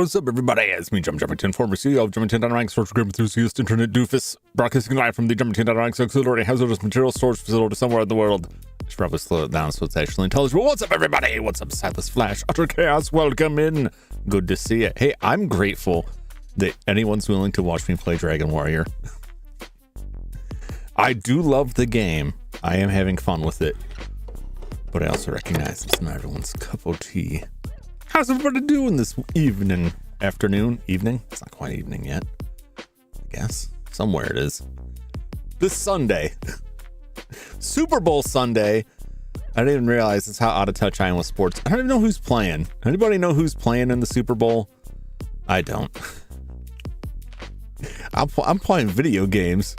What's up, everybody? It's me, Jum Jumington, former CEO of Jumington Dynamics, social game enthusiast, internet doofus, broadcasting live from the Jumington Dynamics auxiliary hazardous material storage facility somewhere in the world. I should probably slow it down so it's actually intelligible. What's up, everybody? What's up, Silas Flash? Utter Chaos, welcome in. Good to see you. Hey, I'm grateful that anyone's willing to watch me play Dragon Warrior. I do love the game. I am having fun with it. But I also recognize it's not everyone's cup of tea. How's everybody doing this evening? Afternoon? Evening? It's not quite evening yet. I guess. Somewhere it is. This Sunday. Super Bowl Sunday. I didn't even realize that's how out of touch I am with sports. I don't even know who's playing. Anybody know who's playing in the Super Bowl? I don't. I'm playing video games.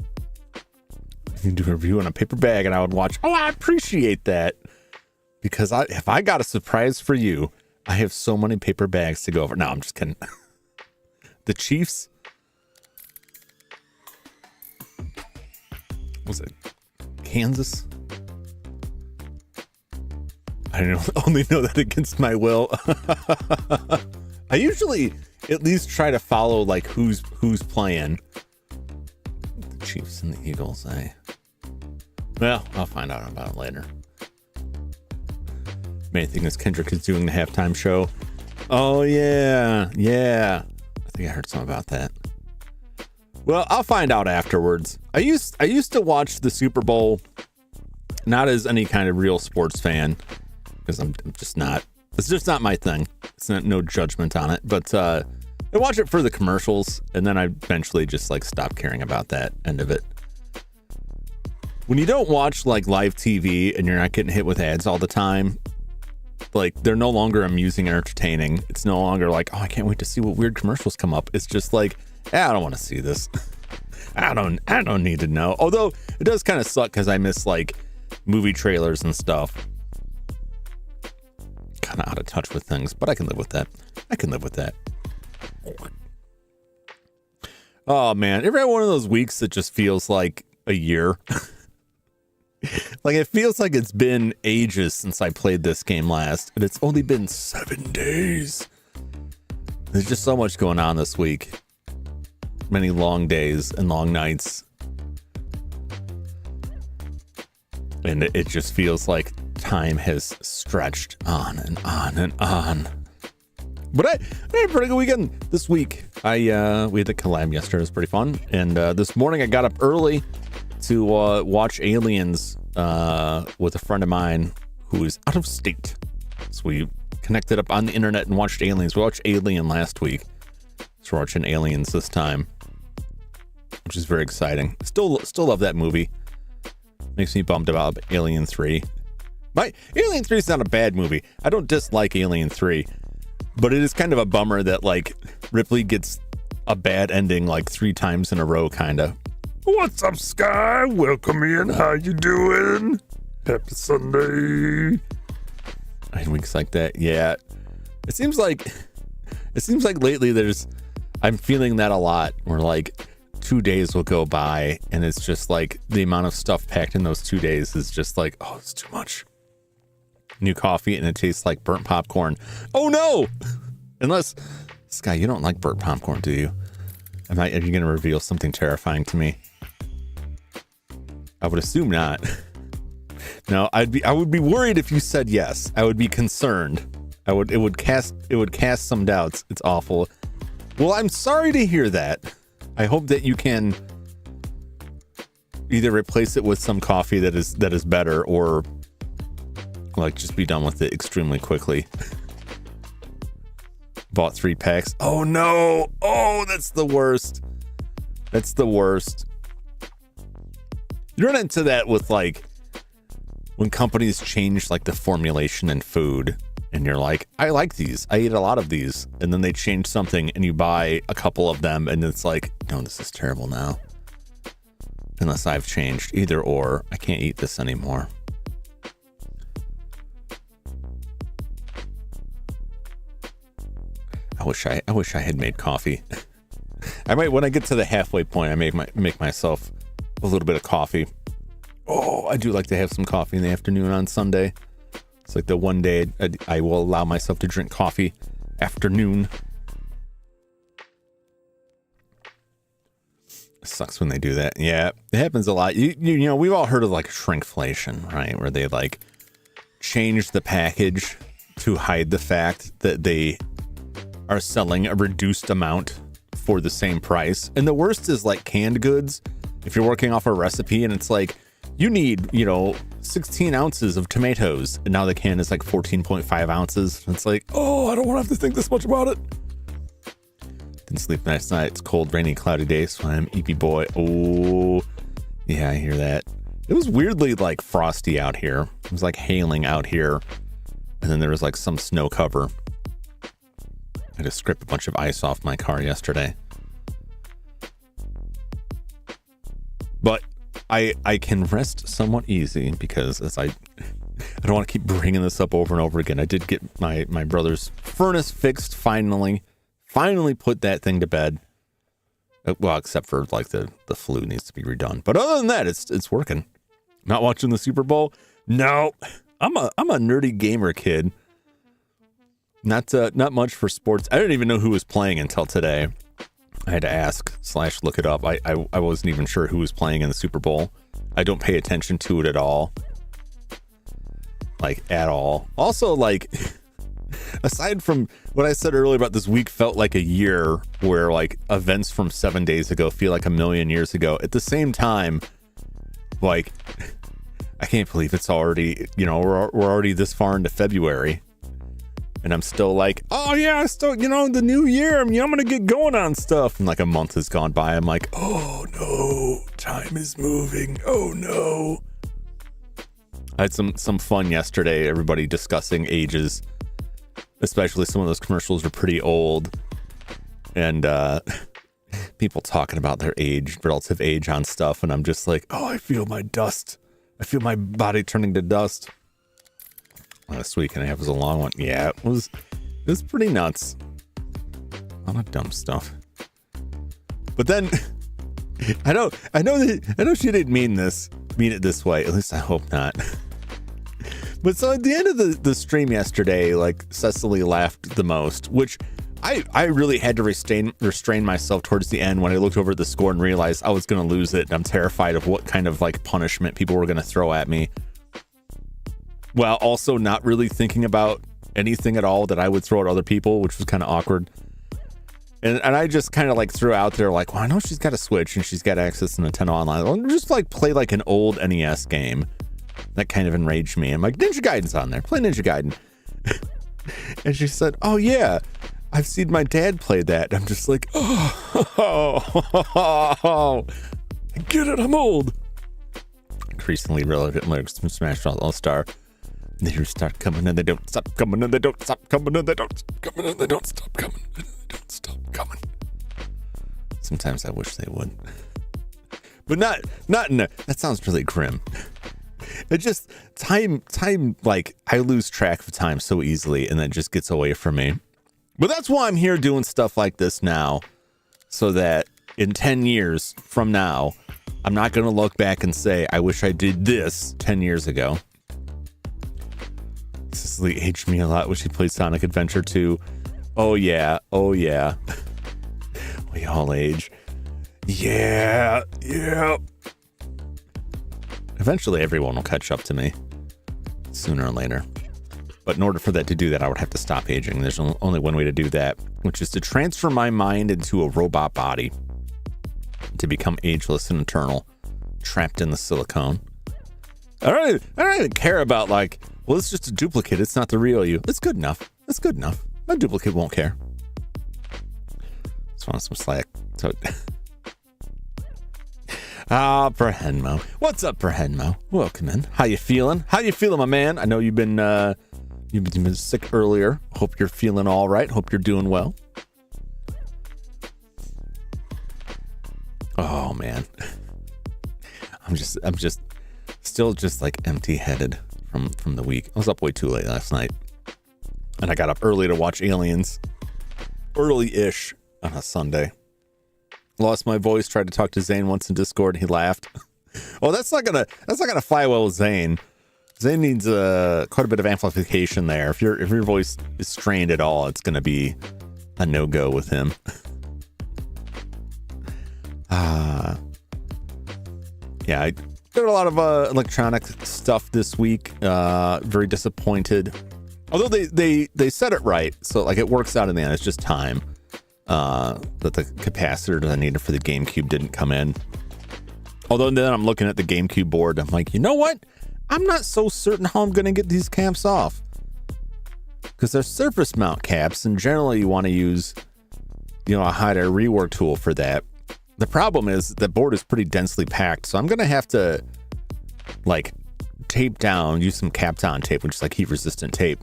You can do a review on a paper bag and I would watch. Oh, I appreciate that. Because if I got a surprise for you, I have so many paper bags to go over. No, I'm just kidding. The Chiefs. Was it Kansas? I only know that against my will. I usually at least try to follow like who's playing. The Chiefs and the Eagles. Well, I'll find out about it later. Main thing is Kendrick is doing the halftime show. Oh yeah. I think I heard something about that. Well, I'll find out afterwards. I used to watch the Super Bowl, not as any kind of real sports fan, because I'm just not. It's just not my thing. It's no judgment on it, but I watch it for the commercials, and then I eventually just like stop caring about that end of it. When you don't watch like live TV and you're not getting hit with ads all the time. Like they're no longer amusing and entertaining. It's no longer like, oh, I can't wait to see what weird commercials come up. It's just like, I don't want to see this. I don't need to know. Although it does kind of suck because I miss like movie trailers and stuff. Kind of out of touch with things, but I can live with that. Oh man, ever had one of those weeks that just feels like a year? Like it feels like it's been ages since I played this game last, and it's only been 7 days. There's just so much going on this week. Many long days and long nights. And it just feels like time has stretched on and on and on. But I had a pretty good weekend this week. We had the collab yesterday. It was pretty fun. And this morning I got up early to watch Aliens with a friend of mine who is out of state. So we connected up on the internet and watched Aliens. We watched Alien last week. So we're watching Aliens this time, which is very exciting. Still love that movie. Makes me bummed about Alien 3. Alien 3 is not a bad movie. I don't dislike Alien 3, but it is kind of a bummer that like Ripley gets a bad ending like 3 times in a row, kind of. What's up, Sky? Welcome in. How you doing? Happy Sunday. And weeks like that, yeah. It seems like lately I'm feeling that a lot. Where like 2 days will go by, and it's just like the amount of stuff packed in those 2 days is just like, oh, it's too much. New coffee, and it tastes like burnt popcorn. Oh no! Unless, Sky, you don't like burnt popcorn, do you? Are you going to reveal something terrifying to me? I would assume not. No, I would be worried if you said yes. I would be concerned. It would cast some doubts. It's awful. Well, I'm sorry to hear that. I hope that you can either replace it with some coffee that is better, or like just be done with it extremely quickly. Bought 3 packs. Oh no! Oh, that's the worst. That's the worst. You run into that with like when companies change like the formulation in food, and you're like, I like these. I eat a lot of these. And then they change something and you buy a couple of them, and it's like, no, this is terrible now. Unless I've changed. Either or. I can't eat this anymore. I wish I had made coffee. I might, when I get to the halfway point, I make myself a little bit of coffee. Oh, I do like to have some coffee in the afternoon on Sunday. It's like the one day I will allow myself to drink coffee afternoon. It sucks when they do that. Yeah, it happens a lot. You know, we've all heard of like shrinkflation, right? Where they like change the package to hide the fact that they are selling a reduced amount for the same price. And the worst is like canned goods. If you're working off a recipe and it's like, you need, 16 ounces of tomatoes, and now the can is like 14.5 ounces. And it's like, oh, I don't want to have to think this much about it. Didn't sleep last night. It's cold, rainy, cloudy day, so I'm eepy boy. Oh, yeah, I hear that. It was weirdly like frosty out here. It was like hailing out here. And then there was like some snow cover. I just scraped a bunch of ice off my car yesterday. But I can rest somewhat easy because as I don't want to keep bringing this up over and over again. I did get my brother's furnace fixed finally put that thing to bed. Well, except for like the flue needs to be redone. But other than that, it's working. Not watching the Super Bowl? No. I'm a nerdy gamer kid. Not much for sports. I didn't even know who was playing until today. I had to ask / look it up. I wasn't even sure who was playing in the Super Bowl. I don't pay attention to it at all. Like, at all. Also, like, aside from what I said earlier about this week felt like a year, where, like, events from 7 days ago feel like a million years ago. At the same time, like, I can't believe it's already, we're already this far into February. And I'm still like, oh yeah, the new year, I'm going to get going on stuff. And like a month has gone by. I'm like, oh no, time is moving. Oh no. I had some fun yesterday. Everybody discussing ages, especially some of those commercials are pretty old. And people talking about their relative age on stuff. And I'm just like, oh, I feel my dust. I feel my body turning to dust. Last week and a half was a long one. Yeah, it was pretty nuts. A lot of dumb stuff. But then I know she didn't mean it this way. At least I hope not. But so at the end of the stream yesterday, like Cecily laughed the most, which I really had to restrain myself towards the end when I looked over at the score and realized I was going to lose it. And I'm terrified of what kind of like punishment people were going to throw at me. While also not really thinking about anything at all that I would throw at other people, which was kind of awkward. And I just kind of like threw out there like, well, I know she's got a Switch and she's got access to Nintendo Online. I'll just like play like an old NES game. That kind of enraged me. I'm like, Ninja Gaiden's on there. Play Ninja Gaiden. And she said, oh yeah, I've seen my dad play that. I'm just like, oh, I get it. I'm old. Increasingly relevant lyrics from Smash Bros. All-Star. And they start coming and they don't stop coming and they don't stop coming and they don't stop coming and they don't stop coming and they don't stop coming. Sometimes I wish they would. But not in a, that sounds really grim. It just, time, like, I lose track of time so easily and then it just gets away from me. But that's why I'm here doing stuff like this now, so that in 10 years from now, I'm not going to look back and say, I wish I did this 10 years ago. Cicely aged me a lot when she played Sonic Adventure 2. Oh, yeah. Oh, yeah. We all age. Yeah. Yeah. Eventually, everyone will catch up to me sooner or later. But in order for that to do that, I would have to stop aging. There's only one way to do that, which is to transfer my mind into a robot body to become ageless and eternal, trapped in the silicone. I don't even care about, like, well, it's just a duplicate. It's not the real you. It's good enough. It's good enough. My duplicate won't care. Just want some slack. So, Perhenmo. What's up, Perhenmo? Welcome in. How you feeling? How you feeling, my man? I know you've been sick earlier. Hope you're feeling all right. Hope you're doing well. Oh man, I'm just still just like empty-headed from the week. I was up way too late last night, and I got up early to watch Aliens, early-ish on a Sunday. Lost my voice. Tried to talk to Zane once in Discord. He laughed. Oh, that's not gonna fly well with Zane. Zane needs quite a bit of amplification there. If your voice is strained at all, it's gonna be a no-go with him. Yeah, I did a lot of electronic stuff this week. Very disappointed. Although they said it right, so like it works out in the end. It's just time that the capacitor that I needed for the GameCube didn't come in. Although then I'm looking at the GameCube board, I'm like, you know what? I'm not so certain how I'm going to get these caps off, because they're surface mount caps, and generally you want to use, a higher rework tool for that. The problem is the board is pretty densely packed, so I'm going to have to like tape down, use some Kapton tape, which is like heat resistant tape,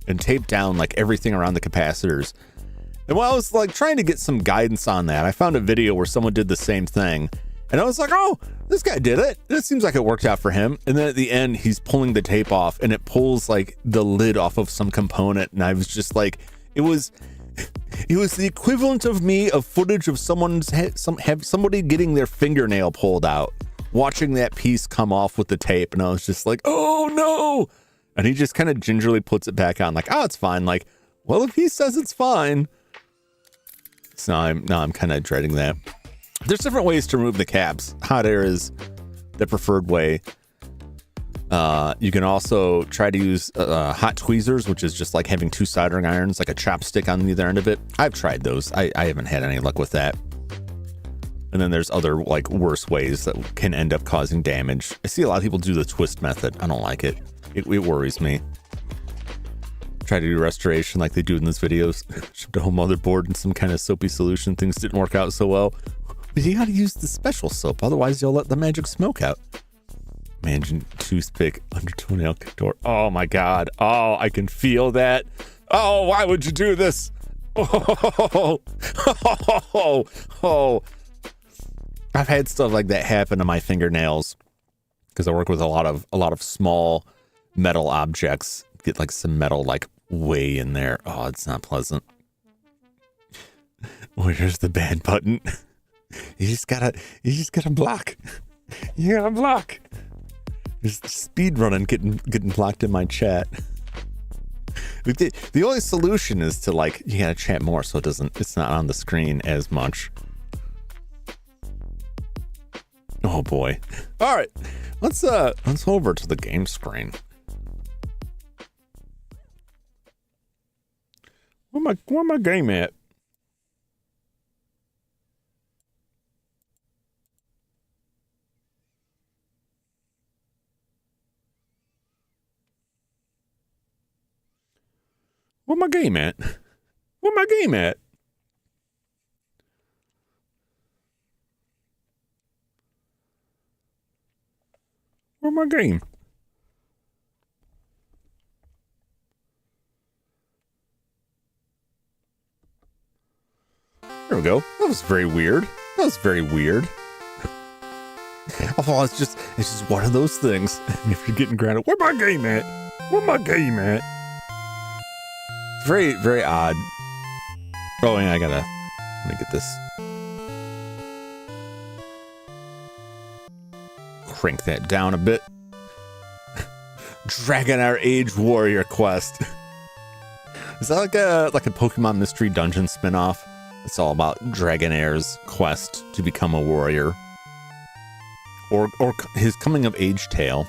and tape down like everything around the capacitors. And while I was like trying to get some guidance on that, I found a video where someone did the same thing, and I was like, oh, this guy did it. It seems like it worked out for him. And then at the end, he's pulling the tape off, and it pulls like the lid off of some component, and I was just like, it was the equivalent of footage of somebody getting their fingernail pulled out, watching that piece come off with the tape, and I was just like, oh no. And he just kind of gingerly puts it back on, like, oh, it's fine. Like, well, if he says it's fine. So now I'm kind of dreading that. There's different ways to remove the caps. Hot air is the preferred way. You can also try to use hot tweezers, which is just like having two soldering irons, like a chopstick on either end of it. I've tried those. I haven't had any luck with that. And then there's other like worse ways that can end up causing damage. I see a lot of people do the twist method. I don't like it. It worries me. Try to do restoration like they do in these videos. Shipped a whole motherboard in some kind of soapy solution. Things didn't work out so well. But you gotta use the special soap, otherwise you'll let the magic smoke out. Imagine toothpick under toenail door. Oh my god. Oh, I can feel that. Oh, why would you do this? Oh. I've had stuff like that happen to my fingernails because I work with a lot of small metal objects. Get like some metal like way in there. Oh, it's not pleasant. Where's the bad button? You just gotta block. You gotta block. There's speed running getting blocked in my chat. The only solution is to like, you gotta chat more so it's not on the screen as much. Oh boy. All right, let's go over to the game screen. Where my game at? Where my game at? Where my game at? Where my game? There we go. That was very weird. That was very weird. Oh, it's just one of those things. If you're getting grounded, where my game at? Where my game at? It's very, very odd. Oh, yeah, let me get this. Crank that down a bit. Dragon Our Age Warrior quest. Is that like a Pokemon Mystery Dungeon spinoff? It's all about Dragonair's quest to become a warrior. Or his coming of age tale.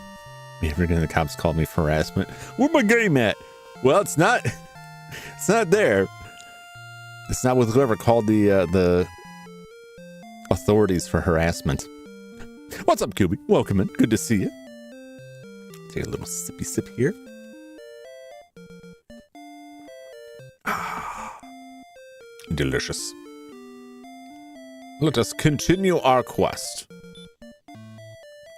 Maybe the cops called me for harassment. Where my game at? Well, it's not there. It's not with whoever called the authorities for harassment. What's up, Kubi? Welcome in. Good to see you. Take a little sippy sip here. Ah, delicious. Let us continue our quest.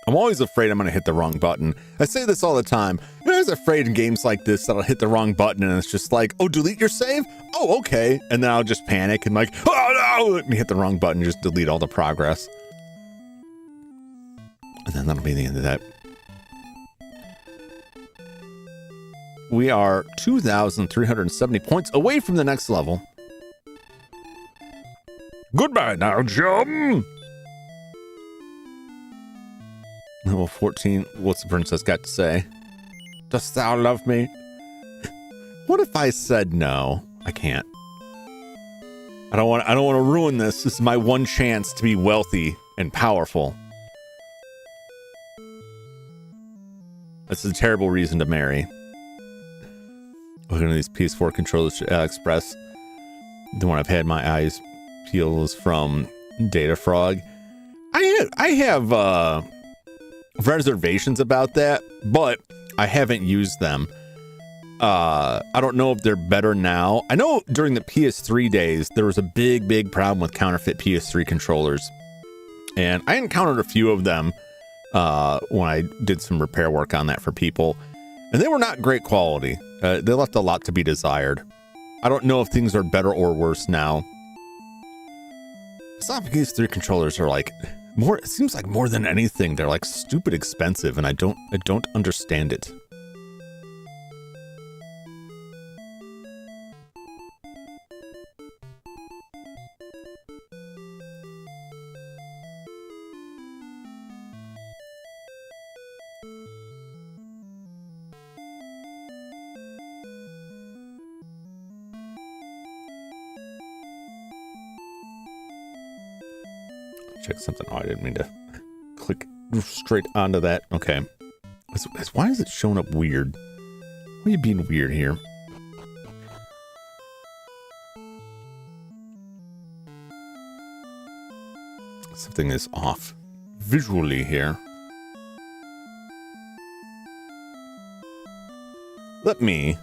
I'm always afraid I'm going to hit the wrong button. I say this all the time. I'm always afraid in games like this that I'll hit the wrong button and it's just like, oh, delete your save? Oh, okay. And then I'll just panic and like, oh no, and hit the wrong button, just delete all the progress. And then that'll be the end of that. We are 2,370 points away from the next level. Goodbye now, Jum! Level 14, what's the princess got to say? Dost thou love me? What if I said no? I can't. I don't want to ruin this. This is my one chance to be wealthy and powerful. That's a terrible reason to marry. Looking at these PS4 controllers to Express. The one I've had my eyes peeled is from Data Frog. I have reservations about that, but I haven't used them. I don't know if they're better now. I know during the PS3 days, there was a big problem with counterfeit PS3 controllers. And I encountered a few of them when I did some repair work on that for people. And they were not great quality. They left a lot to be desired. I don't know if things are better or worse now. Some PS3 controllers are like more, it seems like more than anything, they're like stupid expensive, and I don't understand it. Check something. Oh, I didn't mean to click straight onto that. Okay. Why is it showing up weird? Why are you being weird here? Something is off visually here. Let me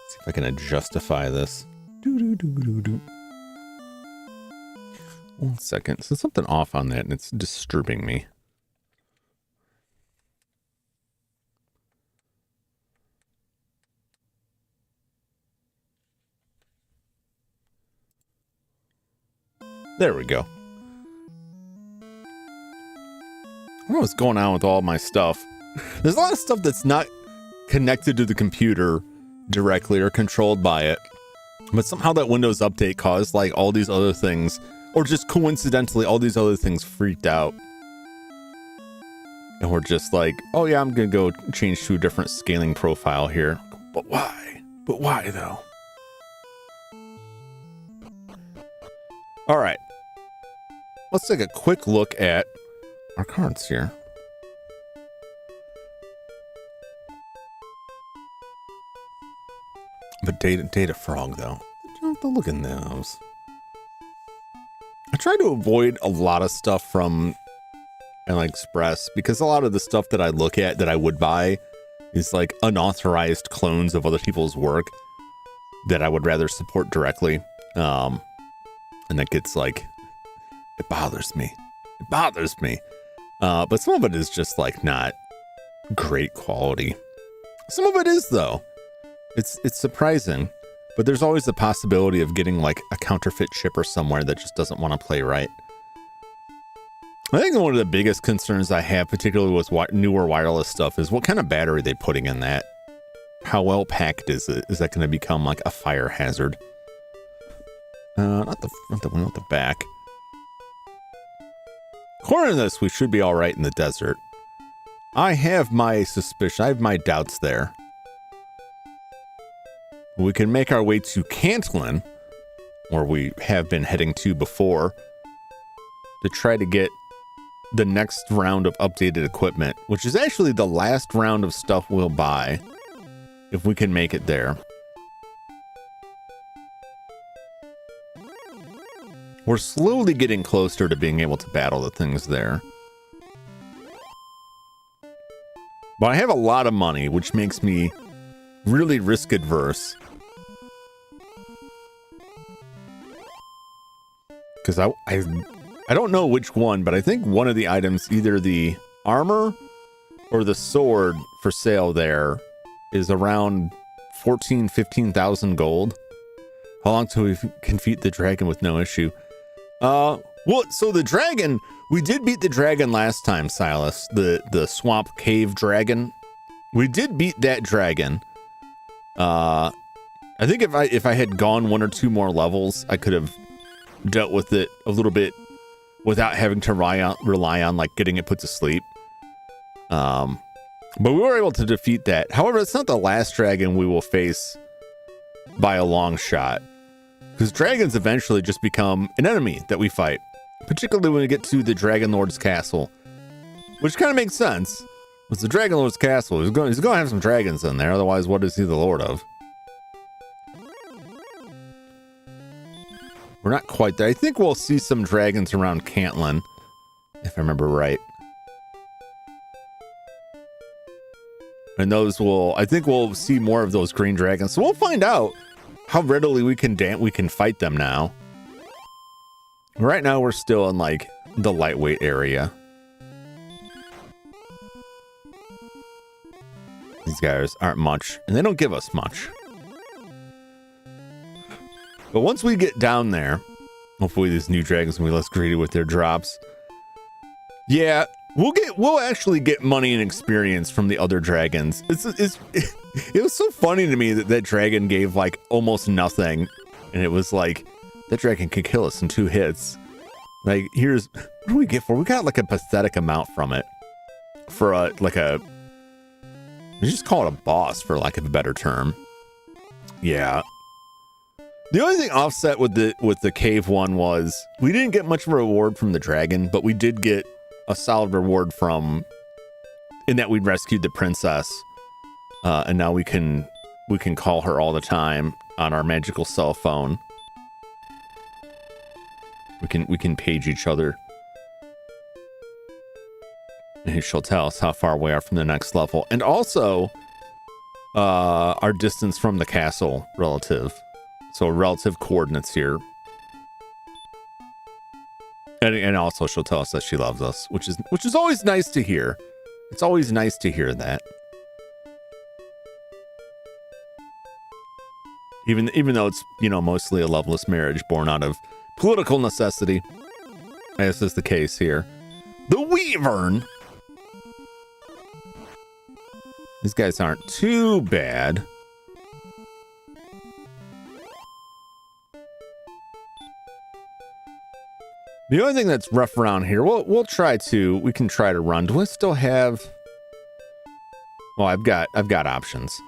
see if I can justify this. Do. 1 second. So something off on that and it's disturbing me. There we go. I don't know what's going on with all my stuff. There's a lot of stuff that's not connected to the computer directly or controlled by it. But somehow that Windows update caused like all these other things, or just coincidentally all these other things freaked out. And we're just like, oh yeah, I'm going to go change to a different scaling profile here. But why? But why though? All right. Let's take a quick look at our cards here. But Data Frog though. Look at those. I try to avoid a lot of stuff from AliExpress because a lot of the stuff that I look at that I would buy is like unauthorized clones of other people's work that I would rather support directly. And that gets like, it bothers me. It bothers me. But some of it is just like not great quality. Some of it is though. It's surprising. but there's always the possibility of getting like a counterfeit chipper somewhere that just doesn't want to play right. I think one of the biggest concerns I have, particularly with newer wireless stuff, is what kind of battery they're putting in that. How well packed is it? Is that going to become like a fire hazard? Not the front, the back. According to this, we should be all right in the desert. I have my suspicion. I have my doubts there. We can make our way to Cantlin, where we have been heading to before, to try to get the next round of updated equipment, which is actually the last round of stuff we'll buy, if we can make it there. We're slowly getting closer to being able to battle the things there. But I have a lot of money, which makes me really risk adverse. Because I don't know which one, but I think one of the items, either the armor or the sword for sale there, is around 15,000 gold. How long till we can defeat the dragon with no issue? Well, so the dragon, we did beat the dragon last time, Silas. The swamp cave dragon. We did beat that dragon. I think if I had gone 1 or 2 more levels, I could have dealt with it a little bit without having to rely on like getting it put to sleep. But we were able to defeat that. However, it's not the last dragon we will face by a long shot, because dragons eventually just become an enemy that we fight, particularly when we get to the Dragon Lord's castle, which kind of makes sense. It's the Dragon Lord's castle. He's going to have some dragons in there. Otherwise, what is he the lord of? We're not quite there. I think we'll see some dragons around Cantlin, if I remember right. And those I think we'll see more of those green dragons. So we'll find out how readily we can fight them now. Right now, we're still in like the lightweight area. These guys aren't much, and they don't give us much. But once we get down there, hopefully these new dragons will be less greedy with their drops. Yeah, we'll actually get money and experience from the other dragons. It was so funny to me that dragon gave like almost nothing, and it was like that dragon could kill us in 2 hits. Like, what do we get for? We got like a pathetic amount from it for let's just call it a boss, for lack of a better term. Yeah. The only thing offset with the cave one was we didn't get much of a reward from the dragon, but we did get a solid reward in that we rescued the princess, and now we can call her all the time on our magical cell phone. We can page each other, and she'll tell us how far we are from the next level, and also our distance from the castle relative. So relative coordinates here. And also she'll tell us that she loves us, which is always nice to hear. It's always nice to hear that. Even though it's, mostly a loveless marriage born out of political necessity. As is the case here. The Wyvern. These guys aren't too bad. The only thing that's rough around here, we can try to run. Do I still have? Well, I've got options.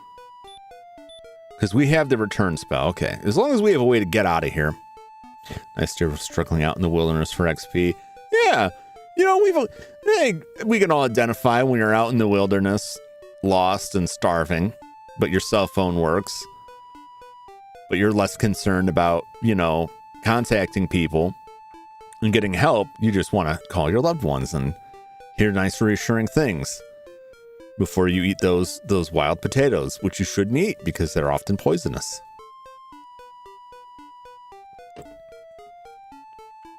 Because we have the return spell. Okay, as long as we have a way to get out of here. Nice to struggling out in the wilderness for XP. Yeah, we can all identify when you're out in the wilderness, lost and starving, but your cell phone works. But you're less concerned about, contacting people and getting help. You just want to call your loved ones and hear nice reassuring things before you eat those wild potatoes, which you shouldn't eat because they're often poisonous.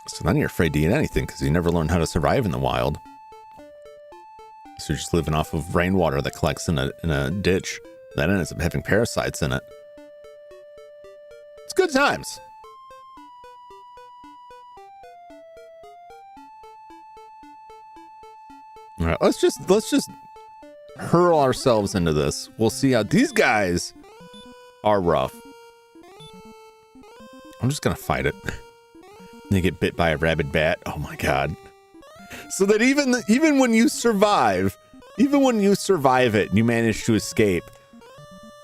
So then you're afraid to eat anything because you never learn how to survive in the wild. So you're just living off of rainwater that collects in a ditch that ends up having parasites in it. It's good times. All right, let's just hurl ourselves into this. We'll see how these guys are rough. I'm just gonna fight it. They get bit by a rabid bat. Oh my god! So that even when you survive, it, you manage to escape.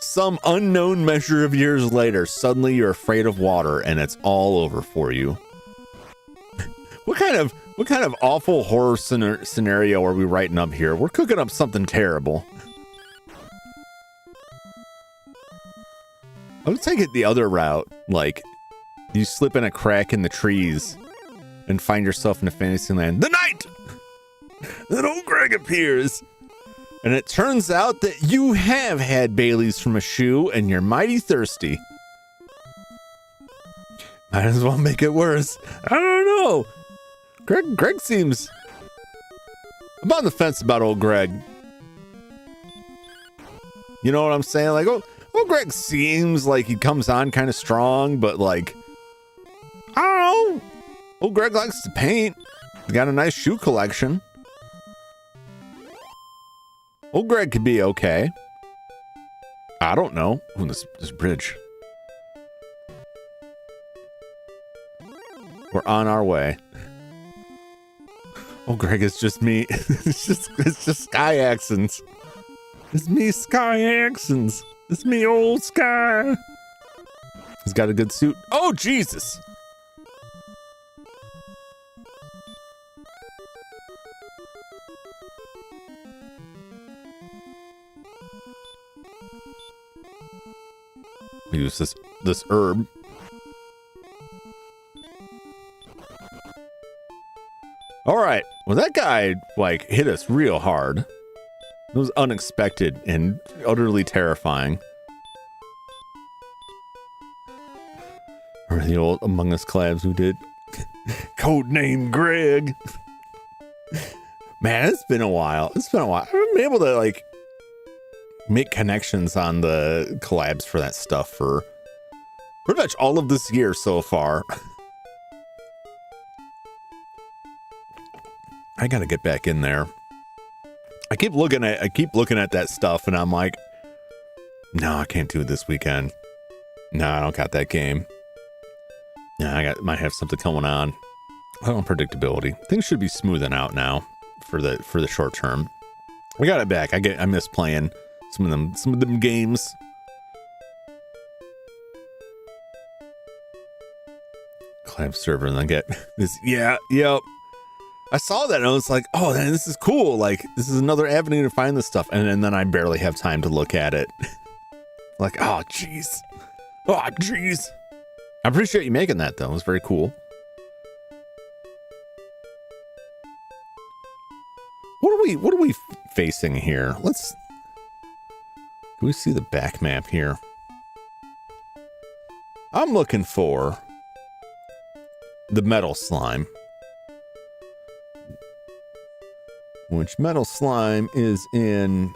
Some unknown measure of years later, suddenly you're afraid of water, and it's all over for you. What kind of awful horror scenario are we writing up here? We're cooking up something terrible. I would take it the other route. Like, you slip in a crack in the trees and find yourself in a fantasy land. The night! Then old Greg appears. And it turns out that you have had Baileys from a shoe and you're mighty thirsty. Might as well make it worse. I don't know. Greg seems... I'm on the fence about old Greg. You know what I'm saying? Like, old Greg seems like he comes on kind of strong, but like, I don't know. Old Greg likes to paint. He's got a nice shoe collection. Old Greg could be okay. I don't know. Ooh, this bridge. We're on our way. Old Greg is just me. it's just Sky accents. It's me, Sky accents. It's me, old Sky. He's got a good suit. Oh, Jesus. We use this herb. All right. Well, that guy like hit us real hard. It was unexpected and utterly terrifying. Or the old Among Us collabs who did Codename Greg. Man, it's been a while. I haven't been able to like make connections on the collabs for that stuff for pretty much all of this year so far. I gotta get back in there. I keep looking at that stuff and I'm like, no, I can't do it this weekend. No, I don't got that game. No, might have something going on. Unpredictability. Things should be smoothing out now for the short term. I got it back. I miss playing some of them games. Collab server, and I get this. Yeah, yep. I saw that and I was like, oh, man, this is cool. Like, this is another avenue to find this stuff. And then I barely have time to look at it. Like, oh, jeez. Oh, jeez. I appreciate you making that, though. It was very cool. What are we facing here? Can we see the back map here? I'm looking for the metal slime. Which metal slime is in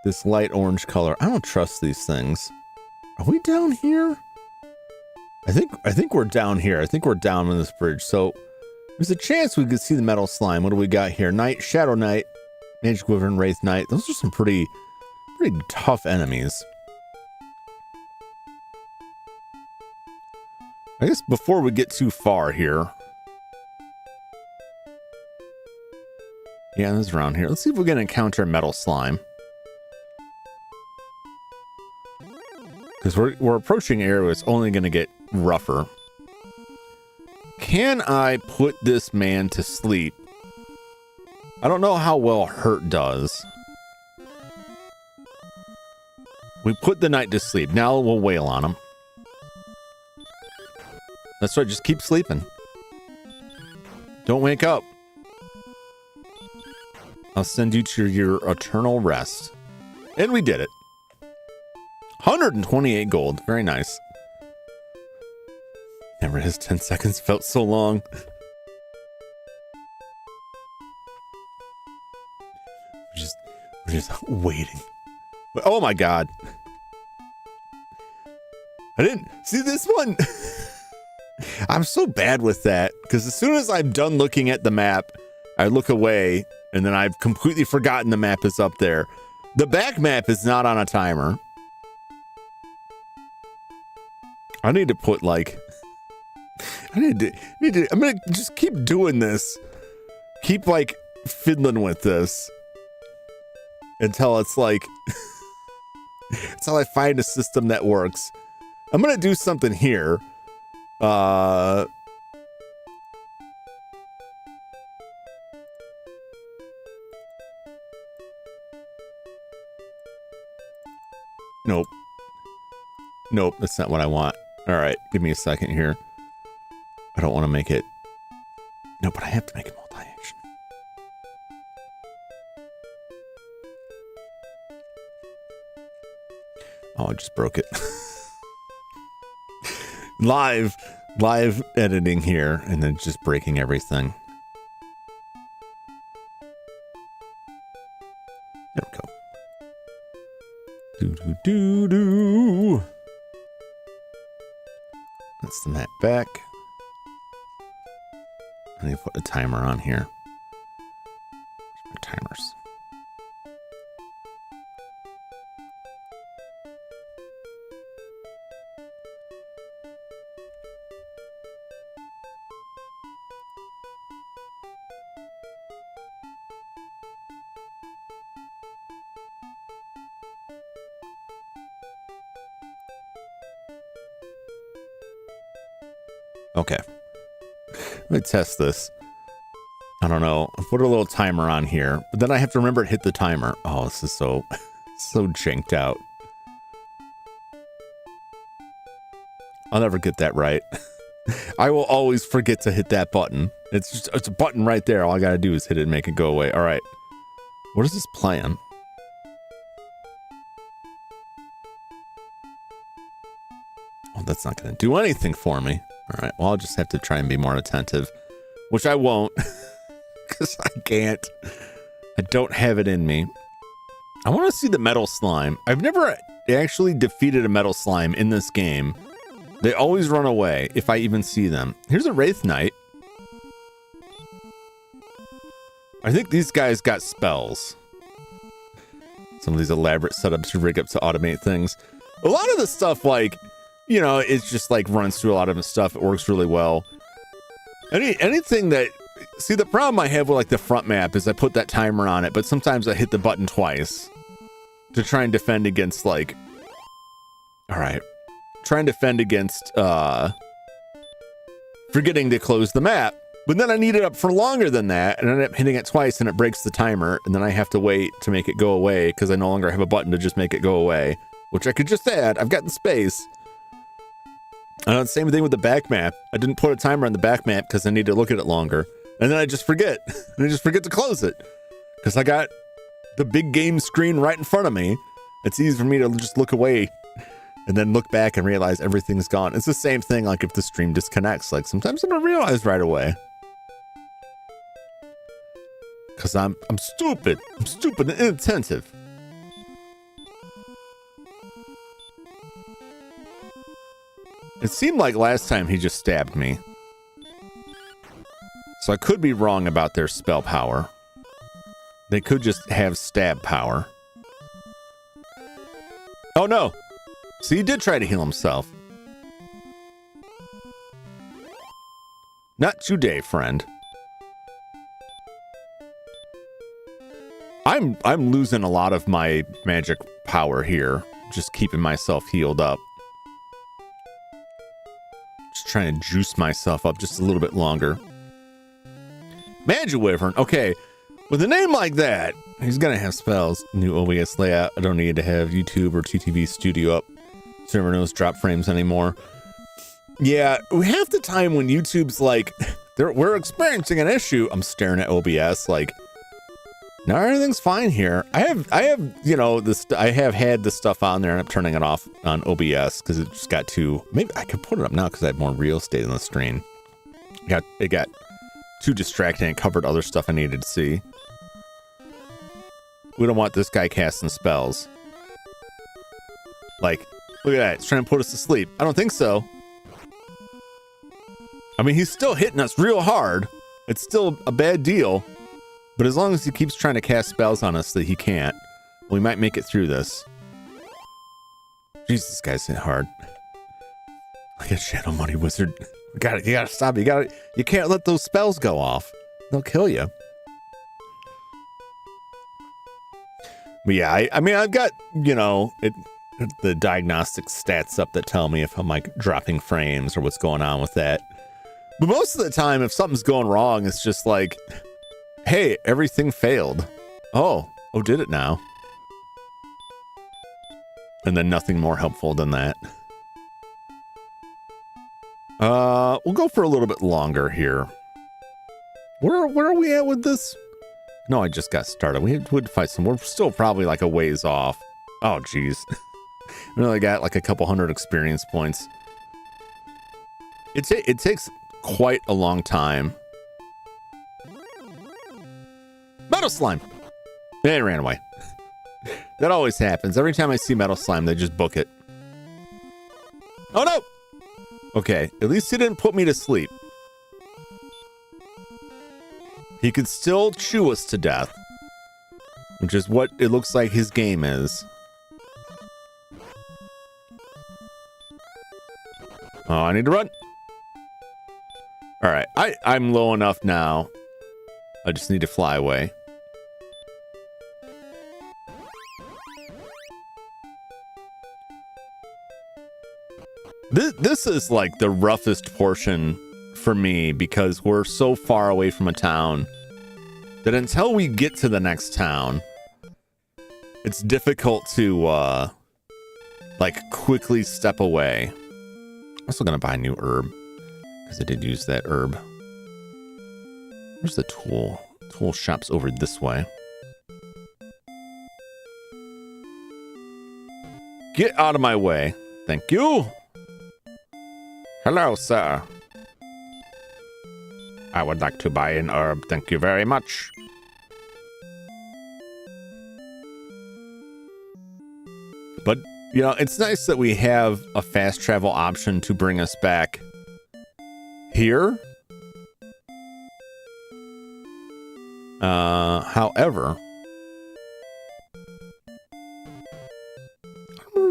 this light orange color. I don't trust these things. Are we down here? I think we're down here. I think we're down on this bridge. So there's a chance we could see the metal slime. What do we got here? Knight, Shadow Knight, Magic Wyvern, Wraith Knight. Those are some pretty tough enemies. I guess before we get too far here. Yeah, this is around here. Let's see if we can encounter metal slime. Because we're approaching an area where it's only going to get rougher. Can I put this man to sleep? I don't know how well hurt does. We put the knight to sleep. Now we'll wail on him. That's right, just keep sleeping. Don't wake up. I'll send you to your eternal rest. And we did it. 128 gold. Very nice. Never his 10 seconds felt so long. We're just waiting. Oh my god. I didn't see this one. I'm so bad with that because as soon as I'm done looking at the map, I look away and then I've completely forgotten the map is up there. The back map is not on a timer. I need to put like, I'm gonna just keep doing this. Keep like fiddling with this until it's like, until I find a system that works. I'm gonna do something here. Nope. Nope, that's not what I want. All right, give me a second here. I don't want to make it. No, but I have to make it multi-action. Oh, I just broke it. live editing here and then just breaking everything. There we go. Do. That's the map back. I need to put a timer on here. Timers. Okay. Let me test this. I don't know. I'll put a little timer on here, but then I have to remember to hit the timer. Oh, this is so janked out. I'll never get that right. I will always forget to hit that button. It's a button right there. All I gotta do is hit it and make it go away. All right. What is this plan? Oh, that's not gonna do anything for me. All right, well, I'll just have to try and be more attentive, which I won't, because I can't. I don't have it in me. I want to see the metal slime. I've never actually defeated a metal slime in this game. They always run away if I even see them. Here's a Wraith Knight. I think these guys got spells. Some of these elaborate setups you rig up to automate things. A lot of the stuff, like, you know, it's just like runs through a lot of the stuff. It works really well. Anything that, see, the problem I have with like the front map is I put that timer on it, but sometimes I hit the button twice to try and defend against like, all right, try and defend against forgetting to close the map. But then I need it up for longer than that, and I end up hitting it twice and it breaks the timer, and then I have to wait to make it go away because I no longer have a button to just make it go away, which I could just add. I've got the space. And same thing with the back map. I didn't put a timer on the back map because I need to look at it longer. And then I just forget. And I just forget to close it. Because I got the big game screen right in front of me. It's easy for me to just look away and then look back and realize everything's gone. It's the same thing like if the stream disconnects. Like sometimes I don't realize right away. Because I'm stupid. I'm stupid and inattentive. It seemed like last time he just stabbed me. So I could be wrong about their spell power. They could just have stab power. Oh no! See, he did try to heal himself. Not today, friend. I'm losing a lot of my magic power here, just keeping myself healed up. Just trying to juice myself up just a little bit longer. Magic Wyvern. Okay, with a name like that, he's gonna have spells. New OBS layout. I don't need to have YouTube or TTV Studio up. Server knows drop frames anymore. Yeah, half the time when YouTube's like, we're experiencing an issue. I'm staring at OBS like, no, everything's fine here. I have, you know, this. I have had this stuff on there, and I'm turning it off on OBS because it just got too. Maybe I could put it up now because I have more real estate on the screen. It got too distracting and covered other stuff I needed to see. We don't want this guy casting spells. Like, Look at that. He's trying to put us to sleep. I don't think so. I mean, he's still hitting us real hard. It's still a bad deal. But as long as he keeps trying to cast spells on us that he can't, we might make it through this. Jesus, this guy's hit hard. Look at Shadow Money Wizard. You gotta stop. You can't let those spells go off. They'll kill you. But yeah, I mean, I've got, you know, the diagnostic stats up that tell me if I'm like dropping frames or what's going on with that. But most of the time, if something's going wrong, it's just like, hey, everything failed. Oh, did it now? And then nothing more helpful than that. We'll go for a little bit longer here. Where are we at with this? No, I just got started. We would fight some. We're still probably like a ways off. Oh, geez. We only got like a couple hundred experience points. It takes quite a long time. Metal Slime! It ran away. That always happens. Every time I see Metal Slime, they just book it. Oh, no! Okay, at least he didn't put me to sleep. He could still chew us to death, which is what it looks like his game is. Oh, I need to run. All right, I'm low enough now. I just need to fly away. This is like the roughest portion for me because we're so far away from a town that until we get to the next town, it's difficult to like quickly step away. I'm also gonna buy a new herb because I did use that herb. Where's the tool? Tool shop's over this way. Get out of my way. Thank you. Hello, sir. I would like to buy an herb. Thank you very much. But, you know, it's nice that we have a fast travel option to bring us back here. However,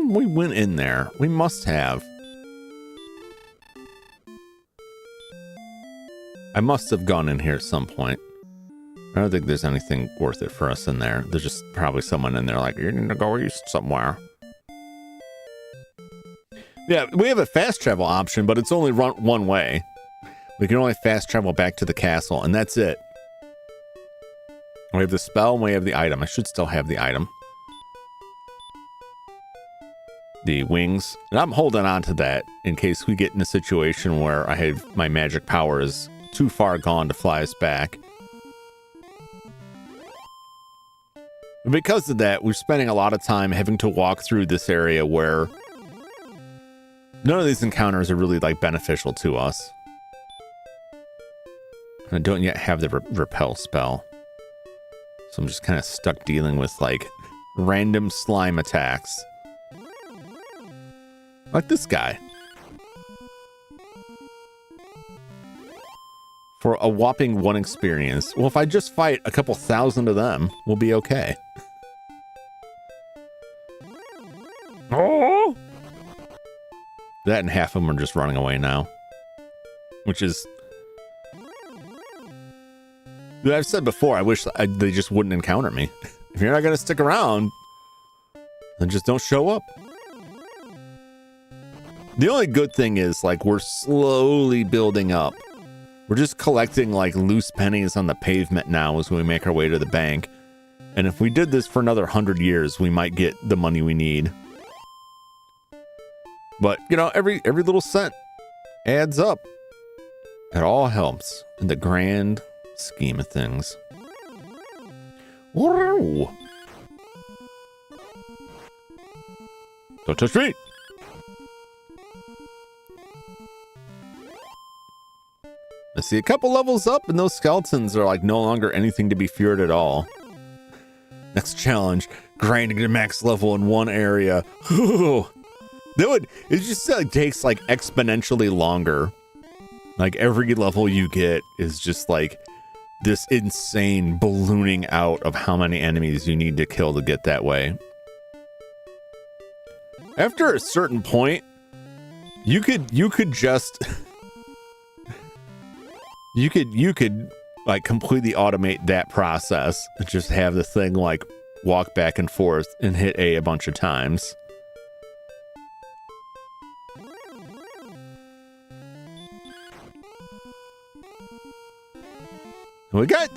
we went in there. We must have. I must have gone in here at some point. I don't think there's anything worth it for us in there. There's just probably someone in there like, you need to go east somewhere. Yeah, we have a fast travel option, but it's only run one way. We can only fast travel back to the castle, and that's it. We have the spell and we have the item. I should still have the item. The wings. And I'm holding on to that in case we get in a situation where I have my magic power is too far gone to fly us back. Because of that, we're spending a lot of time having to walk through this area where none of these encounters are really like beneficial to us. And I don't yet have the repel spell. So I'm just kind of stuck dealing with like random slime attacks. Like this guy. For a whopping 1 experience. Well, if I just fight a couple thousand of them, we'll be okay. Oh! That and half of them are just running away now. Which is... I've said before, I wish they just wouldn't encounter me. If you're not going to stick around, then just don't show up. The only good thing is, like, we're slowly building up. We're just collecting, like, loose pennies on the pavement now as we make our way to the bank. And if we did this for another 100 years, we might get the money we need. But, you know, every little cent adds up. It all helps in the grand scheme of things. Whoa. Don't touch me! I see a couple levels up and those skeletons are like no longer anything to be feared at all. Next challenge, grinding to max level in one area. It just like takes like exponentially longer. Like every level you get is just like this insane ballooning out of how many enemies you need to kill to get that way. After a certain point, you could just you could like completely automate that process and just have the thing like walk back and forth and hit A bunch of times.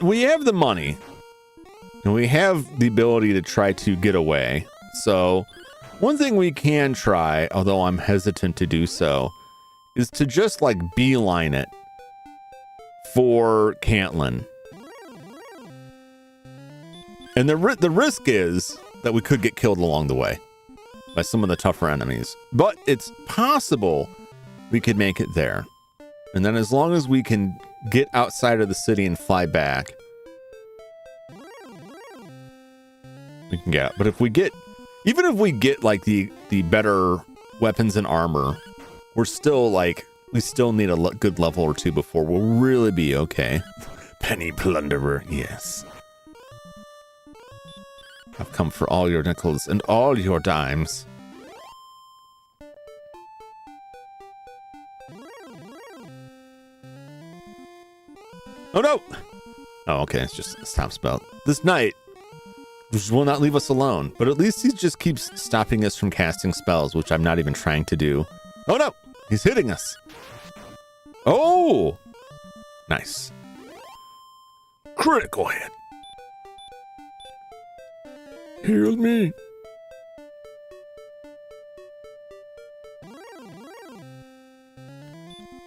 We have the money and we have the ability to try to get away. So one thing we can try, although I'm hesitant to do so, is to just like beeline it for Cantlin. And the risk is that we could get killed along the way by some of the tougher enemies, but it's possible we could make it there. And then as long as we can get outside of the city and fly back, we can get out. But even if we get like the better weapons and armor, we still need a good level or two before we'll really be okay. Penny plunderer, yes. I've come for all your nickels and all your dimes. Oh no! Oh, okay, it's just a stop spell. This knight will not leave us alone, but at least he just keeps stopping us from casting spells, which I'm not even trying to do. Oh no! He's hitting us. Oh! Nice. Critical hit. Heal me.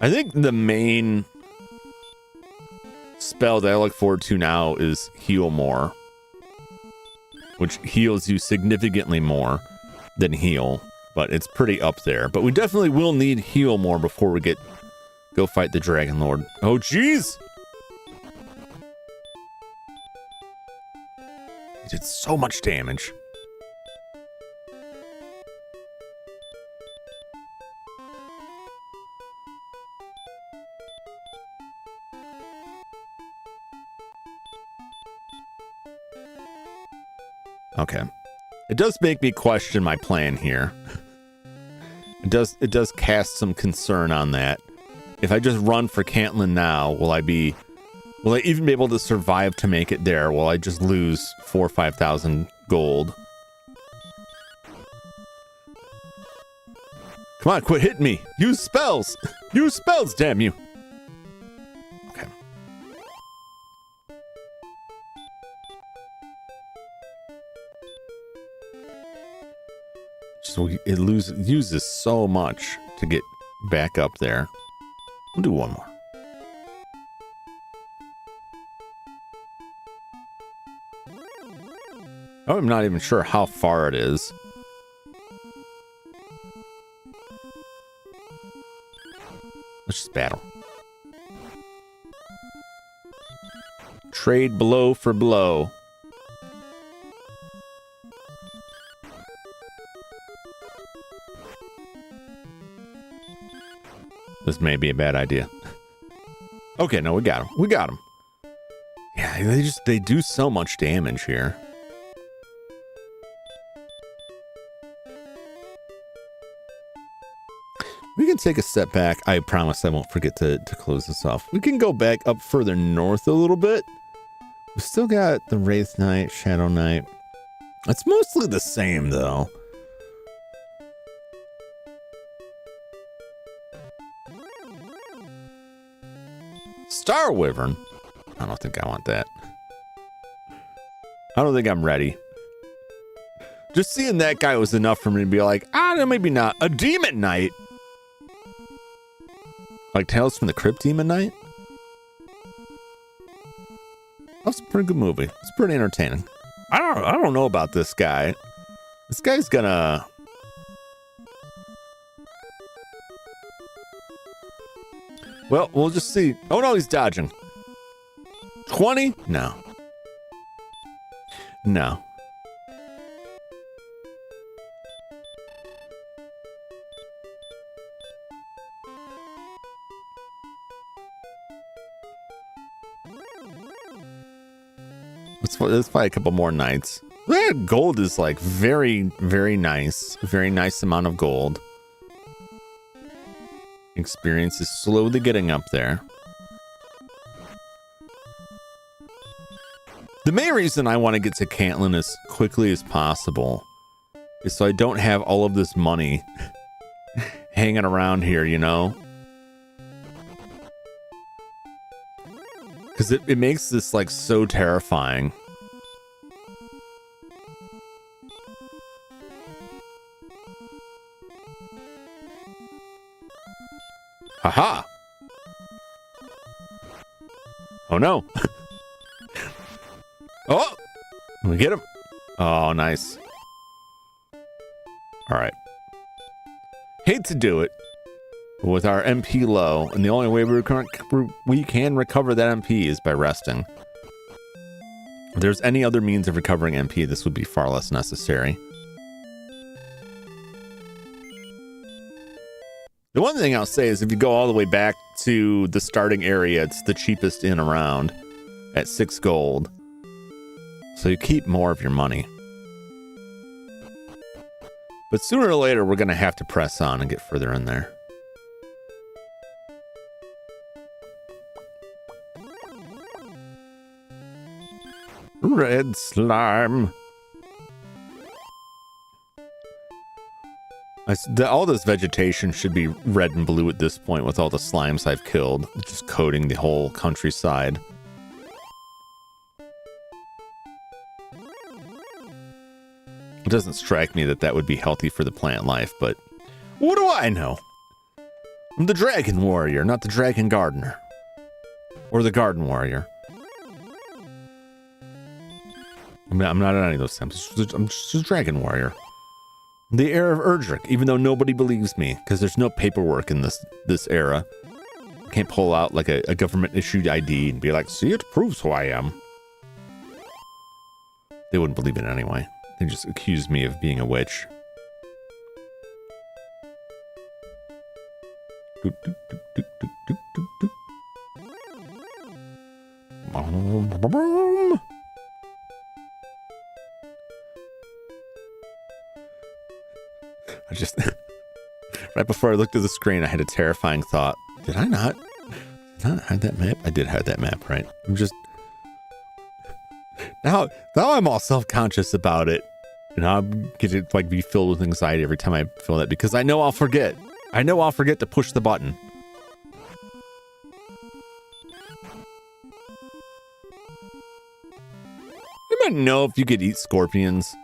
I think the main spell that I look forward to now is Heal More, which heals you significantly more than Heal, but it's pretty up there. But we definitely will need Heal More before we go fight the Dragon Lord. Oh, jeez! He did so much damage. Okay. It does make me question my plan here. It does cast some concern on that. If I just run for Cantlin now, will I even be able to survive to make it there? Will I just lose 4,000 or 5,000 gold? Come on, quit hitting me. Use spells. Use spells, damn you. Okay. So it uses so much to get back up there. We'll do one more. I'm not even sure how far it is. Let's just battle. Trade blow for blow. This may be a bad idea. Okay, no, we got him. We got him. Yeah, they do so much damage here. We can take a step back. I promise I won't forget to close this off. We can go back up further north a little bit. We still got the Wraith Knight, Shadow Knight. It's mostly the same, though. Star Wyvern? I don't think I want that. I don't think I'm ready. Just seeing that guy was enough for me to be like, no, maybe not. A Demon Knight? Like Tales from the Crypt Demon Knight? That's a pretty good movie. It's pretty entertaining. I don't know about this guy. This guy's gonna... Well, we'll just see. Oh no, he's dodging. 20? No. No. Let's buy a couple more nights. That gold is like very, very nice. Very nice amount of gold. Experience is slowly getting up there. The main reason I want to get to Cantlin as quickly as possible is so I don't have all of this money hanging around here, you know? Because it makes this like so terrifying. Haha! Oh no! Oh! We get him! Oh, nice. Alright. Hate to do it. But with our MP low, and the only way we can recover that MP is by resting. If there's any other means of recovering MP, this would be far less necessary. The one thing I'll say is if you go all the way back to the starting area, it's the cheapest inn around at 6 gold. So you keep more of your money. But sooner or later, we're going to have to press on and get further in there. Red slime. All this vegetation should be red and blue at this point with all the slimes I've killed, just coating the whole countryside. It doesn't strike me that that would be healthy for the plant life, but what do I know? I'm the dragon warrior, not the dragon gardener. Or the garden warrior. I'm not any of those things. I'm just a dragon warrior. The heir of Erdrick, even though nobody believes me, because there's no paperwork in this era. I can't pull out like a government-issued ID and be like, see, it proves who I am. They wouldn't believe it anyway. They just accuse me of being a witch. I just right before I looked at the screen, I had a terrifying thought. Did I not hide that map? I did hide that map, right? I'm just now I'm all self-conscious about it, and I'm getting like be filled with anxiety every time I feel that because I know I'll forget. I know I'll forget to push the button. You might know if you could eat scorpions.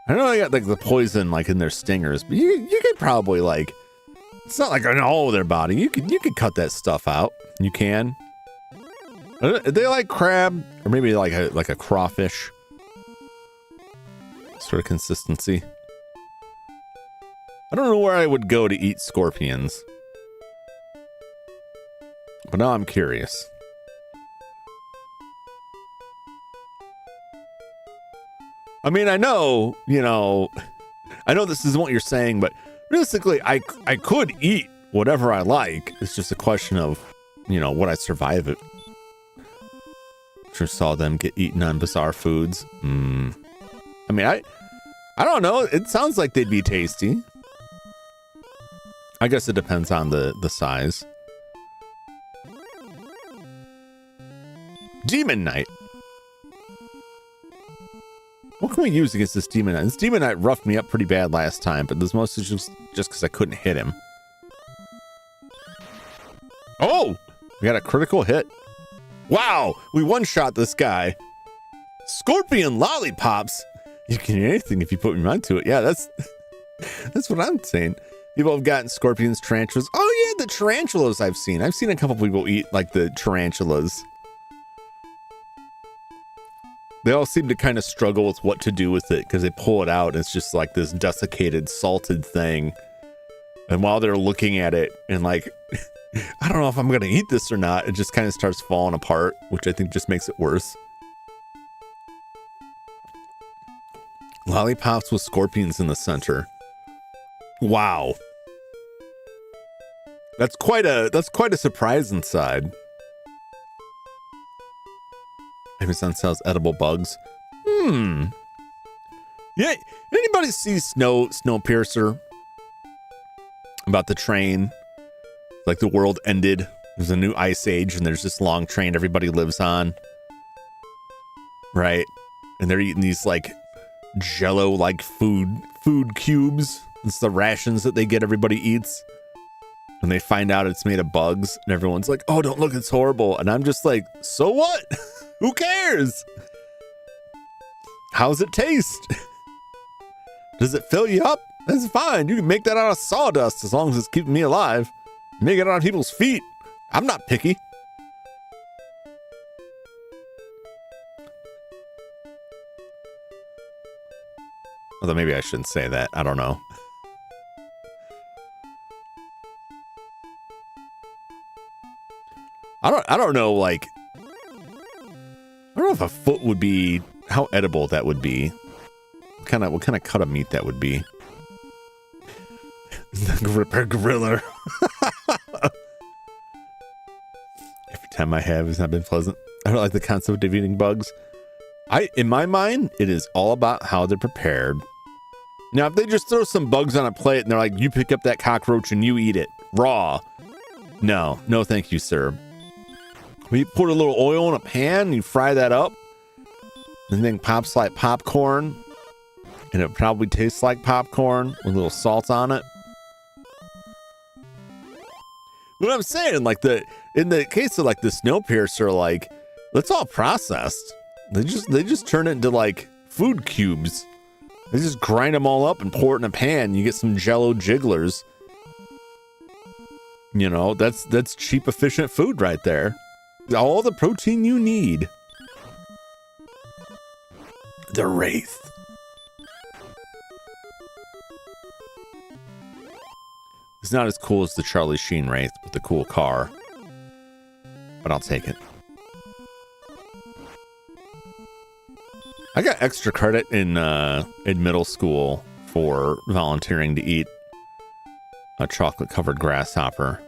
I know they got like the poison like in their stingers, but you could probably like it's not like in all of their body. You could cut that stuff out. You can. Are they like crab or maybe like a crawfish sort of consistency? I don't know where I would go to eat scorpions, but now I'm curious. I mean, I know this isn't what you're saying, but realistically, I could eat whatever I like. It's just a question of, would I survive it? Sure saw them get eaten on bizarre foods. I mean, I don't know. It sounds like they'd be tasty. I guess it depends on the size. Demon Knight. What can we use against this Demon Knight? This Demon Knight roughed me up pretty bad last time, but this mostly just because I couldn't hit him. Oh! We got a critical hit. Wow! We one-shot this guy. Scorpion lollipops! You can eat anything if you put your mind to it. Yeah, that's what I'm saying. People have gotten scorpions, tarantulas. Oh yeah, the tarantulas I've seen. I've seen a couple people eat like the tarantulas. They all seem to kind of struggle with what to do with it because they pull it out and it's just like this desiccated, salted thing. And while they're looking at it and like, I don't know if I'm going to eat this or not, it just kind of starts falling apart, which I think just makes it worse. Lollipops with scorpions in the center. Wow. That's quite a surprise inside. I Amazon sells edible bugs. Yeah. Anybody see Snowpiercer? About the train? Like the world ended. There's a new ice age and there's this long train everybody lives on. Right? And they're eating these like jello like food cubes. It's the rations that they get everybody eats. And they find out it's made of bugs and everyone's like, oh, don't look, it's horrible. And I'm just like, so what? Who cares? How's it taste? Does it fill you up? That's fine. You can make that out of sawdust as long as it's keeping me alive. Make it on people's feet. I'm not picky. Although maybe I shouldn't say that. I don't know. I don't know, like, I don't know if a foot would be, how edible that would be. What kind of cut of meat that would be. The gorilla. Every time I have, it's not been pleasant. I don't like the concept of eating bugs. In my mind, it is all about how they're prepared. Now, if they just throw some bugs on a plate and they're like, you pick up that cockroach and you eat it raw. No, thank you, sir. We put a little oil in a pan, you fry that up, and then pops like popcorn, and it probably tastes like popcorn with a little salt on it. What I'm saying, like in the case of like the Snowpiercer, like that's all processed. They just turn it into like food cubes. They just grind them all up and pour it in a pan. You get some Jello jigglers. You know, that's cheap, efficient food right there. All the protein you need. The Wraith. It's not as cool as the Charlie Sheen Wraith with the cool car, but I'll take it. I got extra credit in middle school for volunteering to eat a chocolate-covered grasshopper.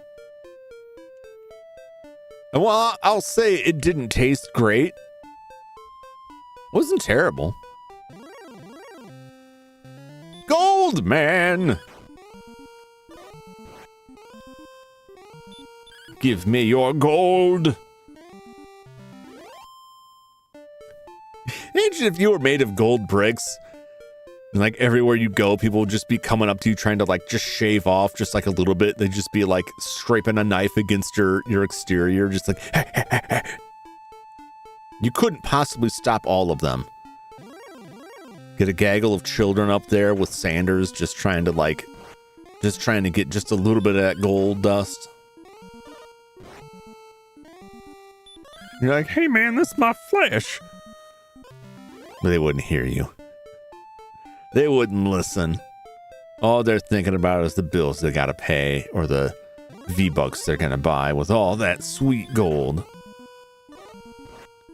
And while I'll say it didn't taste great, it wasn't terrible. Gold man! Give me your gold! Imagine if you were made of gold bricks. And like everywhere you go, people would just be coming up to you trying to like just shave off just like a little bit. They'd just be like scraping a knife against your exterior, just like You couldn't possibly stop all of them. Get a gaggle of children up there with sanders just trying to get just a little bit of that gold dust. You're like, hey man, this is my flesh. But they wouldn't hear you. They wouldn't listen. All they're thinking about is the bills they gotta pay or the V-Bucks they're gonna buy with all that sweet gold.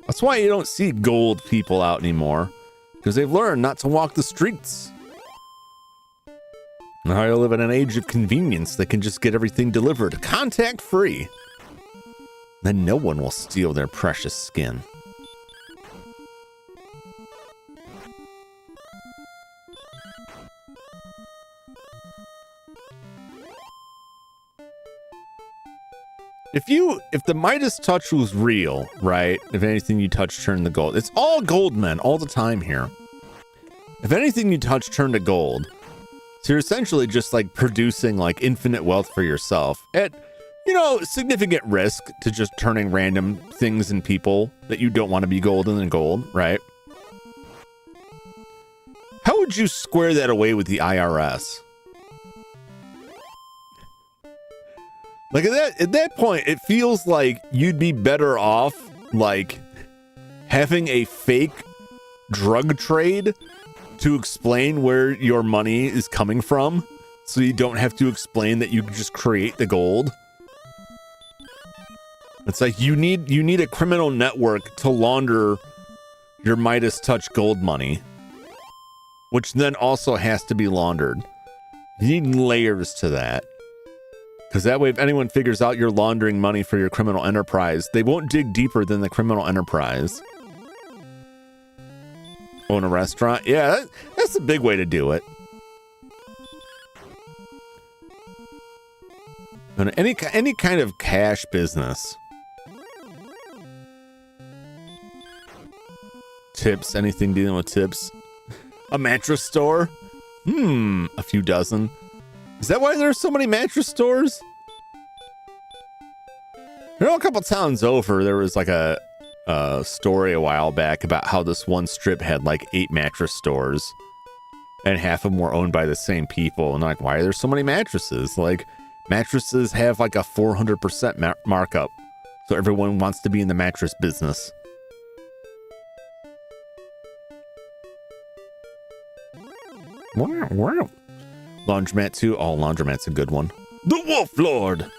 That's why you don't see gold people out anymore, because they've learned not to walk the streets. Now you live in an age of convenience. They can just get everything delivered contact-free. Then no one will steal their precious skin. If the Midas touch was real, right? If anything you touch turned to gold. It's all gold men all the time here. If anything you touch turned to gold. So you're essentially just like producing like infinite wealth for yourself at, significant risk to just turning random things and people that you don't want to be golden and gold, right? How would you square that away with the IRS? Like at that point, it feels like you'd be better off like having a fake drug trade to explain where your money is coming from, so you don't have to explain that you just create the gold. It's like you need a criminal network to launder your Midas touch gold money, which then also has to be laundered. You need layers to that. Because that way, if anyone figures out you're laundering money for your criminal enterprise, they won't dig deeper than the criminal enterprise. own a restaurant. Yeah, that's a big way to do it. And any kind of cash business. Tips, anything dealing with tips. A mattress store? A few dozen. Is that why there's so many mattress stores? You know, a couple towns over, there was like a story a while back about how this one strip had like 8 mattress stores, and half of them were owned by the same people. And like, why are there so many mattresses? Like, mattresses have like a 400% markup, so everyone wants to be in the mattress business. Wow. Laundromat too. Oh, laundromat's a good one. The Wolf Lord.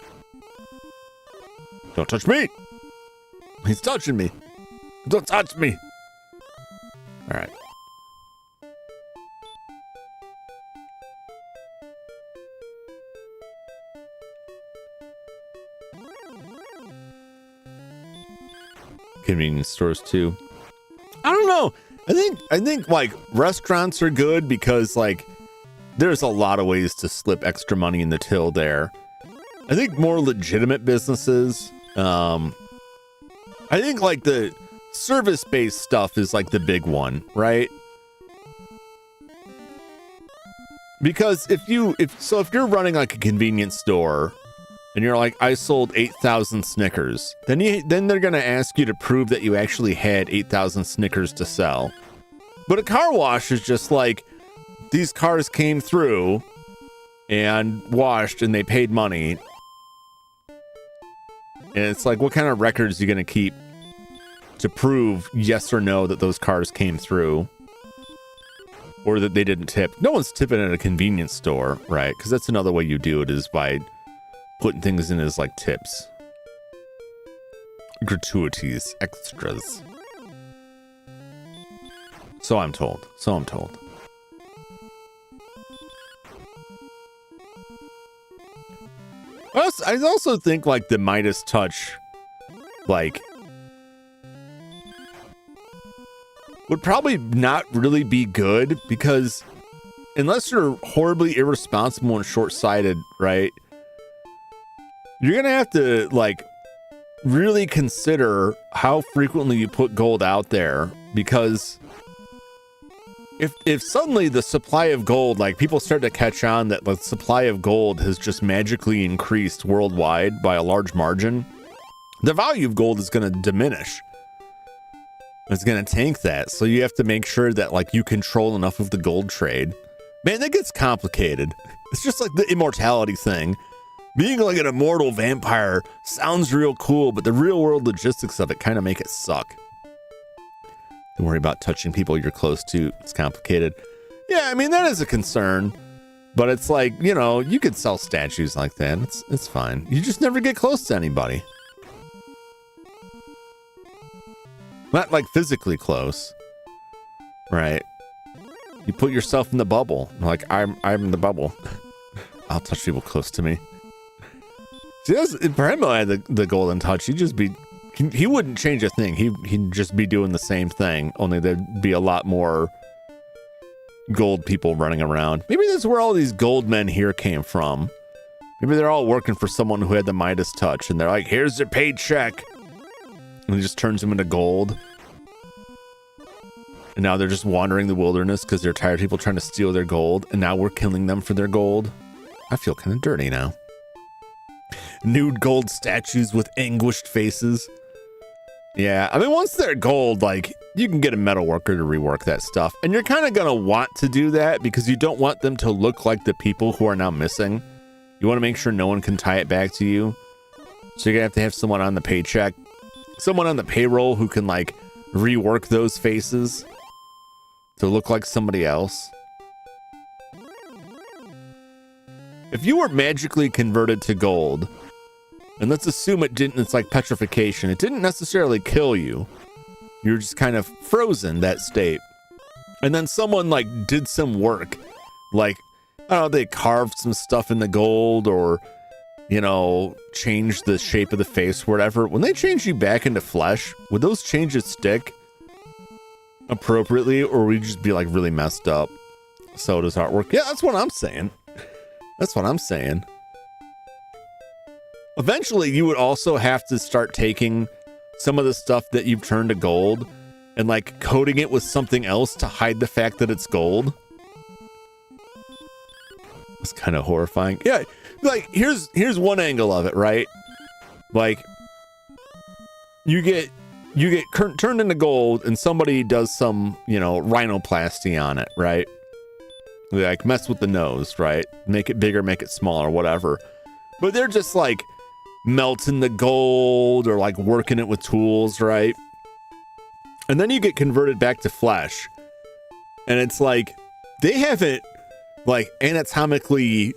Don't touch me. He's touching me. Don't touch me. All right. Convenience stores too. I don't know. I think like restaurants are good because like there's a lot of ways to slip extra money in the till there. I think more legitimate businesses, I think like the service-based stuff is like the big one, right? Because if you're running like a convenience store and you're like, I sold 8,000 Snickers, then they're going to ask you to prove that you actually had 8,000 Snickers to sell. But a car wash is just like, these cars came through and washed and they paid money. And it's like, what kind of records are you going to keep to prove yes or no that those cars came through? Or that they didn't tip? No one's tipping at a convenience store, right? Because that's another way you do it, is by putting things in as like tips. Gratuities, extras. So I'm told. I also think like the Midas touch, like, would probably not really be good, because unless you're horribly irresponsible and short-sighted, right, you're gonna have to like really consider how frequently you put gold out there, because if suddenly the supply of gold, like people start to catch on that the supply of gold has just magically increased worldwide by a large margin, the value of gold is going to diminish. It's going to tank that. So you have to make sure that like you control enough of the gold trade. Man, that gets complicated. It's just like the immortality thing. Being like an immortal vampire sounds real cool, but the real world logistics of it kind of make it suck. Don't worry about touching people you're close to. It's complicated. Yeah, I mean, that is a concern. But it's like, you know, you could sell statues like that. It's fine. You just never get close to anybody. Not like physically close. Right. You put yourself in the bubble. Like, I'm in the bubble. I'll touch people close to me. See, if Bremo had the golden touch, he'd just be... He wouldn't change a thing. He'd just be doing the same thing, only there'd be a lot more gold people running around. Maybe that's where all these gold men here came from. Maybe they're all working for someone who had the Midas touch, and they're like, here's their paycheck. And he just turns them into gold. And now they're just wandering the wilderness because they're tired of people trying to steal their gold, and now we're killing them for their gold. I feel kind of dirty now. Nude gold statues with anguished faces. Yeah, I mean, once they're gold, like, you can get a metal worker to rework that stuff. And you're kind of going to want to do that because you don't want them to look like the people who are now missing. You want to make sure no one can tie it back to you. So you're going to have someone on the paycheck, someone on the payroll who can, like, rework those faces to look like somebody else. If you were magically converted to gold, and let's assume it's like petrification. It didn't necessarily kill you. You're just kind of frozen that state. And then someone like did some work. Like, I don't know, they carved some stuff in the gold or, you know, changed the shape of the face or whatever. When they change you back into flesh, would those changes stick? appropriately, or we just be like really messed up. So does artwork. Yeah, that's what I'm saying. That's what I'm saying. Eventually, you would also have to start taking some of the stuff that you've turned to gold and like coating it with something else to hide the fact that it's gold. It's kind of horrifying. Yeah, like here's one angle of it, right? Like you get turned into gold and somebody does some, rhinoplasty on it, right? They like mess with the nose, right? Make it bigger, make it smaller, whatever. But they're just like melting the gold or like working it with tools, right? And then you get converted back to flesh. And it's like they haven't like anatomically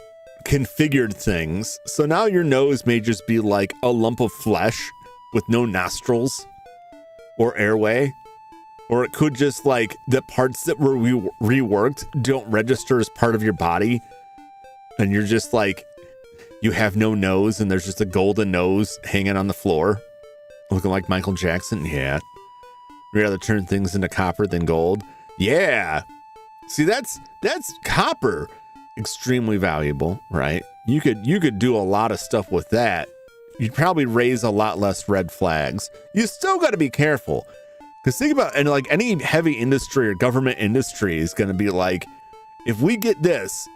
configured things. So now your nose may just be like a lump of flesh with no nostrils or airway. Or it could just like the parts that were reworked don't register as part of your body. And you're just like, you have no nose and there's just a golden nose hanging on the floor. Looking like Michael Jackson. Yeah. You'd rather turn things into copper than gold. Yeah. See, that's copper. Extremely valuable, right? You could do a lot of stuff with that. You'd probably raise a lot less red flags. You still got to be careful. Because think about, and like any heavy industry or government industry is going to be like, if we get this,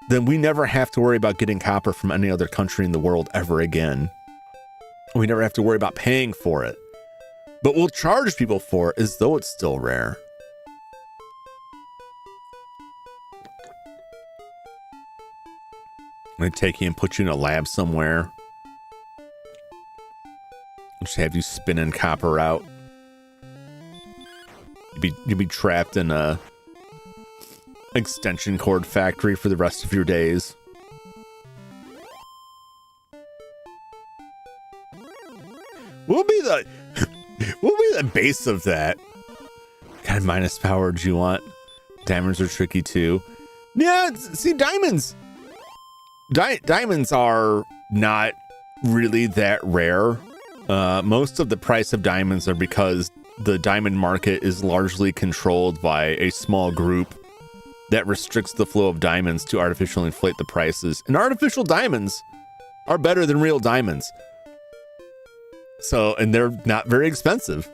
then we never have to worry about getting copper from any other country in the world ever again. We never have to worry about paying for it. But we'll charge people for it as though it's still rare. They take you and put you in a lab somewhere. Just have you spinning copper out. You'd be trapped in a extension cord factory for the rest of your days. What will be the base of that? What kind of minus power do you want? Diamonds are tricky too. Yeah, see, diamonds are not really that rare. Most of the price of diamonds are because the diamond market is largely controlled by a small group that restricts the flow of diamonds to artificially inflate the prices. And artificial diamonds are better than real diamonds. So, and they're not very expensive.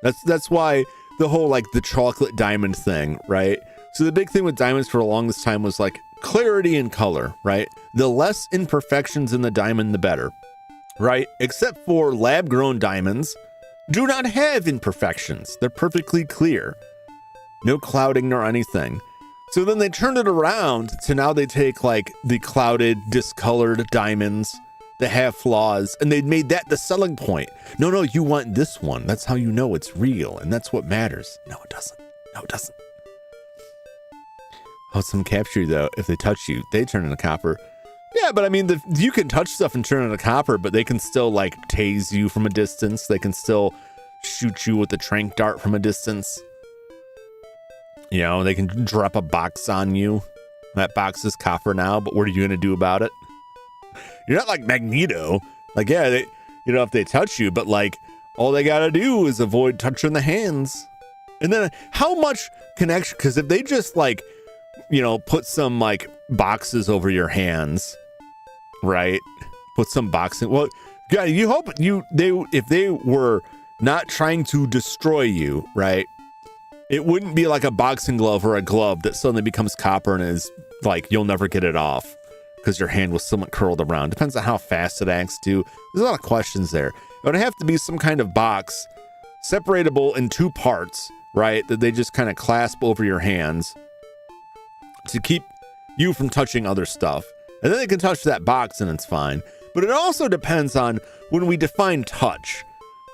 That's why the whole like the chocolate diamond thing, right? So the big thing with diamonds for the longest time was like clarity and color, right? The less imperfections in the diamond, the better, right? Except for lab-grown diamonds do not have imperfections. They're perfectly clear. No clouding nor anything. So then they turned it around to now they take like the clouded, discolored diamonds that have flaws, and they made that the selling point. No, you want this one. That's how you know it's real, and that's what matters. No, it doesn't. No, it doesn't. Oh, some capture you, though. If they touch you, they turn into copper. Yeah, but I mean, you can touch stuff and turn into copper, but they can still like tase you from a distance. They can still shoot you with a tranq dart from a distance. You know, they can drop a box on you. That box is copper now, but what are you going to do about it? You're not like Magneto. Like, yeah, if they touch you, but like all they got to do is avoid touching the hands. And then how much connection? Because if they just like, put some like boxes over your hands, right? Put some boxing. Well, yeah, you hope if they were not trying to destroy you, right? It wouldn't be like a boxing glove or a glove that suddenly becomes copper and is like, you'll never get it off because your hand was somewhat curled around. Depends on how fast it acts too. There's a lot of questions there. It would have to be some kind of box separatable in two parts, right? That they just kind of clasp over your hands to keep you from touching other stuff. And then they can touch that box and it's fine. But it also depends on when we define touch.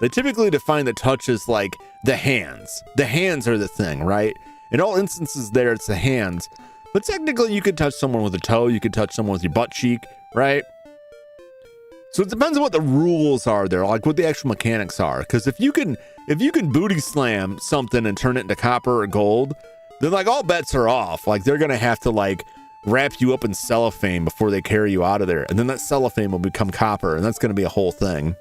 They typically define the touch as like the hands. The hands are the thing, right? In all instances there, it's the hands. But technically you could touch someone with a toe. You could touch someone with your butt cheek, right? So it depends on what the rules are there, like what the actual mechanics are. Because if you can booty slam something and turn it into copper or gold, then like all bets are off. Like they're gonna have to like wrap you up in cellophane before they carry you out of there, and then that cellophane will become copper, and that's gonna be a whole thing.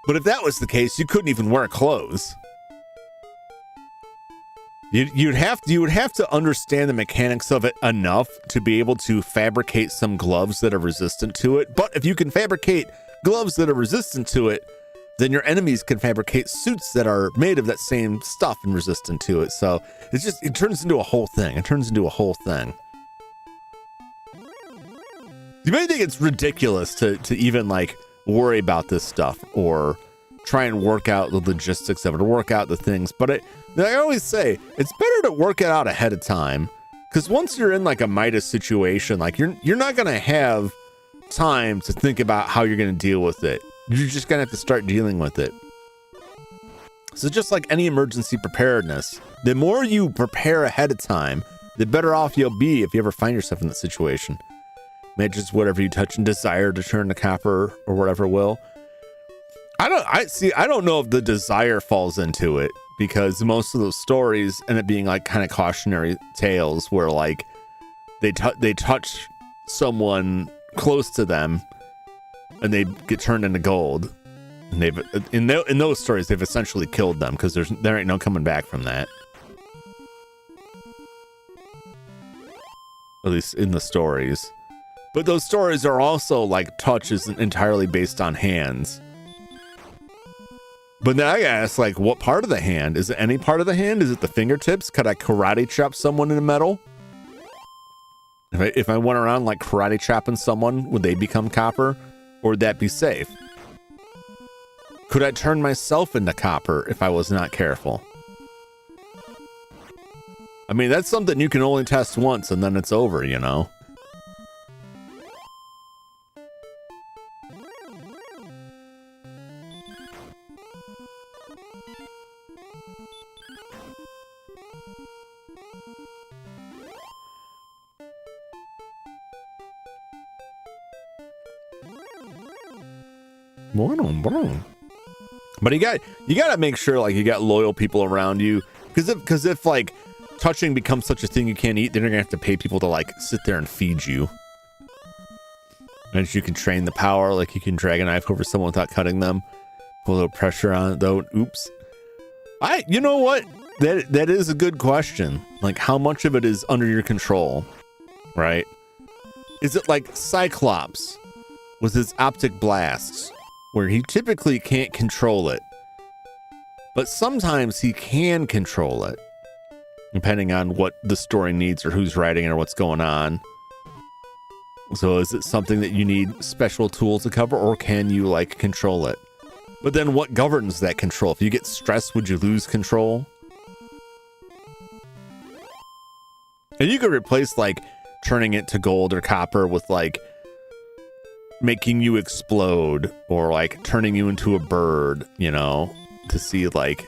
But if that was the case, you couldn't even wear clothes. You would have to understand the mechanics of it enough to be able to fabricate some gloves that are resistant to it. But if you can fabricate gloves that are resistant to it, then your enemies can fabricate suits that are made of that same stuff and resistant to it. So it turns into a whole thing. You may think it's ridiculous to even like worry about this stuff or try and work out the logistics of it or work out the things. But I always say it's better to work it out ahead of time, because once you're in like a Midas situation, like you're not going to have time to think about how you're going to deal with it. You're just going to have to start dealing with it. So just like any emergency preparedness, the more you prepare ahead of time, the better off you'll be if you ever find yourself in that situation. Maybe just whatever you touch and desire to turn to copper or whatever will. I don't know if the desire falls into it, because most of those stories end up being like kind of cautionary tales where like they touch someone close to them and they get turned into gold. And they've in those stories they've essentially killed them, because there ain't no coming back from that. At least in the stories. But those stories are also like touch isn't entirely based on hands. But then I ask, like, what part of the hand? Is it any part of the hand? Is it the fingertips? Could I karate chop someone in the metal? If I went around like karate chopping someone, would they become copper? Or would that be safe? Could I turn myself into copper if I was not careful? I mean, that's something you can only test once and then it's over, you know? But you gotta make sure like you got loyal people around you, because if like touching becomes such a thing you can't eat, then you're gonna have to pay people to like sit there and feed you. And you can train the power, like you can drag a knife over someone without cutting them. Put a little pressure on it though. Oops. You know what? That is a good question. Like, how much of it is under your control, right? Is it like Cyclops with his optic blasts, where he typically can't control it, but sometimes he can control it, depending on what the story needs or who's writing it or what's going on. So is it something that you need special tools to cover, or can you like control it? But then what governs that control? If you get stressed, would you lose control? And you could replace like turning it to gold or copper with like making you explode, or like turning you into a bird, you know, to see like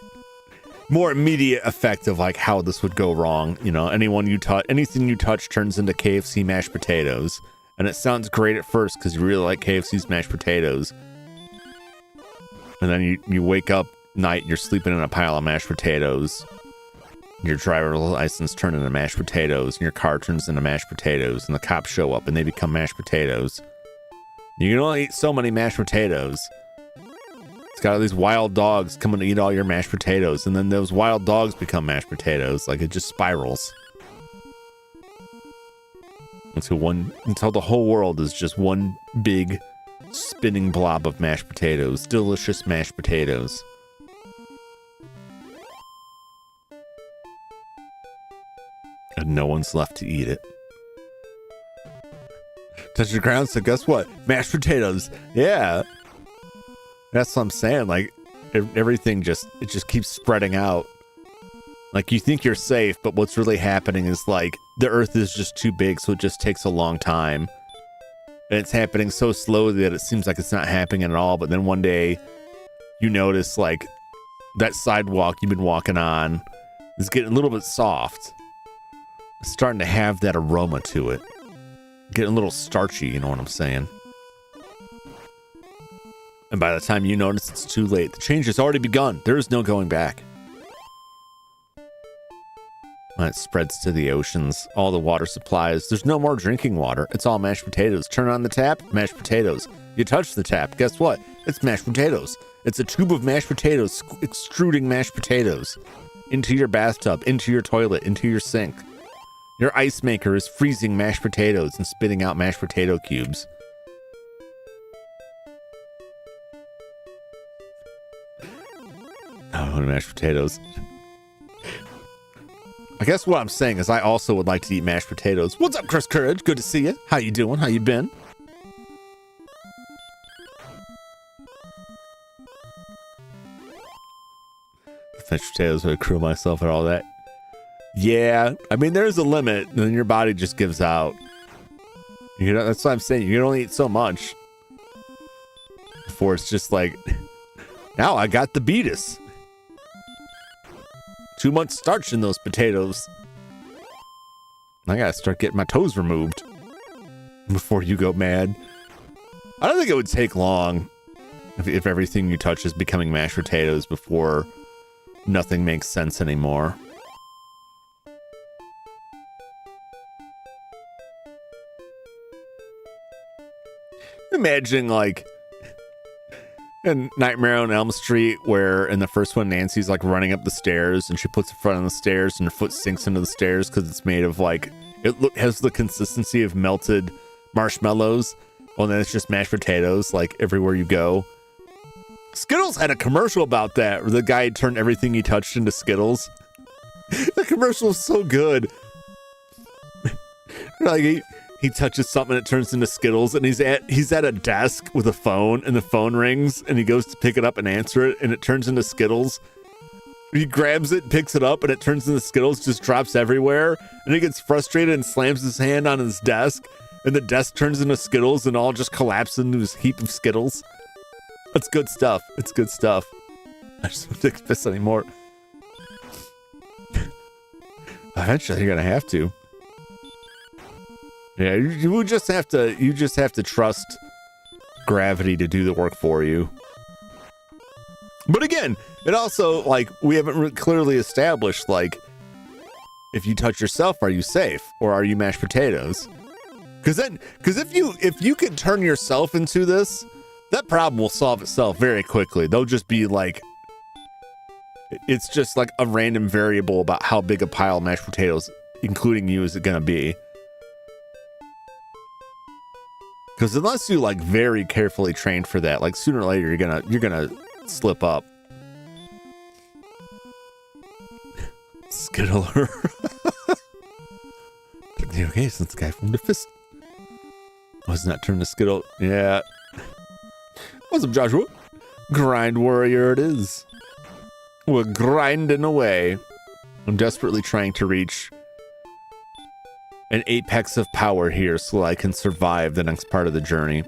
more immediate effect of like how this would go wrong. You know, anything you touch turns into KFC mashed potatoes, and it sounds great at first because you really like KFC's mashed potatoes, and then you wake up night, you're sleeping in a pile of mashed potatoes, your driver's license turns into mashed potatoes, and your car turns into mashed potatoes, and the cops show up and they become mashed potatoes. You can only eat so many mashed potatoes. It's got all these wild dogs coming to eat all your mashed potatoes, and then those wild dogs become mashed potatoes. Like, it just spirals until the whole world is just one big spinning blob of mashed potatoes. Delicious mashed potatoes. And no one's left to eat it. Touch the ground, so guess what? Mashed potatoes. Yeah. That's what I'm saying. Like, everything just keeps spreading out. Like, you think you're safe, but what's really happening is like the earth is just too big, so it just takes a long time. And it's happening so slowly that it seems like it's not happening at all. But then one day you notice like that sidewalk you've been walking on is getting a little bit soft. It's starting to have that aroma to it. Getting a little starchy, you know what I'm saying? And by the time you notice, it's too late. The change has already begun. There is no going back. It spreads to the oceans, all the water supplies. There's no more drinking water. It's all mashed potatoes. Turn on the tap, mashed potatoes. You touch the tap, guess what? It's mashed potatoes. It's a tube of mashed potatoes, extruding mashed potatoes into your bathtub, into your toilet, into your sink. Your ice maker is freezing mashed potatoes and spitting out mashed potato cubes. Oh, mashed potatoes. I guess what I'm saying is I also would like to eat mashed potatoes. What's up, Chris Courage? Good to see you. How you doing? How you been? Mashed potatoes would accrue myself and all that. Yeah, I mean, there's a limit, and then your body just gives out. You know, that's what I'm saying. You can only eat so much before it's just like, now I got the beatus. Too much starch in those potatoes. I gotta start getting my toes removed before you go mad. I don't think it would take long if everything you touch is becoming mashed potatoes before nothing makes sense anymore. Imagine like in Nightmare on Elm Street, where in the first one Nancy's like running up the stairs and she puts her foot on the stairs and her foot sinks into the stairs because it's made of like, has the consistency of melted marshmallows. Well, then it's just mashed potatoes like everywhere you go. Skittles had a commercial about that where the guy turned everything he touched into Skittles. The commercial is so good. Like he touches something and it turns into Skittles, and he's at a desk with a phone, and the phone rings and he goes to pick it up and answer it, and it turns into Skittles. He grabs it, picks it up, and it turns into Skittles, just drops everywhere, and he gets frustrated and slams his hand on his desk, and the desk turns into Skittles and all just collapses into this heap of Skittles. It's good stuff. It's good stuff. I just don't take this anymore. Eventually you're gonna have to. Yeah, you just have to trust gravity to do the work for you. But again, it also, like, we haven't clearly established, like, if you touch yourself, are you safe or are you mashed potatoes? Because if you could turn yourself into this, that problem will solve itself very quickly. They'll just be like, it's just like a random variable about how big a pile of mashed potatoes, including you, is it gonna be. Because unless you like very carefully train for that, like sooner or later you're gonna slip up. Skittler. Okay, since the guy from the fist wasn't that turned to Skittle. Yeah. What's up, Joshua? Grind warrior it is. We're grinding away. I'm desperately trying to reach an apex of power here so I can survive the next part of the journey.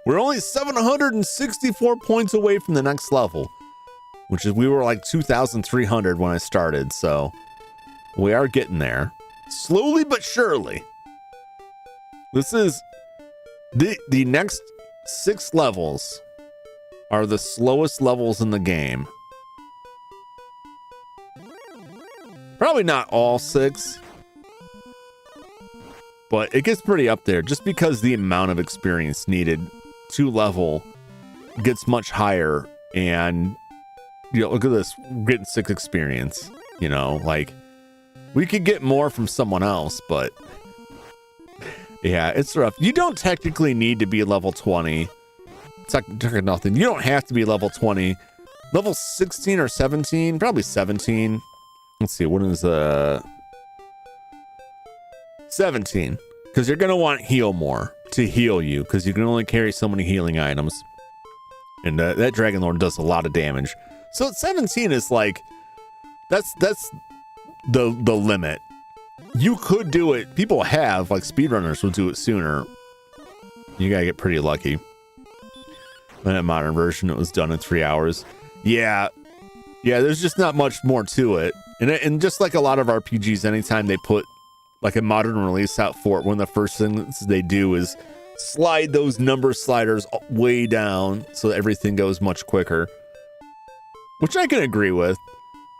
We're only 764 points away from the next level, which is, we were like 2,300 when I started, so we are getting there. Slowly but surely. This is the next 6 levels are the slowest levels in the game. Probably not all 6, but it gets pretty up there just because the amount of experience needed to level gets much higher. And you know, look at this, we're getting 6 experience, you know, like we could get more from someone else, but yeah, it's rough. You don't technically need to be level 20. It's like nothing. You don't have to be level 20. Level 16 or 17, probably 17. Let's see, what is 17, because you're gonna want heal more to heal you, because you can only carry so many healing items, and that Dragon Lord does a lot of damage. So 17 is like, that's the limit. You could do it. People have, like, speedrunners will do it sooner. You gotta get pretty lucky. In a modern version, it was done in 3 hours. Yeah, there's just not much more to it. And just like a lot of RPGs, anytime they put like a modern release out for it, one of the first things they do is slide those number sliders way down so that everything goes much quicker. Which I can agree with.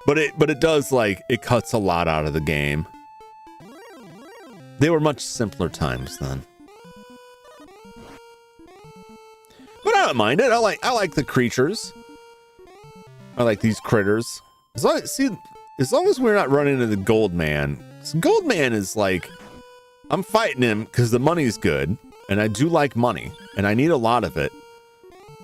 But it does, like, it cuts a lot out of the game. They were much simpler times then. But I don't mind it. I like the creatures. I like these critters. As long as we're not running into the Gold Man. Gold Man is like, I'm fighting him because the money's good, and I do like money, and I need a lot of it.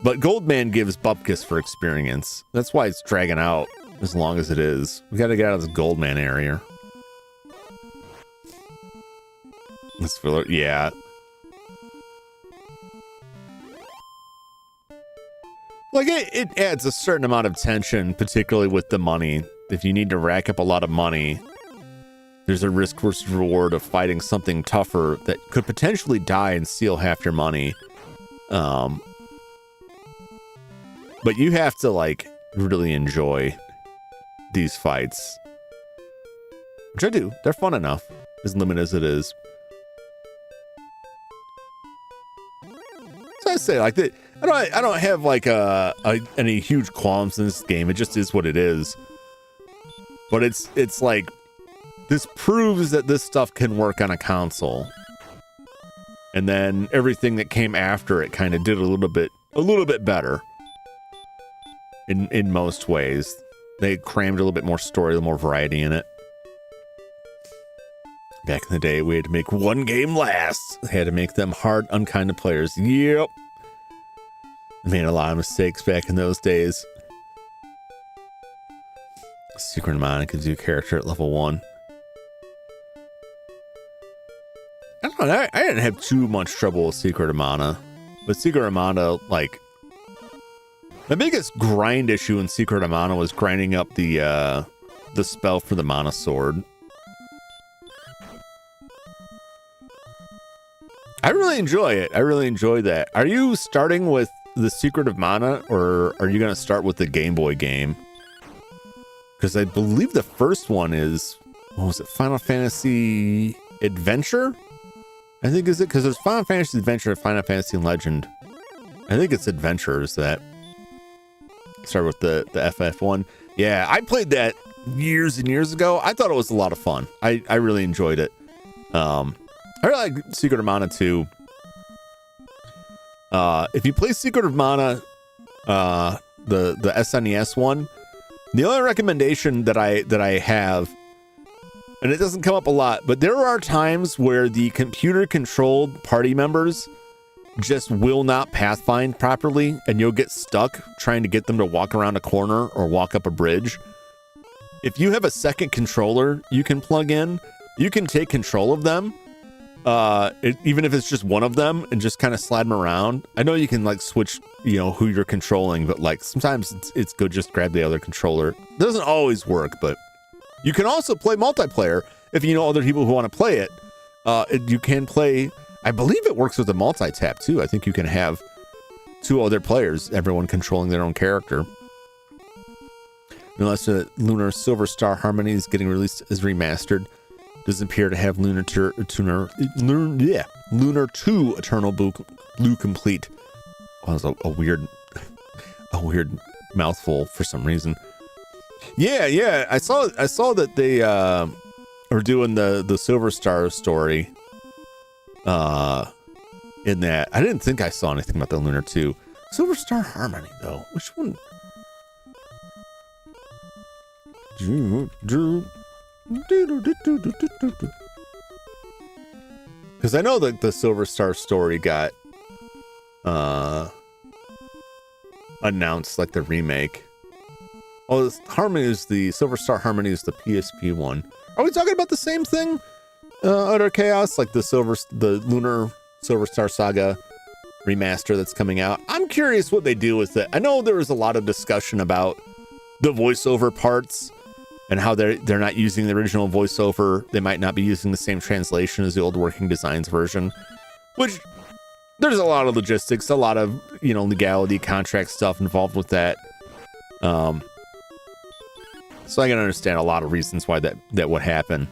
But Gold Man gives bupkis for experience. That's why it's dragging out as long as it is. We got to get out of this Gold Man area. Let's feel it. Yeah. Like, it adds a certain amount of tension, particularly with the money. If you need to rack up a lot of money, there's a risk versus reward of fighting something tougher that could potentially die and steal half your money. But you have to, like, really enjoy these fights. Which I do. They're fun enough, as limited as it is. So I say, like, I don't have, like, any huge qualms in this game. It just is what it is. But it's like, this proves that this stuff can work on a console. And then everything that came after it kind of did a little bit better. In most ways. They crammed a little bit more story, a little more variety in it. Back in the day, we had to make one game last. We had to make them hard, unkind to players. Yep. I made a lot of mistakes back in those days. Secret of Mana gives you a character at level 1. I don't know, I didn't have too much trouble with Secret of Mana. But Secret of Mana, like, the biggest grind issue in Secret of Mana was grinding up the spell for the Mana Sword. I really enjoy it. I really enjoy that. Are you starting with the Secret of Mana, or are you going to start with the Game Boy game? Because I believe the first one is, what was it, Final Fantasy Adventure? I think, is it? Because there's Final Fantasy Adventure and Final Fantasy Legend. I think it's Adventures that start with the FF one. Yeah, I played that years and years ago. I thought it was a lot of fun. I really enjoyed it. I really like Secret of Mana too. If you play Secret of Mana, the SNES one, the only recommendation that I have, and it doesn't come up a lot, but there are times where the computer controlled party members just will not pathfind properly, and you'll get stuck trying to get them to walk around a corner or walk up a bridge. If you have a second controller you can plug in, you can take control of them, even if it's just one of them, and just kind of slide them around. I know you can, like, switch, you know, who you're controlling, but, like, sometimes it's good just grab the other controller. It doesn't always work, but you can also play multiplayer if you know other people who want to play it. You can play, I believe it works with the multi-tap too. I think you can have 2 other players, everyone controlling their own character. Unless Lunar Silver Star Harmony is getting released as remastered, doesn't appear to have Lunar 2 Eternal Blue Complete. Oh, that was a weird mouthful for some reason. Yeah. I saw that they are doing the Silver Star story. In that, I didn't think I saw anything about the Lunar 2. Silver Star Harmony though, which one? Because I know that the Silver Star story got announced, like the remake. Oh, Harmony is the Silver Star Harmony is the PSP one. Are we talking about the same thing? Utter Chaos, like the Lunar Silver Star Saga remaster that's coming out. I'm curious what they do with it. I know there was a lot of discussion about the voiceover parts and how they're not using the original voiceover. They might not be using the same translation as the old Working Designs version, which there's a lot of logistics, a lot of, you know, legality, contract stuff involved with that. So I can understand a lot of reasons why that would happen.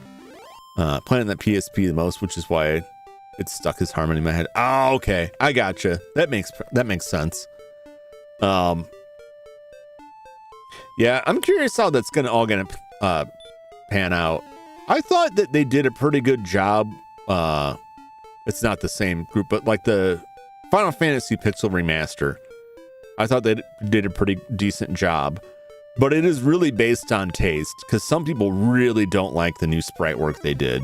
Playing that PSP the most, which is why it stuck as Harmony in my head. Oh, okay, I gotcha. That makes sense. Yeah, I'm curious how that's gonna pan out. I thought that they did a pretty good job. It's not the same group, but like the Final Fantasy Pixel Remaster, I thought they did a pretty decent job. But it is really based on taste, because some people really don't like the new sprite work they did.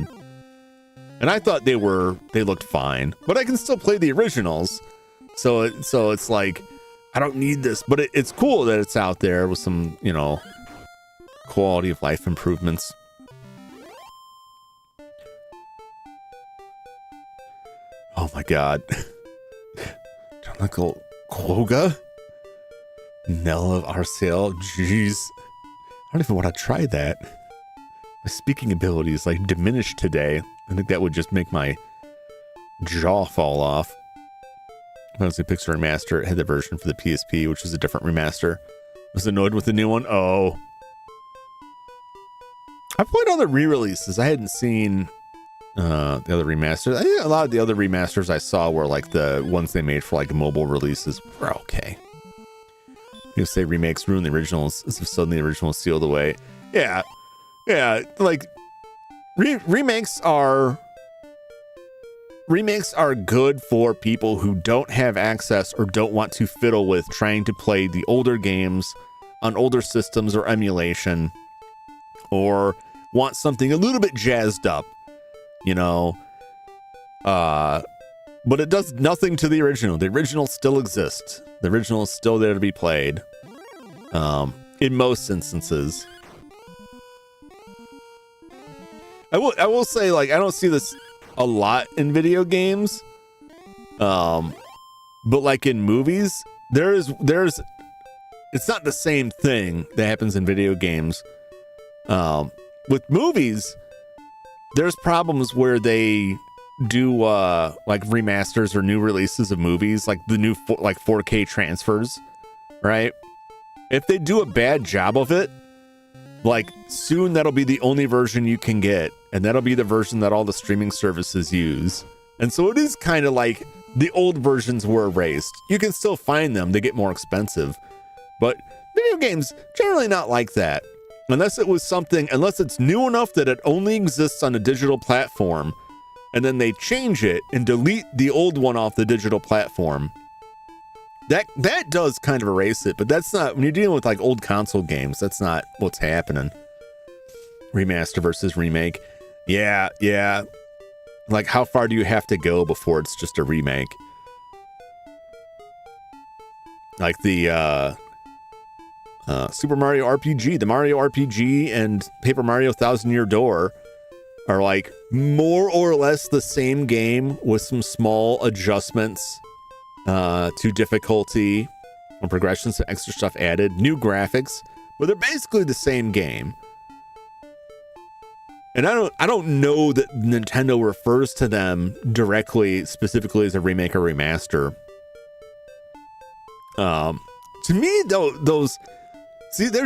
And I thought they looked fine, but I can still play the originals. So it's like, I don't need this, but it's cool that it's out there with some, you know, quality of life improvements. Oh my God. Jonathan Koga? Nell of Arcel? Jeez. I don't even want to try that. My speaking ability is like diminished today. I think that would just make my jaw fall off. Honestly, Pixel Remaster had the version for the PSP, which was a different remaster. Was annoyed with the new one? Oh. I played other re-releases. I hadn't seen the other remasters. I think a lot of the other remasters I saw were like the ones they made for like mobile releases were okay. You say remakes ruin the originals as if suddenly the original is sealed away. Yeah. Yeah. Like remakes are good for people who don't have access or don't want to fiddle with trying to play the older games on older systems or emulation, or want something a little bit jazzed up, you know. But it does nothing to the original. The original still exists. The original is still there to be played. In most instances. I will say, like, I don't see this a lot in video games. But like in movies, there's it's not the same thing that happens in video games. With movies, there's problems where they do like remasters or new releases of movies, like the new 4K transfers, right? If they do a bad job of it, like soon that'll be the only version you can get, and that'll be the version that all the streaming services use. And so it is kind of like the old versions were erased. You can still find them, they get more expensive, but video games generally not like that. Unless it's new enough that it only exists on a digital platform, and then they change it and delete the old one off the digital platform. That does kind of erase it, but that's not, when you're dealing with like old console games, that's not what's happening. Remaster versus remake. Yeah. Like, how far do you have to go before it's just a remake? Like the Super Mario RPG, the Mario RPG and Paper Mario Thousand Year Door are like more or less the same game with some small adjustments to difficulty and progressions, to extra stuff added, new graphics, but they're basically the same game. And I don't know that Nintendo refers to them directly, specifically as a remake or remaster. To me, though, there's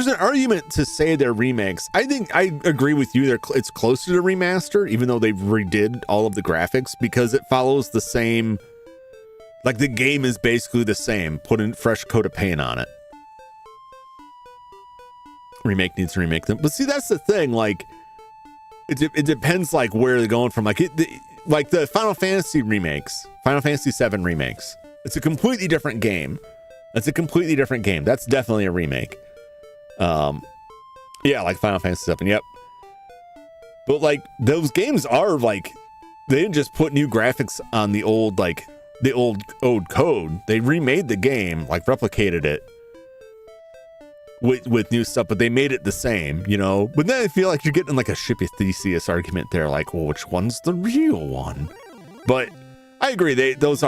an argument to say they're remakes. I think I agree with you. It's closer to remaster, even though they redid all of the graphics, because it follows the same. Like, the game is basically the same. Put a fresh coat of paint on it. Remake needs to remake them. But see, that's the thing. Like, it depends, like, where they're going from. Like, like the Final Fantasy remakes. Final Fantasy VII remakes. It's a completely different game. That's definitely a remake. Yeah, like Final Fantasy VII. Yep. But, like, those games are, like, they didn't just put new graphics on the old, like, the old code. They remade the game, like replicated it with new stuff, but they made it the same, you know. But then I feel like you're getting like a Shippy Theseus argument there, like, well, which one's the real one? But I agree, those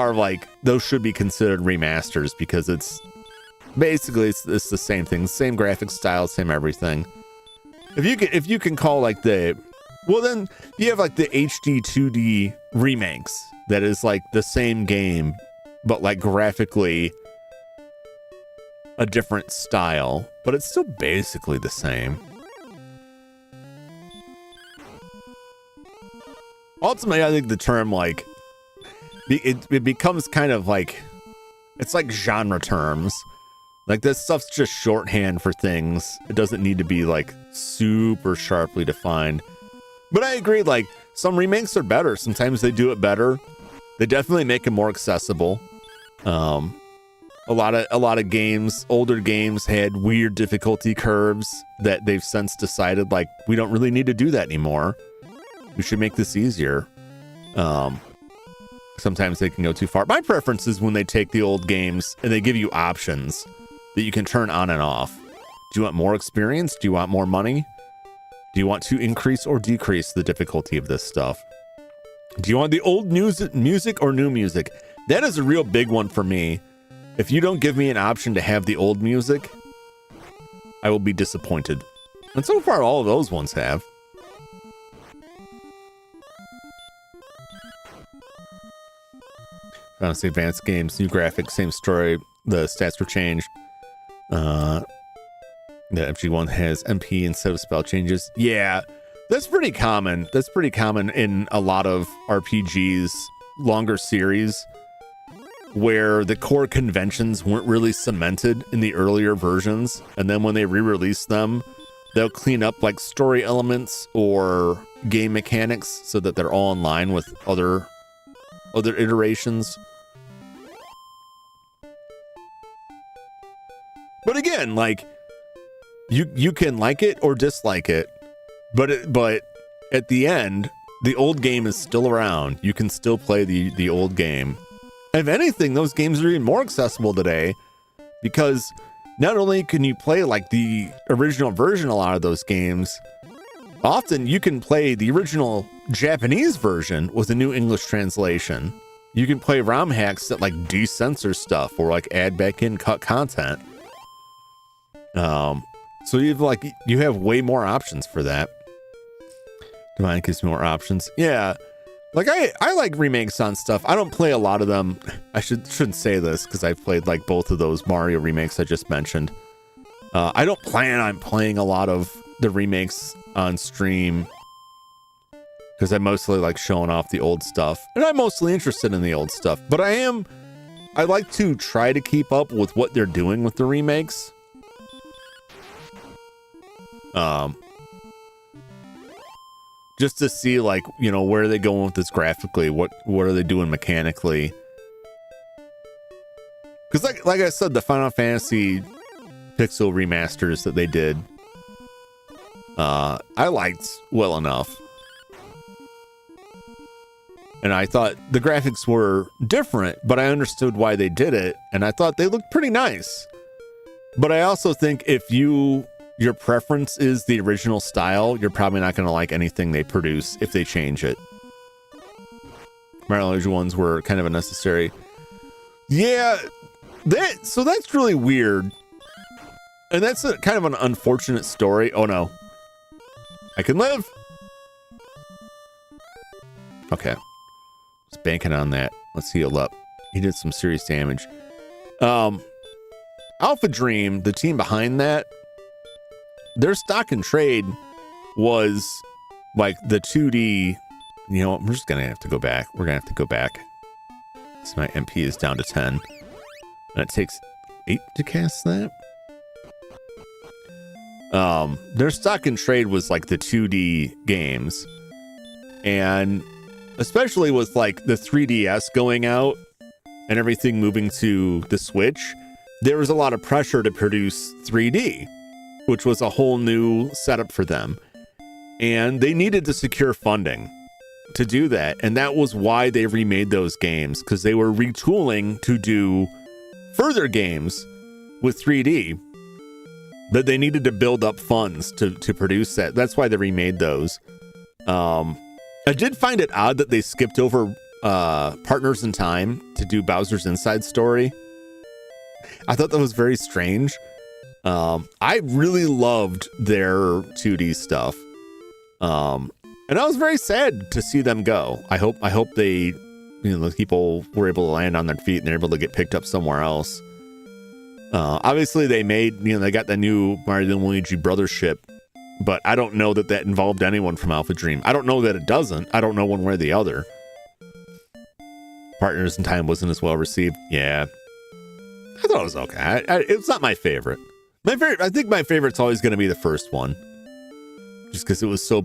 should be considered remasters, because it's basically it's the same thing, same graphic style, same everything. If you can call like well, then you have like the HD 2D remakes that is like the same game, but like graphically a different style, but it's still basically the same. Ultimately, I think the term, like, it becomes kind of like, it's like genre terms. Like, this stuff's just shorthand for things. It doesn't need to be like super sharply defined. But I agree, like, some remakes are better. Sometimes they do it better. They definitely make it more accessible. A lot of games, older games, had weird difficulty curves that they've since decided, like, we don't really need to do that anymore. We should make this easier. Sometimes they can go too far. My preference is when they take the old games and they give you options that you can turn on and off. Do you want more experience? Do you want more money? Do you want to increase or decrease the difficulty of this stuff? Do you want the old music or new music? That is a real big one for me. If you don't give me an option to have the old music, I will be disappointed. And so far, all of those ones have. Honestly, advanced games, new graphics, same story. The stats were changed. The MG1 has MP instead of spell changes. Yeah, that's pretty common. That's pretty common in a lot of RPGs, longer series, where the core conventions weren't really cemented in the earlier versions. And then when they re-release them, they'll clean up like story elements or game mechanics so that they're all in line with other iterations. But again, like, you can like it or dislike it, but at the end, the old game is still around. You can still play the old game. If anything, those games are even more accessible today, because not only can you play like the original version, a lot of those games, often you can play the original Japanese version with a new English translation. You can play ROM hacks that like decensor stuff or like add back in cut content. So you have way more options for that. Divine gives me more options. Yeah. Like I like remakes on stuff. I don't play a lot of them. I shouldn't say this because I've played like both of those Mario remakes I just mentioned. I don't plan on playing a lot of the remakes on stream because I mostly like showing off the old stuff, and I'm mostly interested in the old stuff, but I like to try to keep up with what they're doing with the remakes. Just to see, like, you know, where are they going with this graphically? What are they doing mechanically? Because like I said, the Final Fantasy pixel remasters that they did, I liked well enough. And I thought the graphics were different, but I understood why they did it. And I thought they looked pretty nice. But I also think if your preference is the original style, you're probably not going to like anything they produce if they change it. Mario Luigi ones were kind of unnecessary. Yeah, so that's really weird. And that's kind of an unfortunate story. Oh no. I can live. Okay. Just banking on that. Let's heal up. He did some serious damage. Alpha Dream, the team behind that, their stock and trade was like the 2D. You know what? We're just going to have to go back. We're going to have to go back. So my MP is down to 10. And it takes 8 to cast that. Their stock and trade was like the 2D games. And especially with like the 3DS going out and everything moving to the Switch, there was a lot of pressure to produce 3D, which was a whole new setup for them. And they needed to secure funding to do that. And that was why they remade those games, because they were retooling to do further games with 3D. But they needed to build up funds to produce that. That's why they remade those. I did find it odd that they skipped over Partners in Time to do Bowser's Inside Story. I thought that was very strange. I really loved their 2D stuff. And I was very sad to see them go. I hope they, the people were able to land on their feet and they're able to get picked up somewhere else. Obviously they made, they got the new Mario and Luigi Brothership, but I don't know that involved anyone from Alpha Dream. I don't know that it doesn't. I don't know one way or the other. Partners in Time wasn't as well received. Yeah. I thought it was okay. It's not my favorite. I think my favorite's always going to be the first one, just because it was so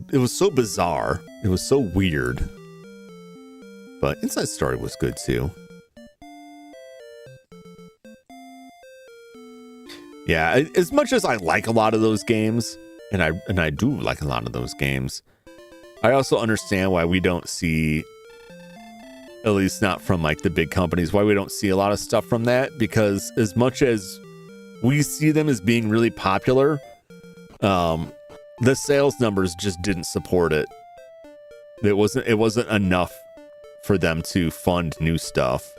bizarre. It was so weird. But Inside Story was good too. Yeah, as much as I like a lot of those games, and I do like a lot of those games, I also understand why we don't see, at least not from like the big companies, why we don't see a lot of stuff from that, because as much as we see them as being really popular, the sales numbers just didn't support it. It wasn't enough for them to fund new stuff.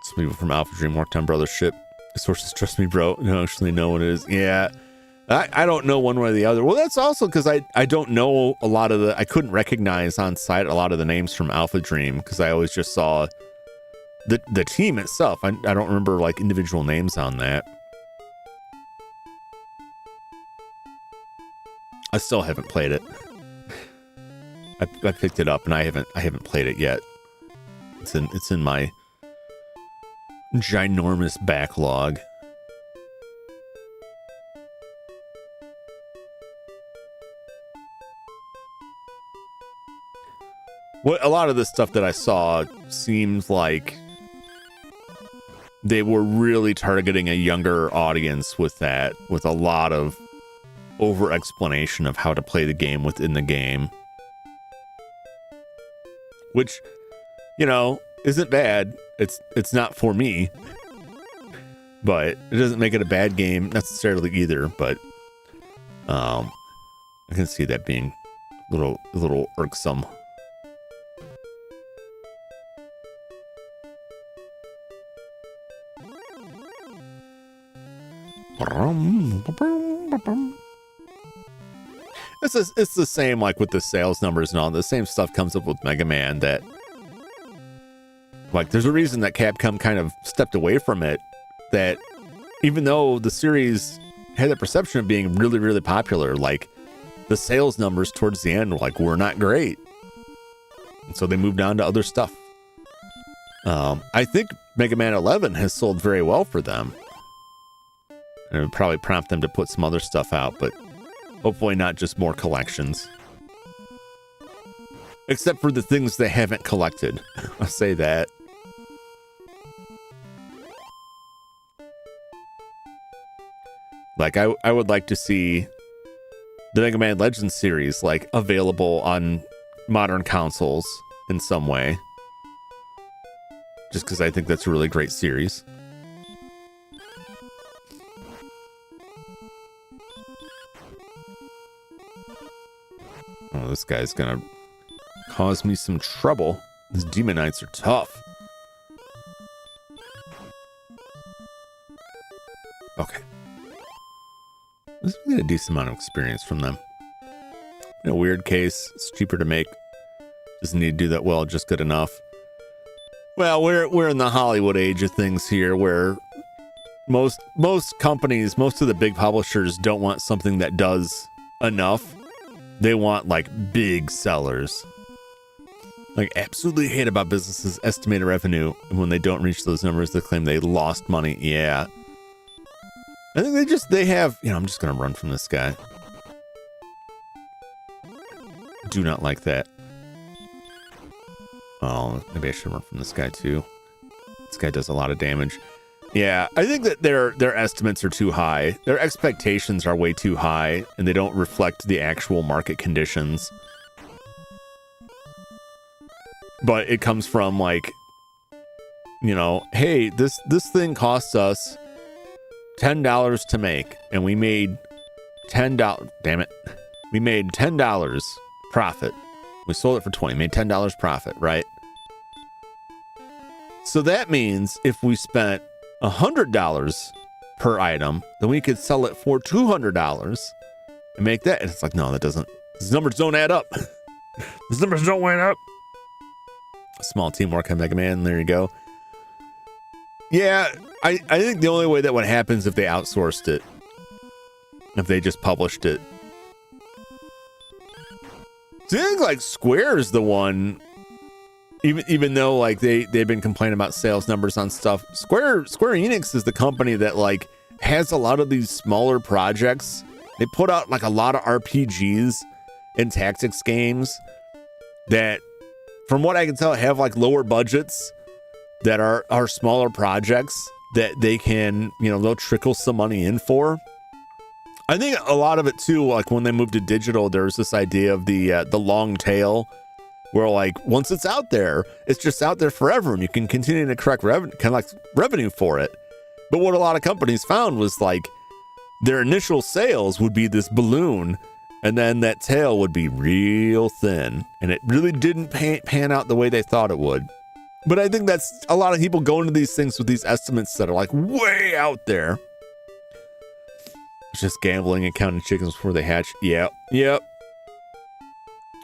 Some people from Alpha Dream worked on Brothership. Sources trust me, bro. You don't actually know what it is. Yeah. I don't know one way or the other. Well, that's also because I don't know a lot of I couldn't recognize on site a lot of the names from Alpha Dream, because I always just saw the team itself. I don't remember like individual names on that. I still haven't played it. I picked it up and I haven't played it yet. It's in my ginormous backlog. What a lot of the stuff that I saw seems like they were really targeting a younger audience with that, with a lot of over explanation of how to play the game within the game, which, you know, isn't bad. It's not for me, but it doesn't make it a bad game necessarily either. But I can see that being a little irksome. It's the same like with the sales numbers and all. The same stuff comes up with Mega Man, that like there's a reason that Capcom kind of stepped away from it, that even though the series had the perception of being really, really popular, like the sales numbers towards the end like were not great, and so they moved on to other stuff. I think Mega Man 11 has sold very well for them, and it would probably prompt them to put some other stuff out, but hopefully not just more collections. Except for the things they haven't collected. I'll say that. Like, I would like to see the Mega Man Legends series, like, available on modern consoles in some way. Just because I think that's a really great series. Oh, this guy's gonna cause me some trouble. These Demon Knights are tough. Okay. Let's get a decent amount of experience from them. In a weird case, it's cheaper to make. Doesn't need to do that well, just good enough. Well, we're in the Hollywood age of things here, where most companies, most of the big publishers don't want something that does enough. They want like big sellers. Like, absolutely hate about businesses' estimated revenue, and when they don't reach those numbers, they claim they lost money. Yeah. I think they have, you know, I'm just gonna run from this guy. Do not like that. Oh, maybe I should run from this guy too. This guy does a lot of damage. Yeah, I think that their estimates are too high. Their expectations are way too high, and they don't reflect the actual market conditions. But it comes from like, you know, hey, this thing costs us $10 to make, and we made $10. Damn it, we made $10 profit. We sold it for $20. Made $10 profit, right? So that means if we spent $100 per item, then we could sell it for $200 and make that. And it's like, no, that doesn't. These numbers don't add up. These numbers don't add up. Small teamwork on Mega Man. There you go. Yeah, I think the only way that would happen is if they outsourced it. If they just published it. So I think like Square is the one even though like they've been complaining about sales numbers on stuff, Square Enix is the company that like has a lot of these smaller projects. They put out like a lot of RPGs and tactics games that, from what I can tell, have like lower budgets that are smaller projects that they can, you know, they'll trickle some money in for. I think a lot of it too, like when they moved to digital, there was this idea of the long tail, where like once it's out there, it's just out there forever, and you can continue to collect revenue for it. But what a lot of companies found was like their initial sales would be this balloon, and then that tail would be real thin, and it really didn't pan out the way they thought it would. But I think that's a lot of people go into these things with these estimates that are like way out there. It's just gambling and counting chickens before they hatch. Yep.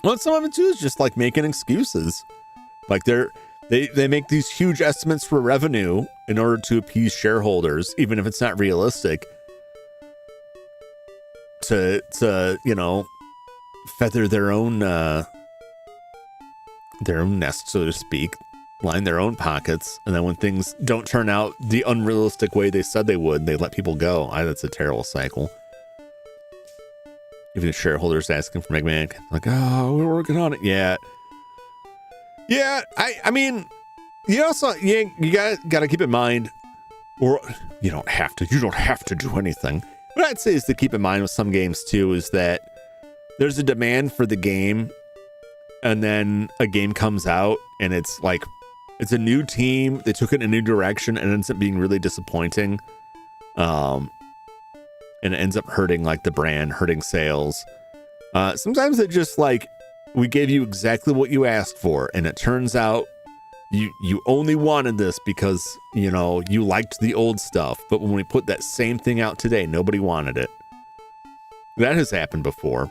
Well, some of it too is just like making excuses. Like they make these huge estimates for revenue in order to appease shareholders, even if it's not realistic. To you know, feather their own nest, so to speak, line their own pockets, and then when things don't turn out the unrealistic way they said they would, they let people go. That's a terrible cycle. Even the shareholders asking for Mega Man, like, oh, we're working on it. Yeah. I mean, you also you gotta keep in mind, or you don't have to do anything. What I'd say is to keep in mind with some games too is that there's a demand for the game, and then a game comes out and it's like, it's a new team, they took it in a new direction, and it ends up being really disappointing. And it ends up hurting like the brand, hurting sales. Sometimes it just like, we gave you exactly what you asked for, and it turns out you only wanted this because, you know, you liked the old stuff, but when we put that same thing out today, nobody wanted it. That has happened before.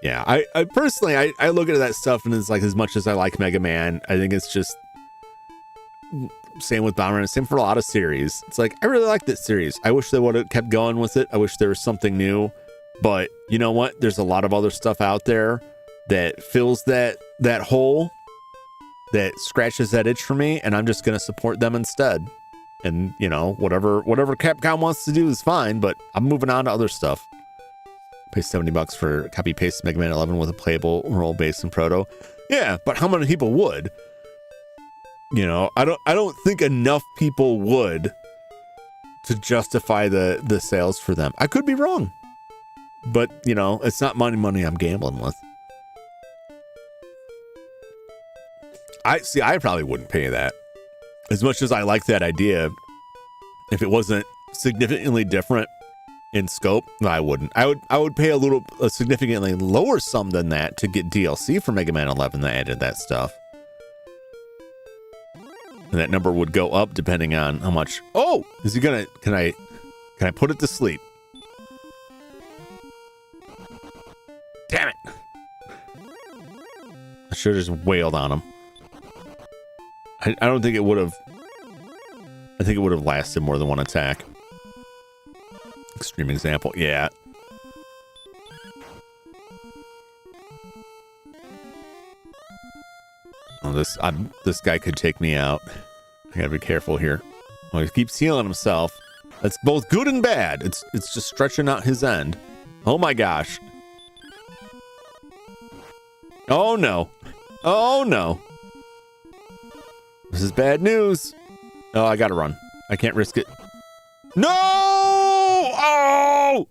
Yeah, I personally, I look at that stuff and it's like, as much as I like Mega Man, I think it's just, same with Bomberman, same for a lot of series. It's like, I really like this series. I wish they would have kept going with it. I wish there was something new. But you know what? There's a lot of other stuff out there that fills that hole, that scratches that itch for me, and I'm just going to support them instead. And, you know, whatever Capcom wants to do is fine, but I'm moving on to other stuff. Pay $70 for copy paste Mega Man 11 with a playable role based in Proto. Yeah, but how many people would? You know, I don't think enough people would to justify the sales for them. I could be wrong, but you know, it's not money I'm gambling with. I probably wouldn't pay that. As much as I like that idea, if it wasn't significantly different in scope, I wouldn't. I would pay a significantly lower sum than that to get DLC for Mega Man 11 that added that stuff. And that number would go up depending on how much. Oh, is he gonna? Can I put it to sleep? Damn it! I should have just wailed on him. I don't think it would have. I think it would have lasted more than one attack. Extreme example, yeah. Oh, this guy could take me out. I gotta be careful here. Well, he keeps healing himself. That's both good and bad. It's just stretching out his end. Oh my gosh. Oh no. Oh no. This is bad news. Oh, I gotta run. I can't risk it. No! Oh!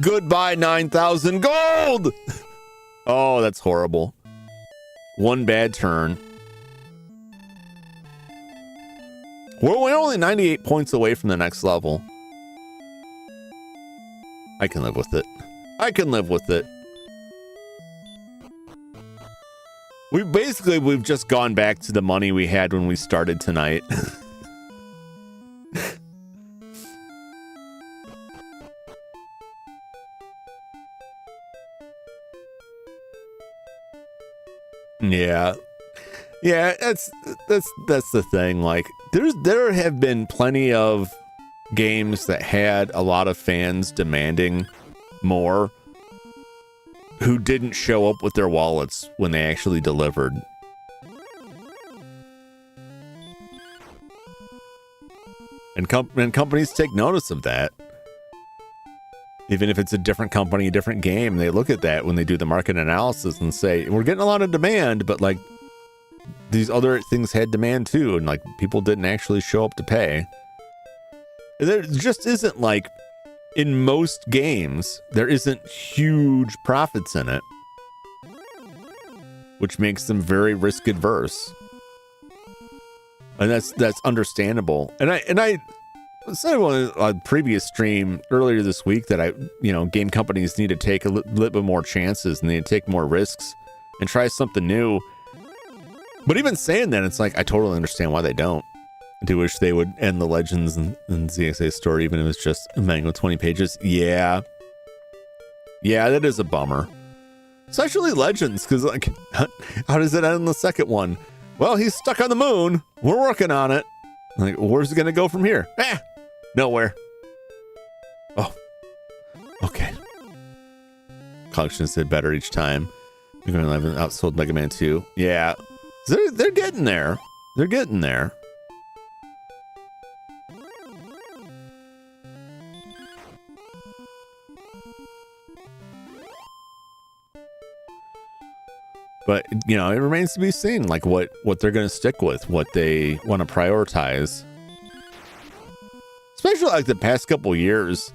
Goodbye, 9,000 gold! Oh, that's horrible. One bad turn. We're only 98 points away from the next level. I can live with it. I can live with it. We've just gone back to the money we had when we started tonight. Yeah. Yeah, that's the thing. Like, there have been plenty of games that had a lot of fans demanding more who didn't show up with their wallets when they actually delivered. And companies take notice of that. Even if it's a different company, a different game, they look at that when they do the market analysis and say, we're getting a lot of demand, but like these other things had demand too, and like people didn't actually show up to pay. There just isn't, like, in most games, there isn't huge profits in it, which makes them very risk adverse. And that's understandable. And I said on a previous stream earlier this week that game companies need to take a little bit more chances and they need to take more risks and try something new. But even saying that, it's like, I totally understand why they don't. I do wish they would end the Legends and ZXA story, even if it's just a manual 20 pages. Yeah, that is a bummer. Especially Legends, because, like, how does it end in the second one? Well, he's stuck on the moon. We're working on it. Like, where's it going to go from here? Nowhere. Oh, okay. Collections did better each time. Mega Man 11 outsold Mega Man 2. Yeah, they're getting there. They're getting there. But, it remains to be seen, like, what they're going to stick with, what they want to prioritize. Especially, like, the past couple years,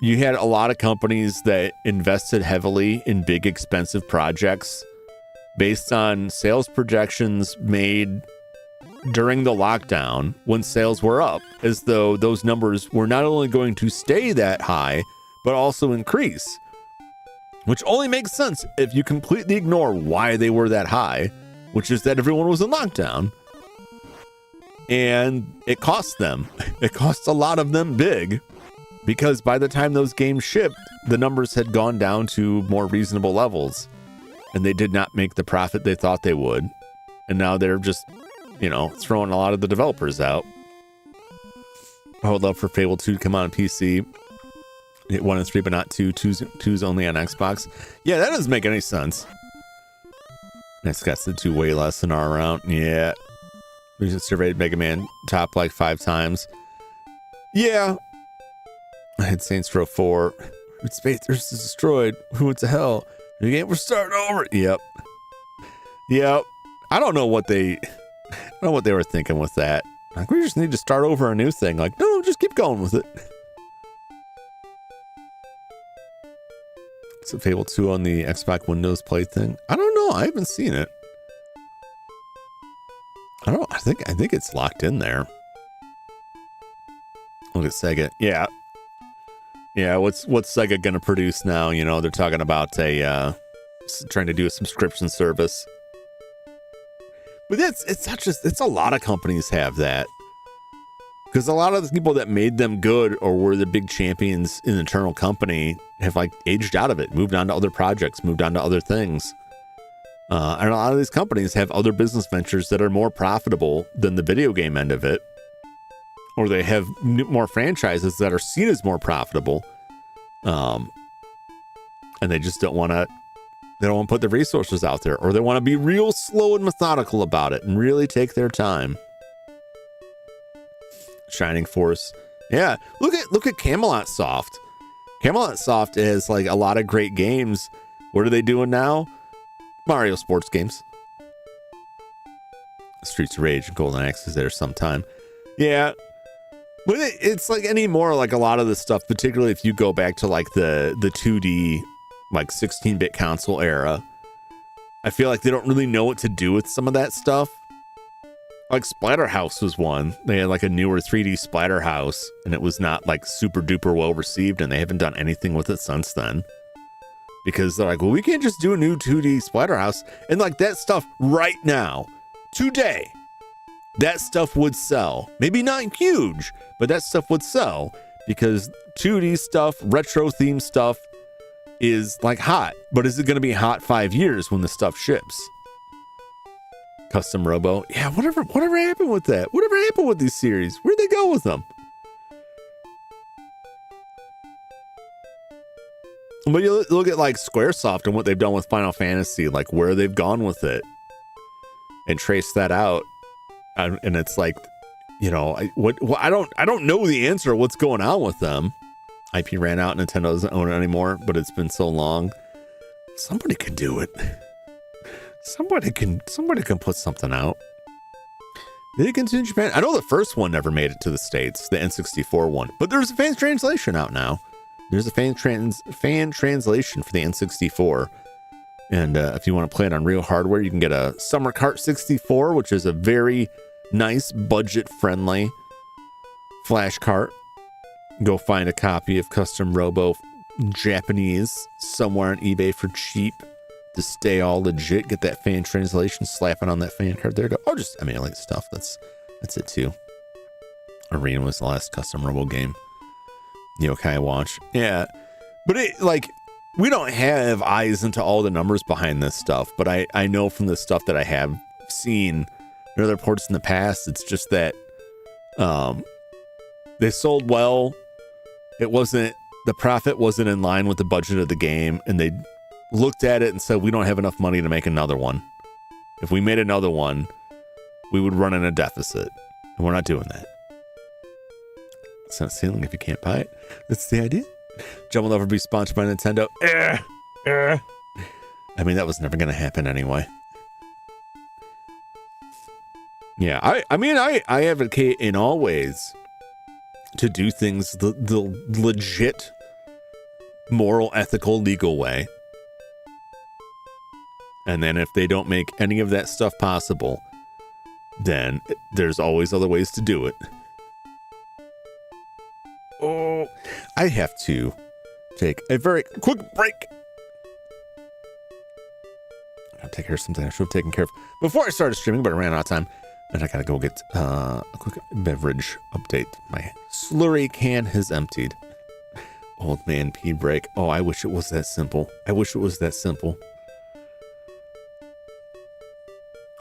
you had a lot of companies that invested heavily in big, expensive projects based on sales projections made during the lockdown when sales were up, as though those numbers were not only going to stay that high, but also increase. Which only makes sense if you completely ignore why they were that high, which is that everyone was in lockdown. And it cost them. It cost a lot of them big, because by the time those games shipped, the numbers had gone down to more reasonable levels, and they did not make the profit they thought they would. And now they're just, throwing a lot of the developers out. I would love for Fable 2 to come out on PC. 1 and 3, but not 2. 2's only on Xbox. Yeah, that doesn't make any sense. It's got to do way less than our round. Yeah. We just surveyed Mega Man top like 5 times. Yeah. I had Saints Row 4. Space is destroyed. Who went to hell? The game, we're starting over. Yep. I don't know what they were thinking with that. Like, we just need to start over a new thing. Like, no, just keep going with it. Is it Fable 2 on the Xbox Windows Play thing? I don't know. I haven't seen it. I think it's locked in there. Look at Sega. Yeah. What's Sega gonna produce now? They're talking about trying to do a subscription service. But it's a lot of companies have that. Because a lot of the people that made them good or were the big champions in the internal company have, like, aged out of it, moved on to other projects, moved on to other things. And a lot of these companies have other business ventures that are more profitable than the video game end of it. Or they have more franchises that are seen as more profitable. And they just don't want to put the resources out there. Or they want to be real slow and methodical about it and really take their time. Shining Force. Yeah, look at Camelot Soft. Camelot Soft has, like, a lot of great games. What are they doing now? Mario sports games. Streets of Rage and Golden Axe is there sometime. Yeah. But it's like anymore, like a lot of the stuff, particularly if you go back to like the 2D, like 16-bit console era, I feel like they don't really know what to do with some of that stuff. Like Splatterhouse was one. They had like a newer 3D Splatterhouse, and it was not like super duper well received, and they haven't done anything with it since then. Because they're like, well, we can't just do a new 2D Splatterhouse. And like that stuff right now, today, that stuff would sell. Maybe not huge, but that stuff would sell because 2D stuff, retro themed stuff is like hot. But is it going to be hot 5 years when the stuff ships? Custom Robo. Yeah, whatever happened with that? Whatever happened with these series? Where'd they go with them? But you look at like Squaresoft and what they've done with Final Fantasy, like where they've gone with it, and trace that out, and it's like, you know, I don't know the answer. What's going on with them? IP ran out. Nintendo doesn't own it anymore, but it's been so long. Somebody could do it. Somebody can put something out. Did it continue in Japan? I know the first one never made it to the States, the N64 one, but there's a fan translation out now. There's a fan translation for the N64. And if you want to play it on real hardware, you can get a Summer Cart 64, which is a very nice, budget-friendly flash cart. Go find a copy of Custom Robo Japanese somewhere on eBay for cheap to stay all legit. Get that fan translation, slap it on that fan card. There you go. Or just emulate stuff. That's it too. Arena was the last Custom Robo game Yokai watch. Yeah, but it, like, we don't have eyes into all the numbers behind this stuff, but I know from the stuff that I have seen in other reports in the past, it's just that they sold well. The profit wasn't in line with the budget of the game, and they looked at it and said, we don't have enough money to make another one. If we made another one, we would run in a deficit, and we're not doing that. It's not stealing if you can't buy it. That's the idea. Jum will never be sponsored by Nintendo. I mean, that was never going to happen anyway. Yeah, I advocate in all ways to do things the legit, moral, ethical, legal way. And then if they don't make any of that stuff possible, then there's always other ways to do it. Oh, I have to take a very quick break. I gotta take care of something I should have taken care of before I started streaming, but I ran out of time. And I gotta go get a quick beverage update. My slurry can has emptied. Old man pee break. Oh, I wish it was that simple. I wish it was that simple.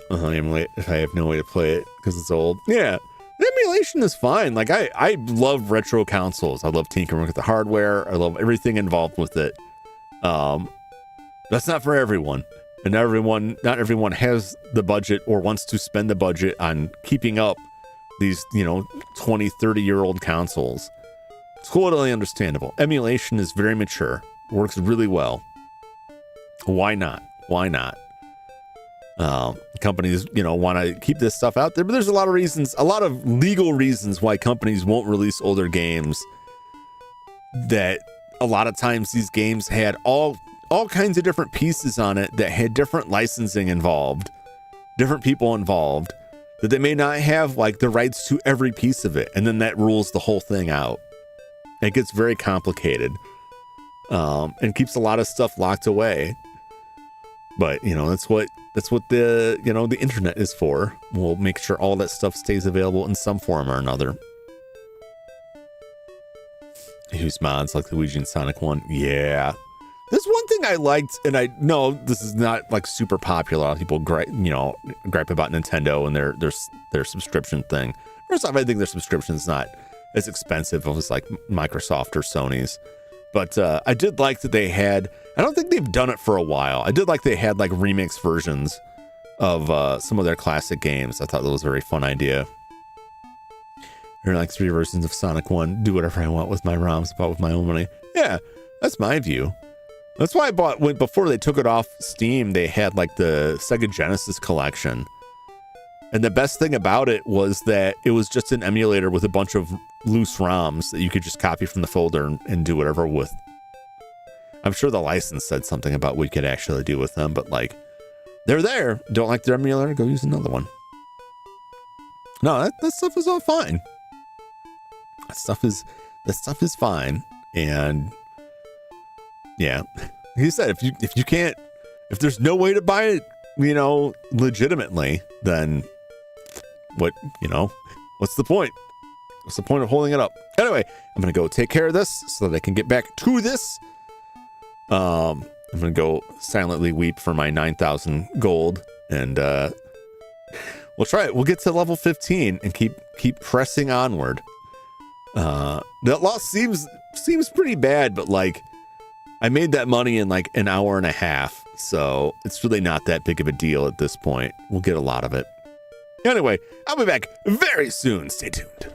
If I have no way to play it because it's old. Yeah. The emulation is fine. Like, I love retro consoles. I love tinkering with the hardware. I love everything involved with it. That's not for everyone. And not everyone has the budget or wants to spend the budget on keeping up these, 20, 30-year-old consoles. It's totally understandable. Emulation is very mature. Works really well. Why not? Companies, want to keep this stuff out there, but there's a lot of reasons, a lot of legal reasons why companies won't release older games. That a lot of times these games had all kinds of different pieces on it that had different licensing involved, different people involved, that they may not have like the rights to every piece of it, and then that rules the whole thing out. It gets very complicated, and keeps a lot of stuff locked away. But that's what the the internet is for. We'll make sure all that stuff stays available in some form or another. Use mods like Luigi and Sonic 1. Yeah. There's one thing I liked, and I know this is not like super popular. A lot of people gripe about Nintendo and their subscription thing. First off, I think their subscription is not as expensive as like Microsoft or Sony's. But I did like that they had, I don't think they've done it for a while. I did like they had like remix versions of some of their classic games. I thought that was a very fun idea. There are like 3 versions of Sonic 1. Do whatever I want with my ROMs, bought with my own money. Yeah, that's my view. That's why I bought, before they took it off Steam, they had like the Sega Genesis collection. And the best thing about it was that it was just an emulator with a bunch of loose ROMs that you could just copy from the folder and do whatever with. I'm sure the license said something about what you could actually do with them, but like, they're there. Don't like their emulator? Go use another one. No, that stuff is all fine. That stuff is fine. And yeah, like you said, if there's no way to buy it, legitimately, then what's the point? What's the point of holding it up? Anyway, I'm going to go take care of this so that I can get back to this. I'm going to go silently weep for my 9,000 gold, and we'll try it. We'll get to level 15 and keep pressing onward. That loss seems pretty bad, but like, I made that money in like an hour and a half, so it's really not that big of a deal at this point. We'll get a lot of it. Anyway, I'll be back very soon. Stay tuned.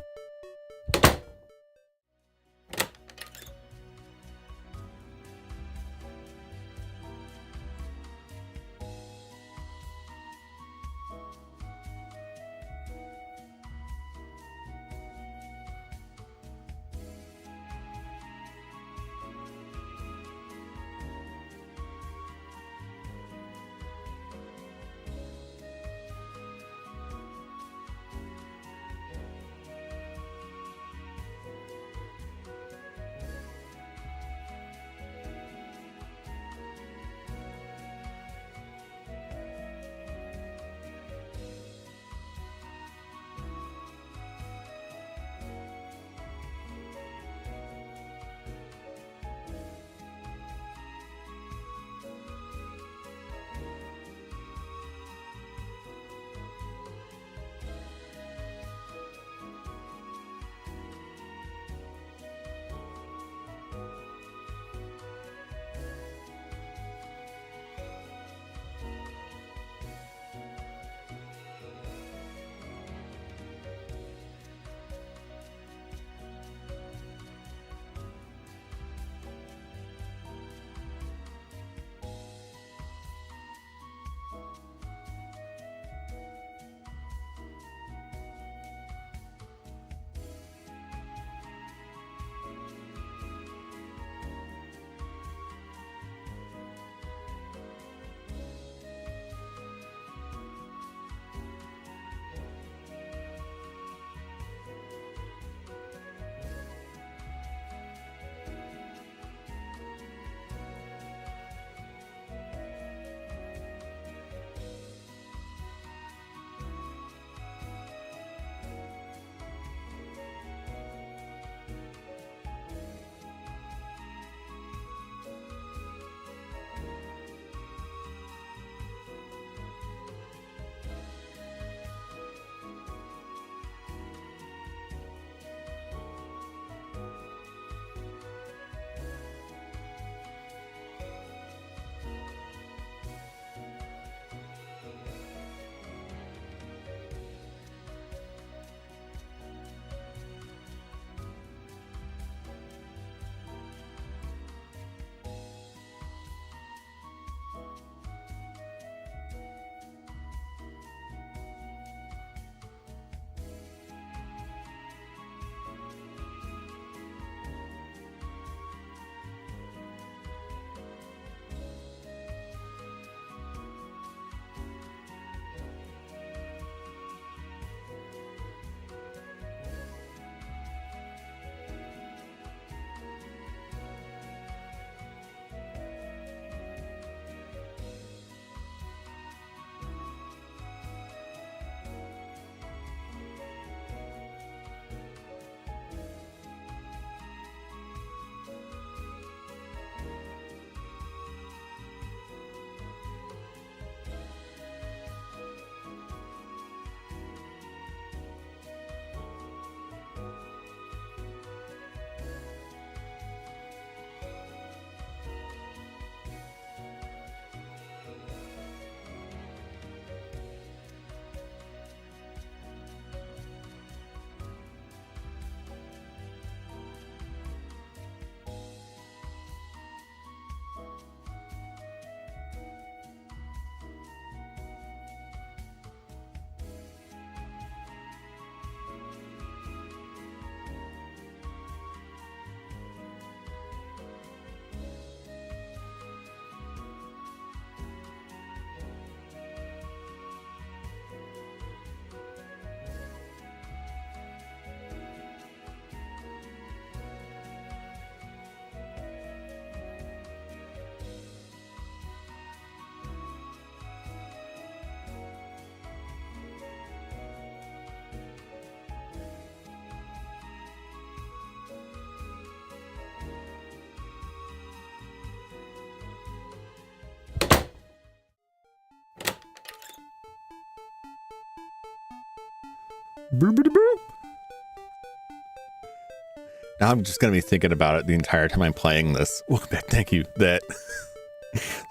Now I'm just going to be thinking about it the entire time I'm playing this. Welcome back. Thank you. That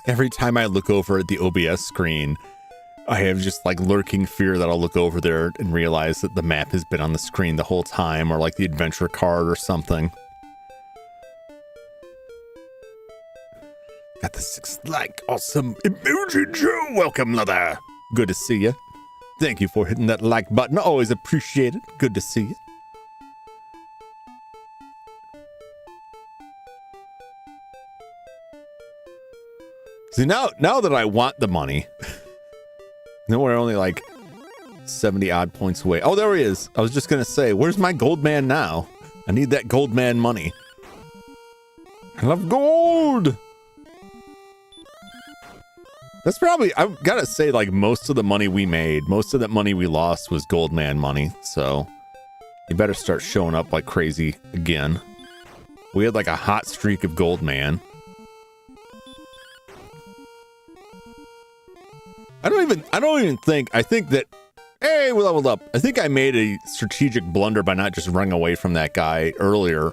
every time I look over at the OBS screen, I have just like lurking fear that I'll look over there and realize that the map has been on the screen the whole time, or like the adventure card or something. Got the 6th like awesome emoji Joe. Welcome, Leather. Good to see you. Thank you for hitting that like button. Always appreciate it. Good to see you. See, now that I want the money, then we're only like 70 odd points away. Oh, there he is. I was just going to say, where's my gold man now? I need that gold man money. I love gold. That's probably, I've got to say, like, most of the money we made, most of that money we lost was gold man money. So you better start showing up like crazy again. We had like a hot streak of gold man. I don't even think, I think that, hey, we leveled up. I think I made a strategic blunder by not just running away from that guy earlier.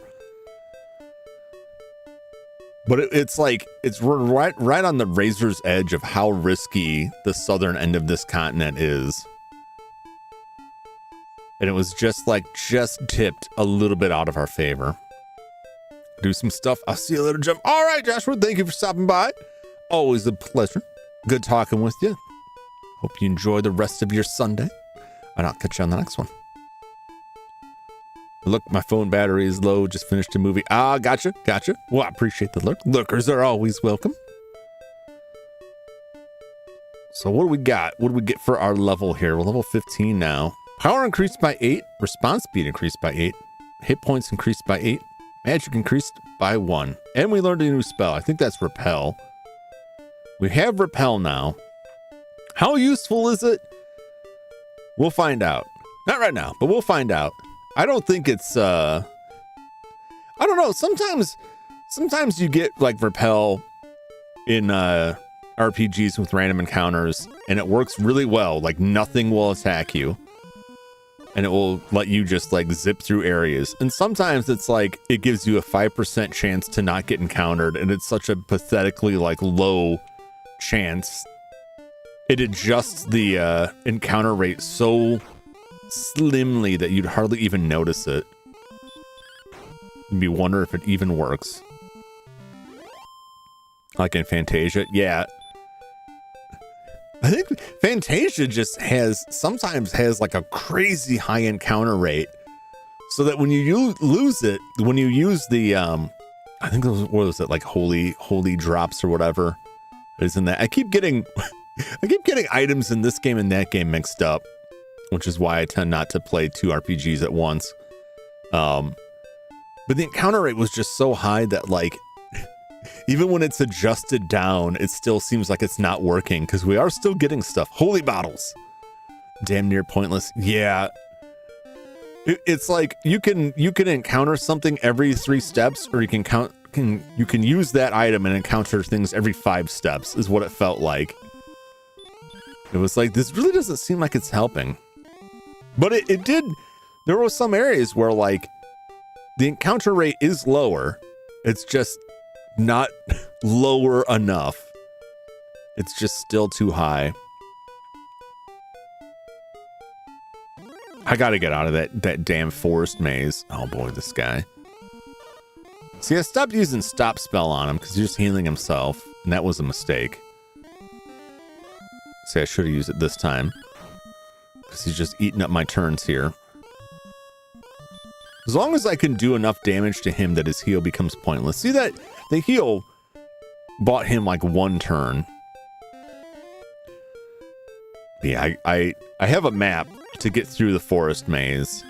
But it's like, it's right on the razor's edge of how risky the southern end of this continent is. And it was just tipped a little bit out of our favor. Do some stuff. I'll see you later, Jim. All right, Joshua, thank you for stopping by. Always a pleasure. Good talking with you. Hope you enjoy the rest of your Sunday. And I'll catch you on the next one. Look, my phone battery is low. Just finished a movie. Ah, gotcha. Well, I appreciate the lurk. Lurkers are always welcome. So what do we got? What do we get for our level here? We're level 15 now. Power increased by 8. Response speed increased by 8. Hit points increased by 8. Magic increased by 1. And we learned a new spell. I think that's Repel. We have Repel now. How useful is it? We'll find out. Not right now, but we'll find out. I don't think it's, I don't know. Sometimes you get like Repel in RPGs with random encounters and it works really well. Like nothing will attack you and it will let you just like zip through areas. And sometimes it's like, it gives you a 5% chance to not get encountered. And it's such a pathetically like low chance. It adjusts the encounter rate so slimly that you'd hardly even notice it. You'd be wondering if it even works. Like in Fantasia. Yeah. I think Fantasia just sometimes has like a crazy high encounter rate. So that when you lose it, when you use the, I think those, what was it, like holy drops or whatever is in that. I keep getting items in this game and that game mixed up, which is why I tend not to play 2 RPGs at once. But the encounter rate was just so high that like, even when it's adjusted down, it still seems like it's not working because we are still getting stuff. Holy bottles. Damn near pointless. Yeah. It's like you can encounter something every 3 steps, or you can use that item and encounter things every 5 steps is what it felt like. It was like, this really doesn't seem like it's helping. But it did. There were some areas where like the encounter rate is lower. It's just not lower enough. It's just still too high. I gotta get out of that damn forest maze. Oh boy, this guy. See, I stopped using stop spell on him because he's just healing himself, and that was a mistake. See, I should have used it this time because he's just eating up my turns here. As long as I can do enough damage to him that his heal becomes pointless. See that the heal bought him like 1 turn. Yeah, I have a map to get through the forest maze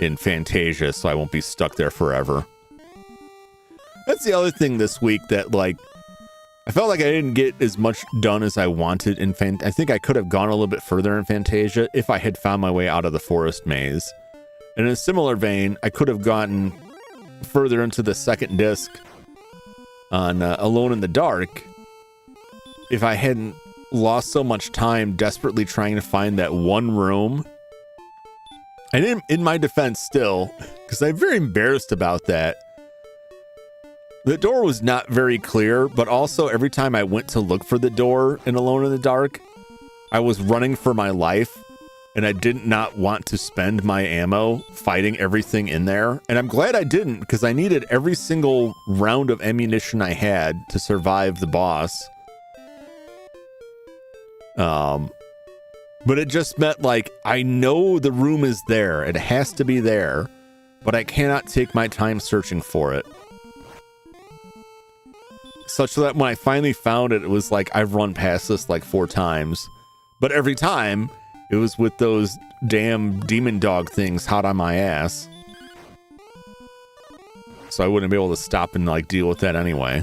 in Fantasia, so I won't be stuck there forever. That's the other thing this week that like I felt like I didn't get as much done as I wanted in I think I could have gone a little bit further in Fantasia if I had found my way out of the forest maze. And in a similar vein, I could have gotten further into the second disc on Alone in the Dark if I hadn't lost so much time desperately trying to find that one room And in my defense still, because I'm very embarrassed about that. The door was not very clear, but also every time I went to look for the door in Alone in the Dark, I was running for my life, and I did not want to spend my ammo fighting everything in there. And I'm glad I didn't, because I needed every single round of ammunition I had to survive the boss. But it just meant, like, I know the room is there. It has to be there, but I cannot take my time searching for it. Such that when I finally found it, it was like, I've run past this like 4 times. But every time, it was with those damn demon dog things hot on my ass. So I wouldn't be able to stop and like deal with that anyway.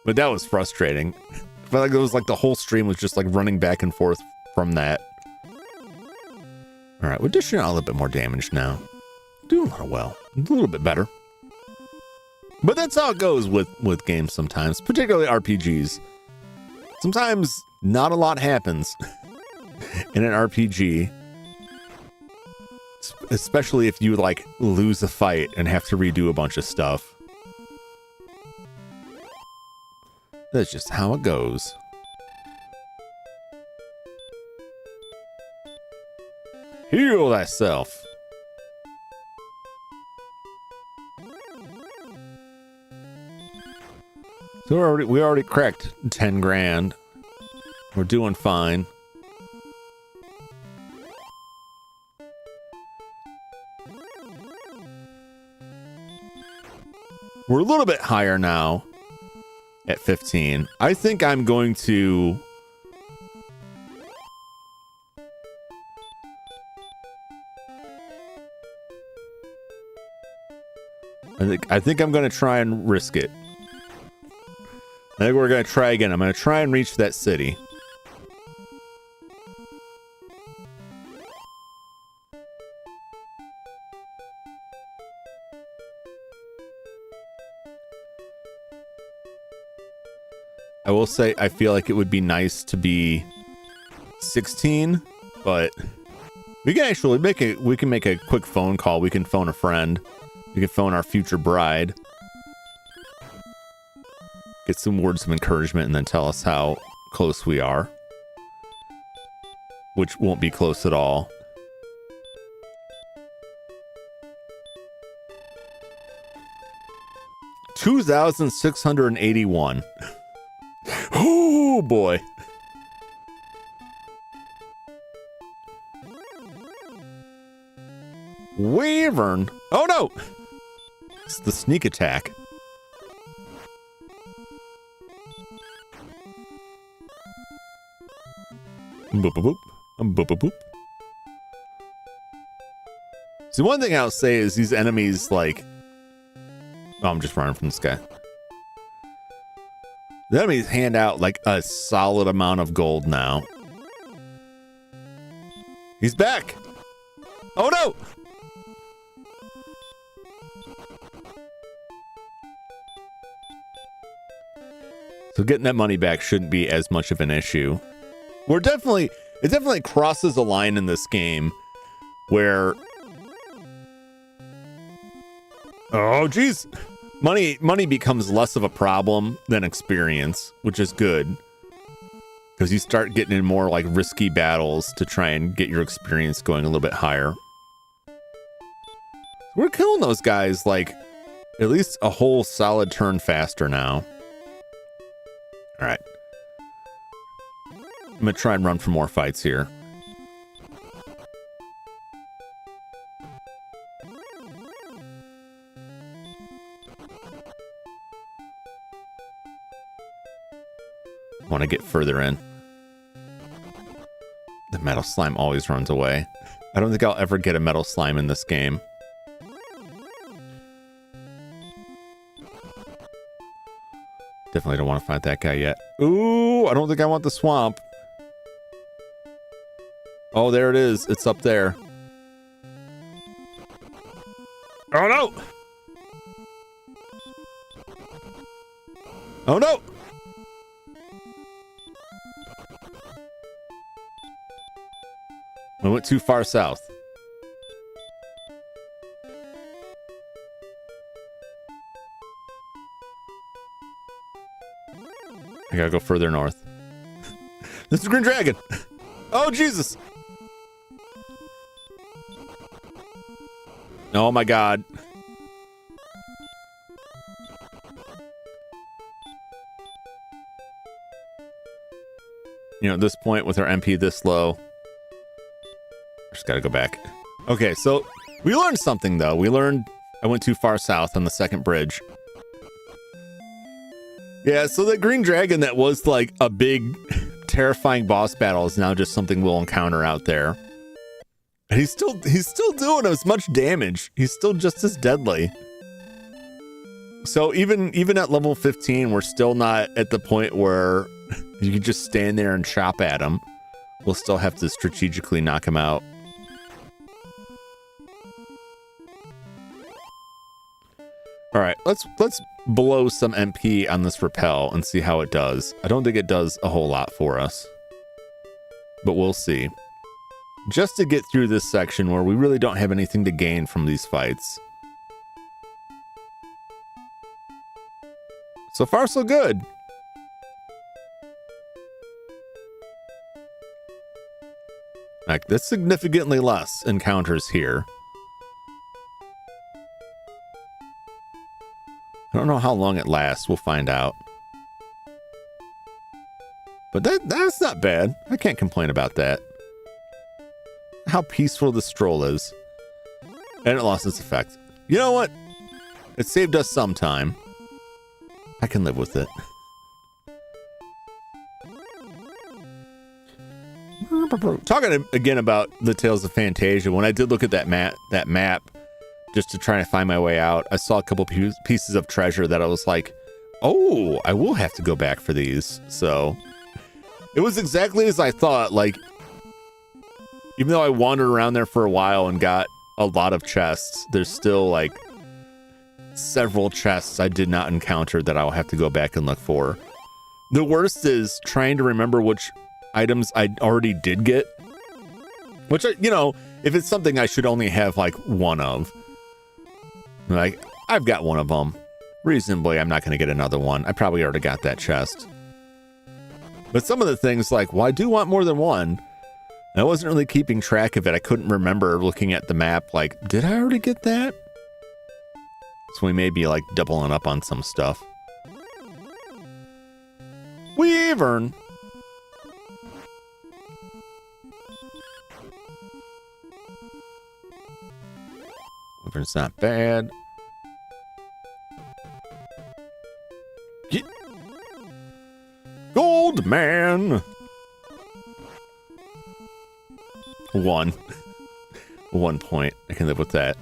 But that was frustrating. I felt like it was like the whole stream was just like running back and forth from that. All right, we're dishing out a little bit more damage now. Doing a little well, a little bit better. But that's how it goes with games sometimes, particularly RPGs. Sometimes not a lot happens in an RPG, especially if you like lose a fight and have to redo a bunch of stuff. That's just how it goes. Heal thyself. So we already cracked 10 grand. We're doing fine. We're a little bit higher now at 15. I think I'm going to I think I'm going to try and risk it. I think we're going to try again. I'm going to try and reach that city. I will say I feel like it would be nice to be 16, but we can actually make a quick phone call. We can phone a friend. We can phone our future bride. Get some words of encouragement and then tell us how close we are. Which won't be close at all. $2,681. Oh boy. Wyvern. Oh no! It's the sneak attack. Boop, boop, boop. Boop, boop, boop. See, one thing I'll say is these enemies, like... Oh, I'm just running from this guy. The enemies hand out, like, a solid amount of gold now. He's back! Oh, no! So getting that money back shouldn't be as much of an issue. It definitely crosses a line in this game where, oh geez, money becomes less of a problem than experience, which is good because you start getting in more like risky battles to try and get your experience going a little bit higher. We're killing those guys like at least a whole solid turn faster now. All right. I'm going to try and run for more fights here. I want to get further in. The metal slime always runs away. I don't think I'll ever get a metal slime in this game. Definitely don't want to fight that guy yet. Ooh, I don't think I want the swamp. Oh, there it is. It's up there. Oh, no! Oh, no! We went too far south. I gotta go further north. This is Green Dragon. Oh, Jesus. Oh, my God. You know, at this point with our MP this low, just gotta go back. Okay, so we learned something, though. We learned I went too far south on the second bridge. Yeah, so the Green Dragon that was like a big, terrifying boss battle is now just something we'll encounter out there. And he's still doing as much damage. He's still just as deadly. So even at level 15, we're still not at the point where you can just stand there and chop at him. We'll still have to strategically knock him out. All right, let's blow some MP on this repel and see how it does. I don't think it does a whole lot for us, but we'll see. Just to get through this section where we really don't have anything to gain from these fights. So far, so good. Like, there's significantly less encounters here. I don't know how long it lasts. We'll find out. But that's not bad. I can't complain about that. How peaceful the stroll is. And it lost its effect. You know what? It saved us some time. I can live with it. Talking again about the Tales of Fantasia, when I did look at that map just to try to find my way out, I saw a couple pieces of treasure that I was like, oh, I will have to go back for these. So it was exactly as I thought. Like, even though I wandered around there for a while and got a lot of chests, there's still like several chests I did not encounter that I'll have to go back and look for. The worst is trying to remember which items I already did get, which, you know, if it's something I should only have like one of, like I've got one of them. Reasonably, I'm not going to get another one. I probably already got that chest. But some of the things like, well, I do want more than one. And I wasn't really keeping track of it. I couldn't remember looking at the map. Like, did I already get that? So we may be like doubling up on some stuff. Wyvern. Wyvern's not bad. Get Gold man. 1 point. I can live with that.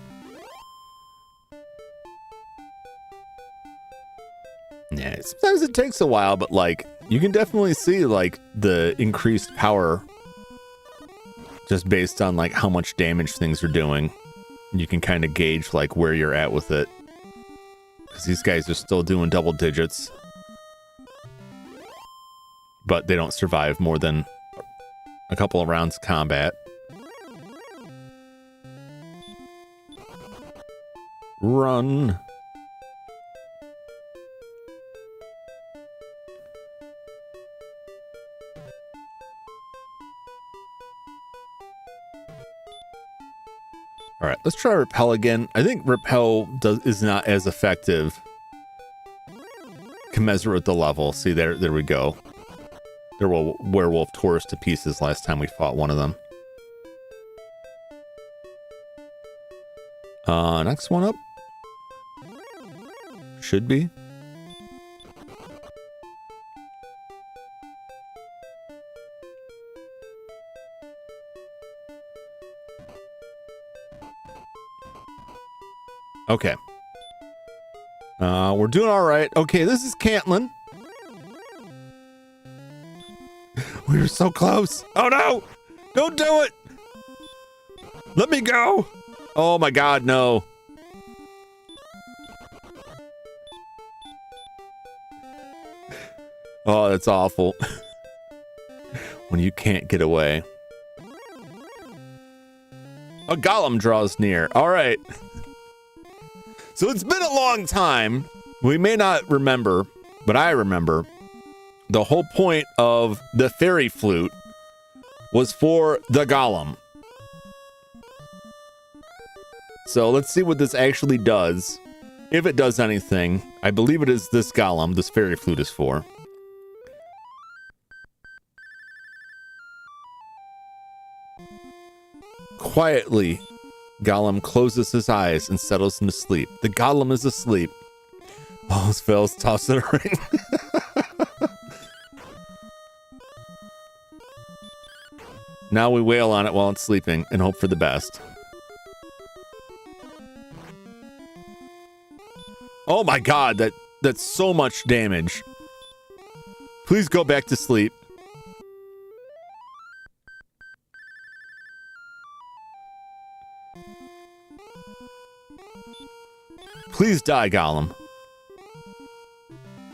Yeah, sometimes it takes a while, but like you can definitely see like the increased power just based on like how much damage things are doing. You can kind of gauge like where you're at with it, because these guys are still doing double digits, but they don't survive more than a couple of rounds of combat. Run. All right, let's try repel again. I think repel is not as effective commensurate with the level. See, there we go. Their werewolf tore us to pieces last time we fought one of them. Next one up. Should be. Okay. We're doing all right. Okay, this is Cantlin. We were so close. Oh no! Don't do it! Let me go! Oh my god, no. Oh, that's awful. When you can't get away. A golem draws near. All right. So it's been a long time. We may not remember, but I remember the whole point of the fairy flute was for the golem. So let's see what this actually does. If it does anything, I believe it is this golem this fairy flute is for. Quietly, Golem closes his eyes and settles into sleep. The golem is asleep. All spells toss it a ring. Now we wail on it while it's sleeping and hope for the best. Oh my god, that's so much damage. Please go back to sleep. Please die, Golem.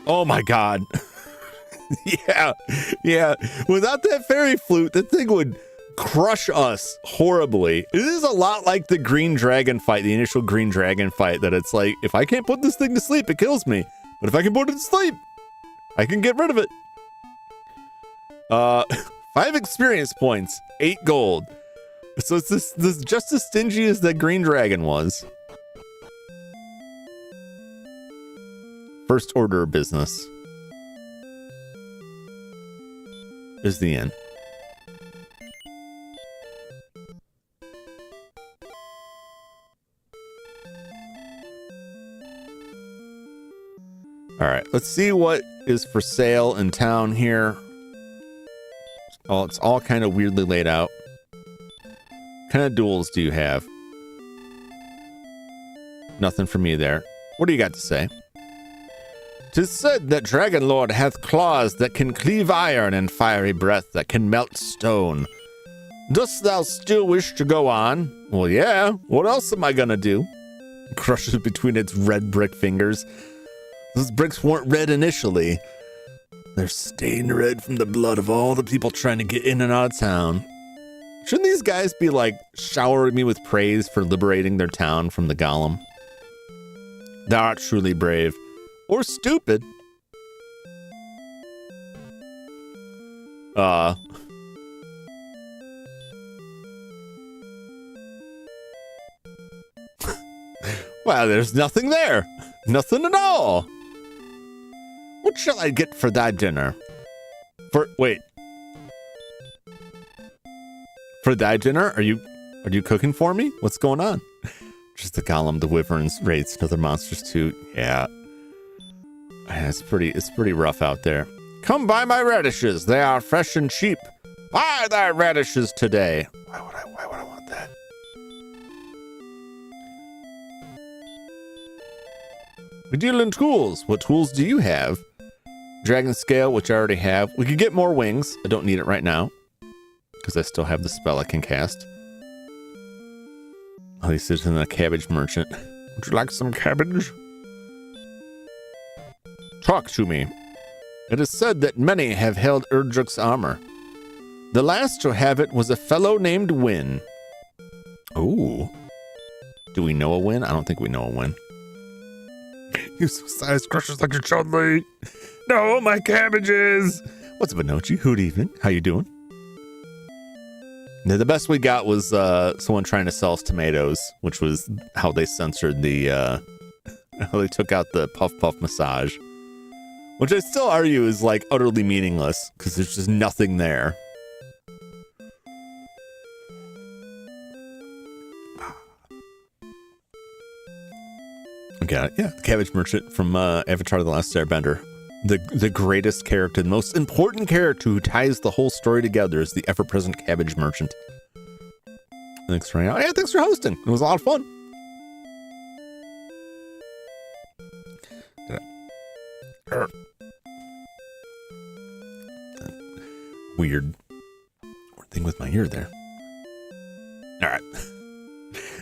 Oh my god. Yeah. Without that fairy flute, that thing would crush us horribly. It is a lot like the green dragon fight, the initial green dragon fight, that it's like, if I can't put this thing to sleep, it kills me. But if I can put it to sleep, I can get rid of it. 5 experience points, 8 gold. So it's this just as stingy as that green dragon was. First order of business is the end. All right, let's see what is for sale in town here. Oh, it's all kind of weirdly laid out. What kind of duels do you have? Nothing for me there. What do you got to say? 'Tis said that Dragon Lord hath claws that can cleave iron and fiery breath that can melt stone. Dost thou still wish to go on? Well, yeah. What else am I gonna do? Crushes between its red brick fingers. Those bricks weren't red initially. They're stained red from the blood of all the people trying to get in and out of town. Shouldn't these guys be like showering me with praise for liberating their town from the golem? Thou art truly brave. Or stupid. Wow, there's nothing there. Nothing at all. What shall I get for thy dinner? Wait. For thy dinner? Are you cooking for me? What's going on? Just the golem, the wyverns, raids, and other monsters too. Yeah. It's pretty rough out there. Come buy my radishes. They are fresh and cheap. Buy thy radishes today. Why would I want that? We deal in tools. What tools do you have? Dragon scale, which I already have. We could get more wings. I don't need it right now because I still have the spell I can cast. Oh, he sits in a cabbage merchant. Would you like some cabbage? Talk to me. It is said that many have held Erdrick's armor. The last to have it was a fellow named Wynn. Ooh. Do we know a Wynn? I don't think we know a Wynn. You size crushers like your chudley. No, my cabbages. What's up, Anochi? Good evening. How you doing? Now, the best we got was someone trying to sell us tomatoes, which was how they censored the, how they took out the puff puff massage. Which I still argue is like utterly meaningless because there's just nothing there. Okay, yeah, the cabbage merchant from Avatar: The Last Airbender. The greatest character, the most important character who ties the whole story together is the ever-present cabbage merchant. Thanks for hanging out. Yeah, thanks for hosting. It was a lot of fun. Weird thing with my ear there. All right.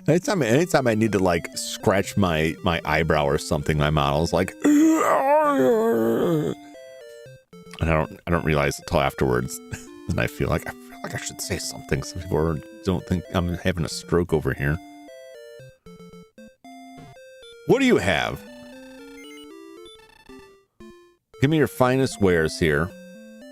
Anytime I need to like scratch my eyebrow or something, my model's like, and I don't realize it until afterwards. And I feel like I should say something so people don't think I'm having a stroke over here. What do you have? Give me your finest wares here.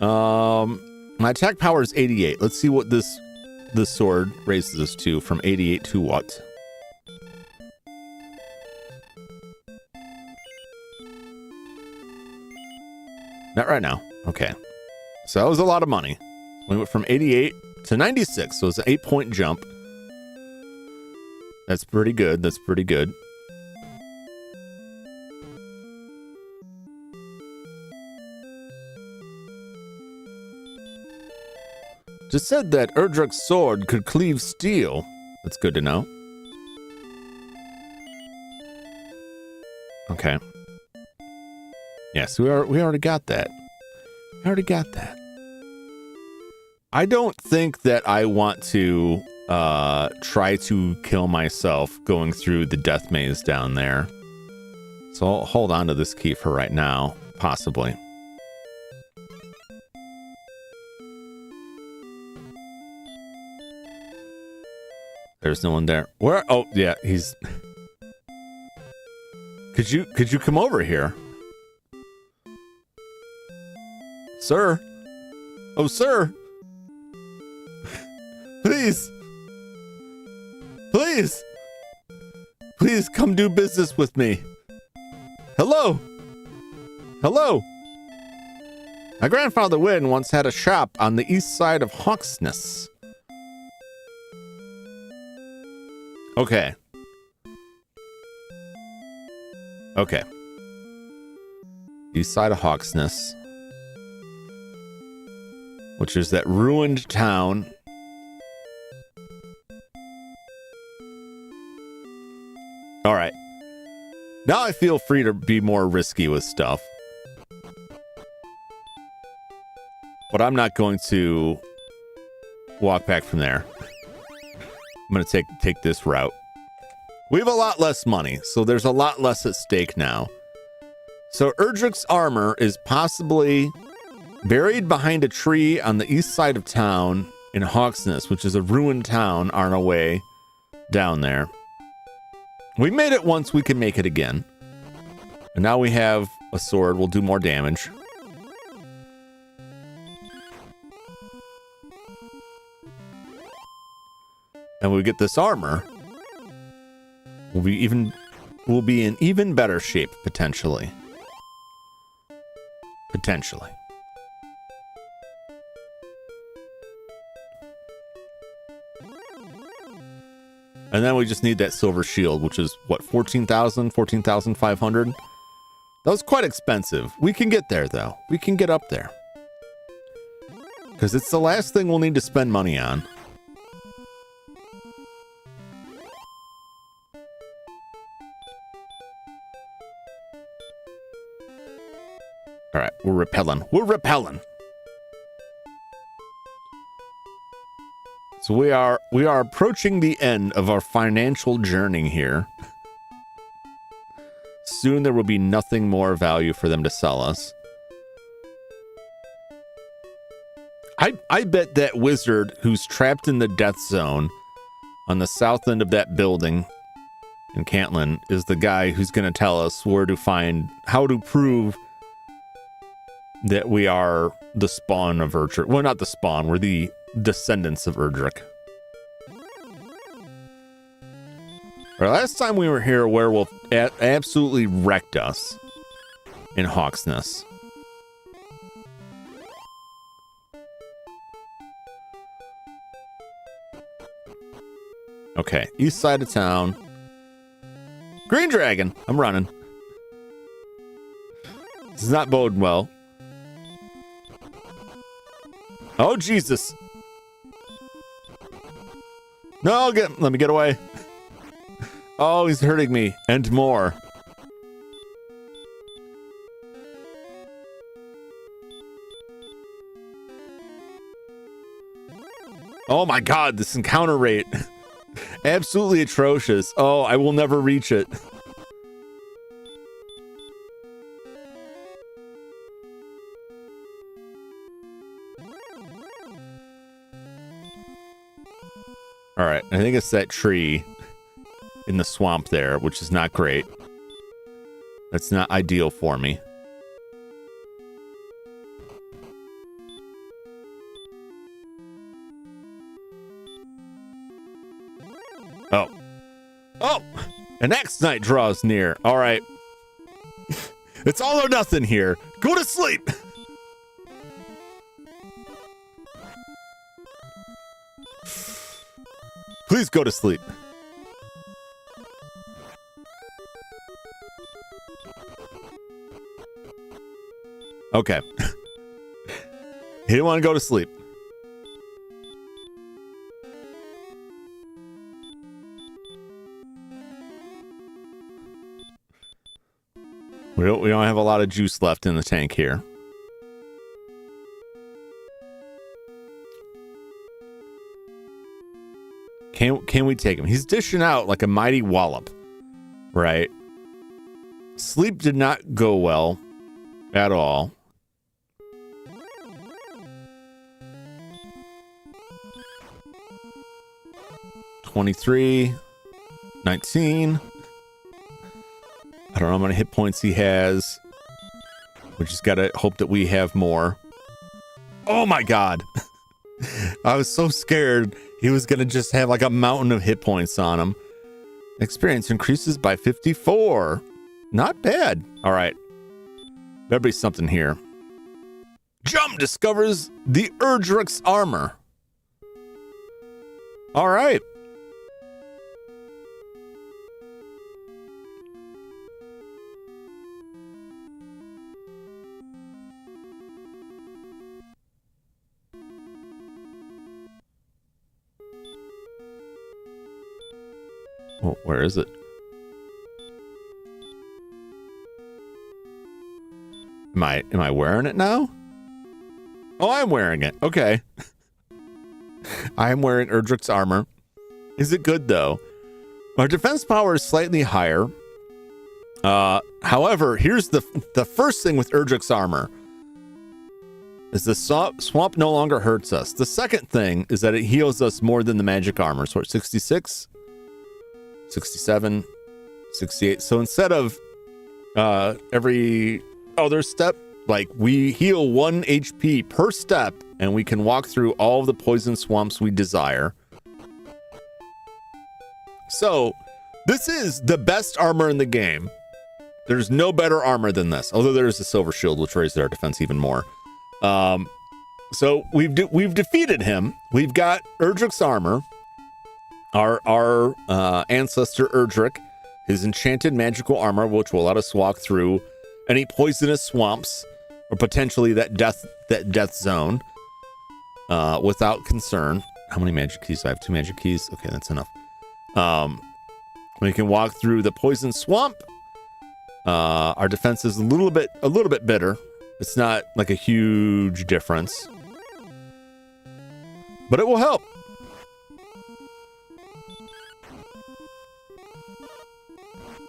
My attack power is 88. Let's see what this sword raises us to from 88 to what? Not right now. Okay. So that was a lot of money. We went from 88 to 96. So it's an 8-point jump. That's pretty good. That's pretty good. Just said that Erdrick's sword could cleave steel. That's good to know. Okay. Yes, we already got that. I already got that. I don't think that I want to try to kill myself going through the death maze down there. So I'll hold on to this key for right now, possibly. There's no one there. Where? Oh, yeah, he's... Could you come over here? Sir? Oh, sir! Please! Please! Please come do business with me. Hello! Hello! My grandfather Wynne once had a shop on the east side of Hawksness. Okay. Okay. East side of Hawksness. Which is that ruined town. Alright. Now I feel free to be more risky with stuff. But I'm not going to walk back from there. I'm going to take this route. We have a lot less money, so there's a lot less at stake now. So Erdrick's armor is possibly buried behind a tree on the east side of town in Hawksness, which is a ruined town on our way down there. We made it once, we can make it again. And now we have a sword, we'll do more damage. And we get this armor. We'll be in even better shape, potentially. Potentially. And then we just need that silver shield, which is, what, 14,000, 14,500? That was quite expensive. We can get there, though. We can get up there. Because it's the last thing we'll need to spend money on. All right, we're repelling. We're repelling. So we are approaching the end of our financial journey here. Soon there will be nothing more value for them to sell us. I bet that wizard who's trapped in the death zone on the south end of that building in Cantlin is the guy who's going to tell us where to find, how to prove that we are the spawn of Erdrick. Well, not the spawn, we're the descendants of Erdrick. Last time we were here, a werewolf absolutely wrecked us in Hawksness. Okay, east side of town. Green Dragon! I'm running. This is not boding well. Oh, Jesus. No, let me get away. Oh, he's hurting me and more. Oh my God, this encounter rate. Absolutely atrocious. Oh, I will never reach it. All right, I think it's that tree in the swamp there, which is not great. That's not ideal for me. Oh. Oh! An X night draws near. All right. It's all or nothing here. Go to sleep. Please go to sleep. Okay. He didn't want to go to sleep. We don't have a lot of juice left in the tank here. Can we take him? He's dishing out like a mighty wallop, right? Sleep did not go well at all. $23, $19. I don't know how many hit points he has. We just gotta hope that we have more. Oh my god. I was so scared he was gonna just have like a mountain of hit points on him. Experience increases by 54. Not bad. All right. Better be something here. Jum discovers the Erdrick's armor. All right. Oh, where is it? Am I wearing it now? Oh, I'm wearing it. Okay. I am wearing Erdrick's armor. Is it good though? Our defense power is slightly higher. However, here's the first thing with Erdrick's armor is the swamp no longer hurts us. The second thing is that it heals us more than the magic armor. So we're 66, 67, 68. So instead of every other step, like we heal 1 HP per step, and we can walk through all of the poison swamps we desire. So this is the best armor in the game. There's no better armor than this, although there is a silver shield, which raises our defense even more. So we've defeated him. We've got Erdrick's armor. Our ancestor Erdrick, his enchanted magical armor, which will let us walk through any poisonous swamps or potentially that death zone without concern. How many magic keys do I have? 2 magic keys. Okay, that's enough. We can walk through the poison swamp. Our defense is a little bit better. It's not like a huge difference, but it will help.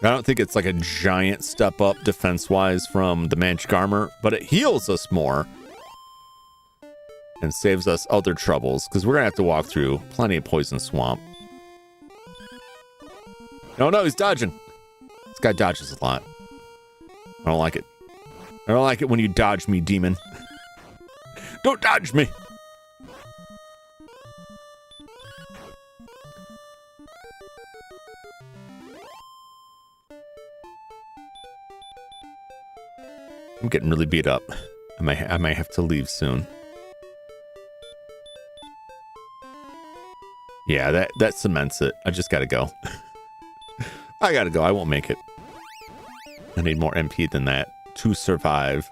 I don't think it's like a giant step up defense-wise from the magic armor, but it heals us more and saves us other troubles, because we're going to have to walk through plenty of poison swamp. No, he's dodging. This guy dodges a lot. I don't like it. I don't like it when you dodge me, demon. Don't dodge me! I'm getting really beat up. I might have to leave soon. Yeah, that cements it. I just gotta go. I gotta go. I won't make it. I need more MP than that to survive.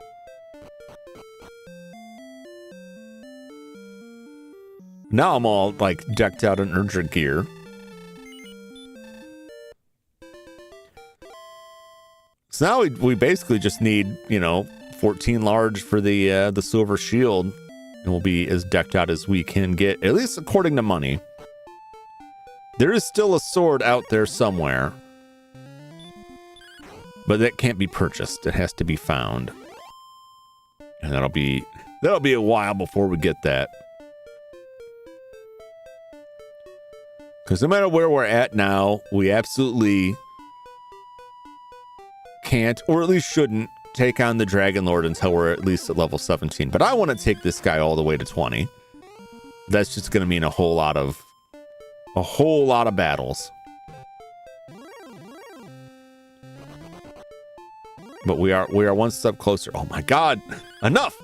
Now I'm all like decked out in Erdrick gear. So now we basically just need, 14 large for the silver shield, and we'll be as decked out as we can get, at least according to money. There is still a sword out there somewhere, but that can't be purchased. It has to be found, and that'll be a while before we get that. Because no matter where we're at now, we absolutely can't, or at least shouldn't, take on the Dragon Lord until we're at least at level 17. But I want to take this guy all the way to 20. That's just going to mean a whole lot of battles. But we are one step closer. Oh my god! Enough!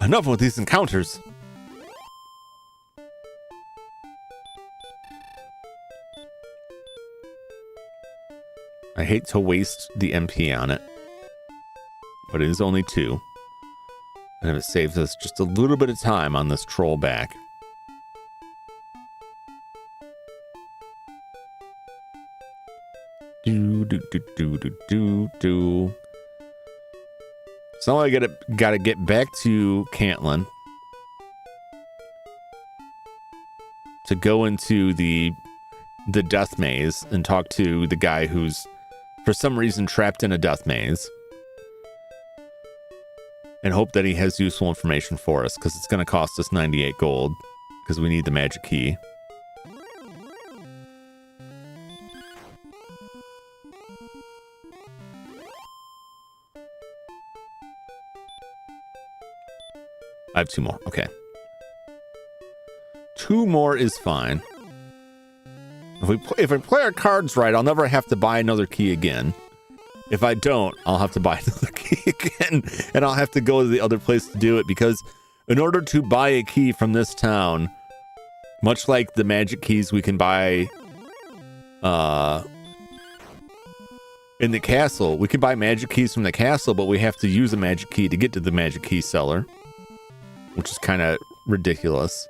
Enough with these encounters! I hate to waste the MP on it, but it is only 2. And if it saves us just a little bit of time on this troll back. Do. So I gotta get back to Cantlin to go into the death maze and talk to the guy who's for some reason trapped in a death maze, and hope that he has useful information for us, because it's going to cost us 98 gold because we need the magic key. I have 2 more. Okay. 2 more is fine. If I play our cards right, I'll never have to buy another key again. If I don't, I'll have to buy another key again, and I'll have to go to the other place to do it, because in order to buy a key from this town, much like the magic keys we can buy in the castle, we can buy magic keys from the castle, but we have to use a magic key to get to the magic key seller, which is kind of ridiculous.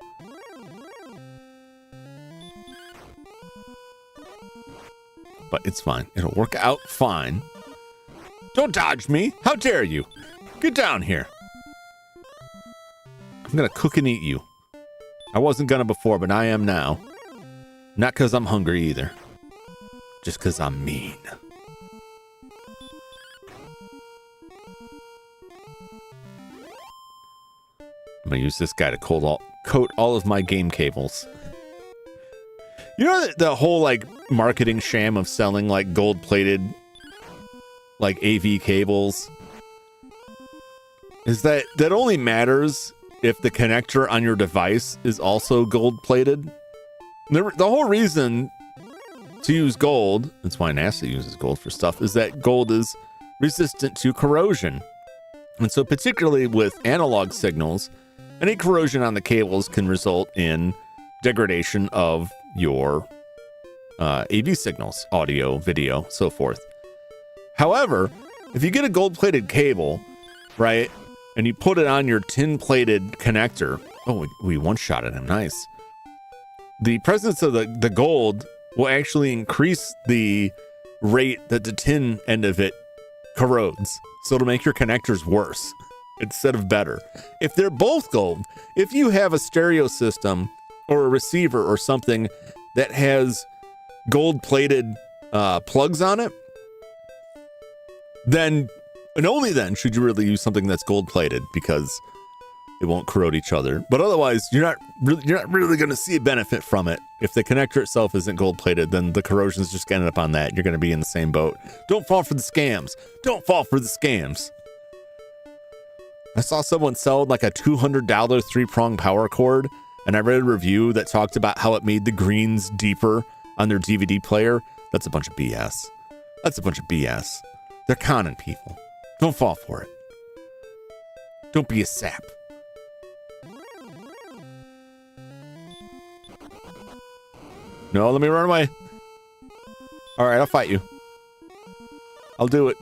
But it's fine. It'll work out fine. Don't dodge me. How dare you? Get down here. I'm going to cook and eat you. I wasn't going to before, but I am now. Not because I'm hungry either. Just because I'm mean. I'm going to use this guy to coat all of my game cables. You know the whole like marketing sham of selling like gold-plated like AV cables is that only matters if the connector on your device is also gold-plated. The whole reason to use gold, that's why NASA uses gold for stuff, is that gold is resistant to corrosion. And so particularly with analog signals, any corrosion on the cables can result in degradation of your AV signals, audio, video, so forth. However, if you get a gold-plated cable, right, and you put it on your tin-plated connector, oh, we one-shotted him, nice. The presence of the gold will actually increase the rate that the tin end of it corrodes. So it'll make your connectors worse instead of better. If they're both gold, if you have a stereo system or a receiver or something that has gold-plated plugs on it, then and only then should you really use something that's gold-plated, because it won't corrode each other. But otherwise, you're not really going to see a benefit from it. If the connector itself isn't gold-plated, then the corrosion's just going to end up on that. You're going to be in the same boat. Don't fall for the scams. Don't fall for the scams. I saw someone sell like a $200 3-prong power cord, and I read a review that talked about how it made the greens deeper on their DVD player. That's a bunch of BS. That's a bunch of BS. They're conning people. Don't fall for it. Don't be a sap. No, let me run away. All right, I'll fight you. I'll do it.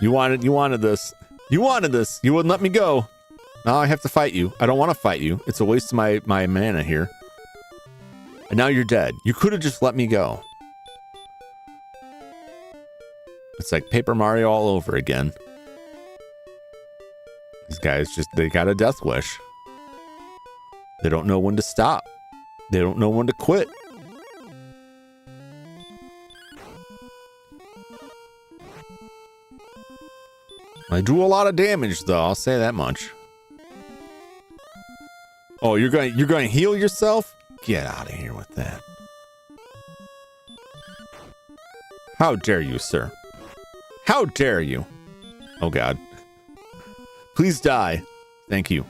You wanted this. You wanted this. You wouldn't let me go. Now I have to fight you. I don't want to fight you. It's a waste of my mana here. And now you're dead. You could have just let me go. It's like Paper Mario all over again. These guys they got a death wish. They don't know when to stop. They don't know when to quit. I do a lot of damage, though. I'll say that much. Oh, you're going to heal yourself? Get out of here with that. How dare you, sir? How dare you? Oh, God. Please die. Thank you.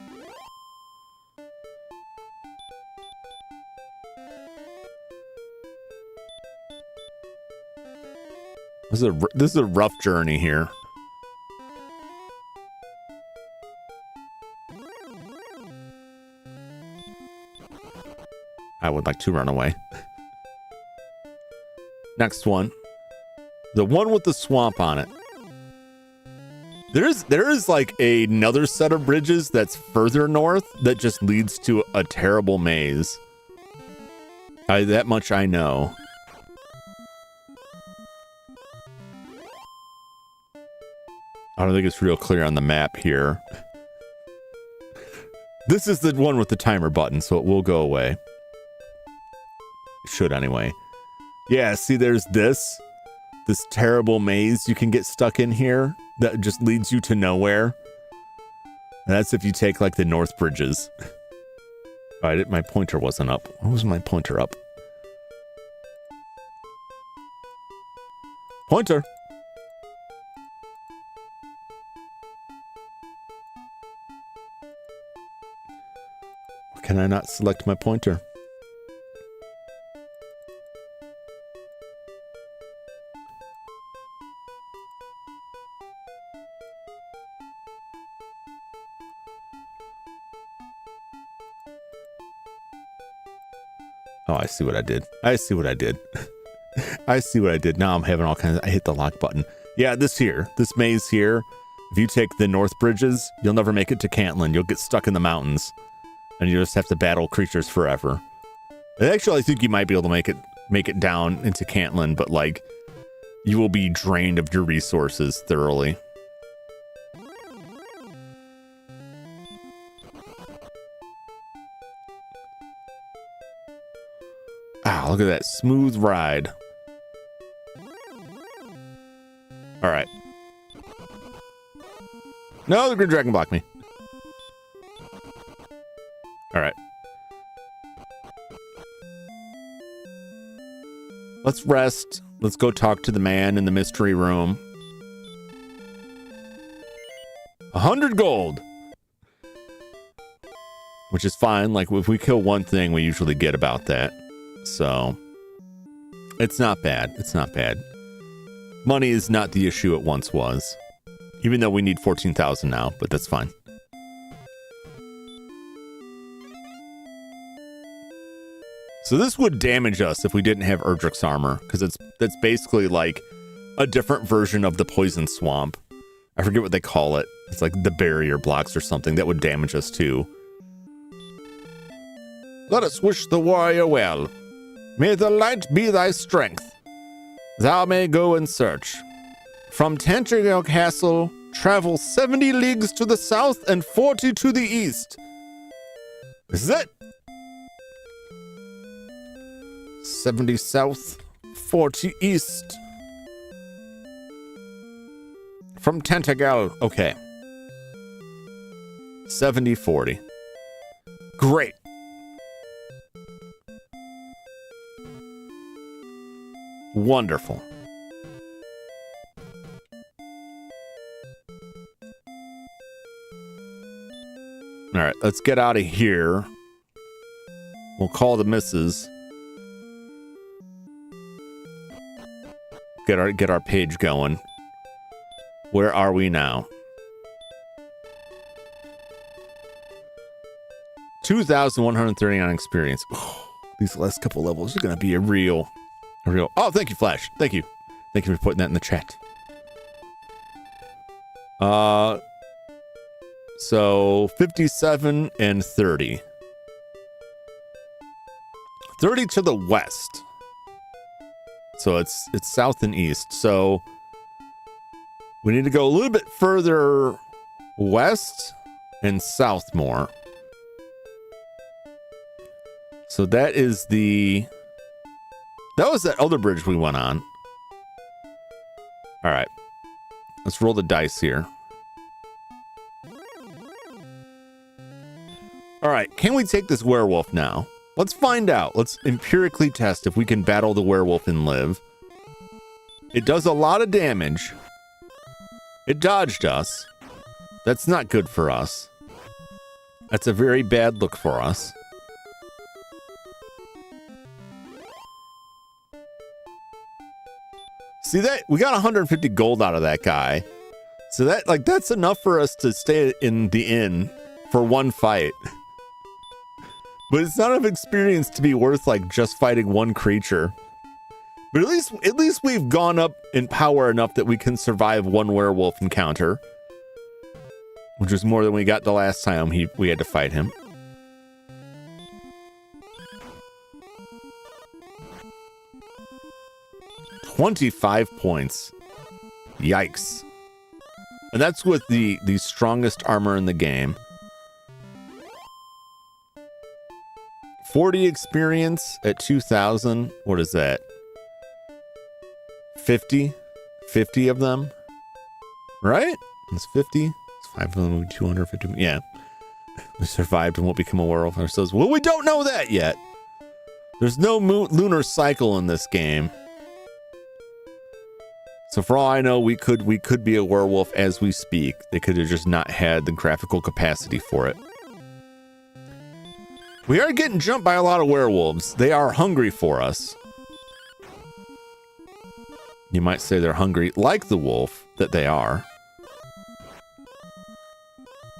This is a rough journey here. I would like to run away. Next one. The one with the swamp on it. There is like another set of bridges that's further north that just leads to a terrible maze. That much I know. I don't think it's real clear on the map here. This is the one with the timer button, so it will go away. It should anyway. Yeah, see, there's this terrible maze you can get stuck in here that just leads you to nowhere. And that's if you take like the north bridges. All right, my pointer wasn't up. Why was my pointer up? Pointer. Can I not select my pointer? Oh, I see what I did. I see what I did. I see what I did. Now I'm having all kinds of... I hit the lock button. Yeah, this maze here, if you take the north bridges, you'll never make it to Cantland. You'll get stuck in the mountains. And you just have to battle creatures forever. Actually, I think you might be able to make it down into Cantland, but like, you will be drained of your resources thoroughly. Ah, look at that smooth ride. All right. No, the green dragon blocked me. All right. Let's rest. Let's go talk to the man in the mystery room. 100 gold. Which is fine. Like, if we kill one thing, we usually get about that. So, it's not bad. It's not bad. Money is not the issue it once was. Even though we need 14,000 now, but that's fine. So this would damage us if we didn't have Erdrick's armor, because that's basically like a different version of the poison swamp. I forget what they call it. It's like the barrier blocks or something that would damage us too. Let us wish the warrior well. May the light be thy strength. Thou may go in search. From Tangerville Castle, travel 70 leagues to the south and 40 to the east. This is it. 70 south, 40 east. From Tentagal. Okay. 70-40. Great. Wonderful. All right, let's get out of here. We'll call the missus. Get our page going. Where are we now? 2,139 experience. Oh, these last couple levels are gonna be a real. Oh, thank you, Flash. Thank you for putting that in the chat. So 57 and 30. 30 to the west. So it's south and east. So we need to go a little bit further west and south more. So that was that other bridge we went on. All right. Let's roll the dice here. All right. Can we take this werewolf now? Let's find out. Let's empirically test if we can battle the werewolf and live. It does a lot of damage. It dodged us. That's not good for us. That's a very bad look for us. See that? We got 150 gold out of that guy. So that's enough for us to stay in the inn for one fight. But it's not enough experience to be worth like just fighting one creature. But at least we've gone up in power enough that we can survive one werewolf encounter. Which is more than we got the last time we had to fight him. $25 points. Yikes. And that's with the strongest armor in the game. 40 experience at 2,000. What is that? 50? 50 of them? Right? It's 50. It's 5 of them, 250. Yeah. We survived and won't become a werewolf ourselves. Well, we don't know that yet. There's no lunar cycle in this game. So for all I know, we could be a werewolf as we speak. They could have just not had the graphical capacity for it. We are getting jumped by a lot of werewolves. They are hungry for us. You might say they're hungry like the wolf that they are.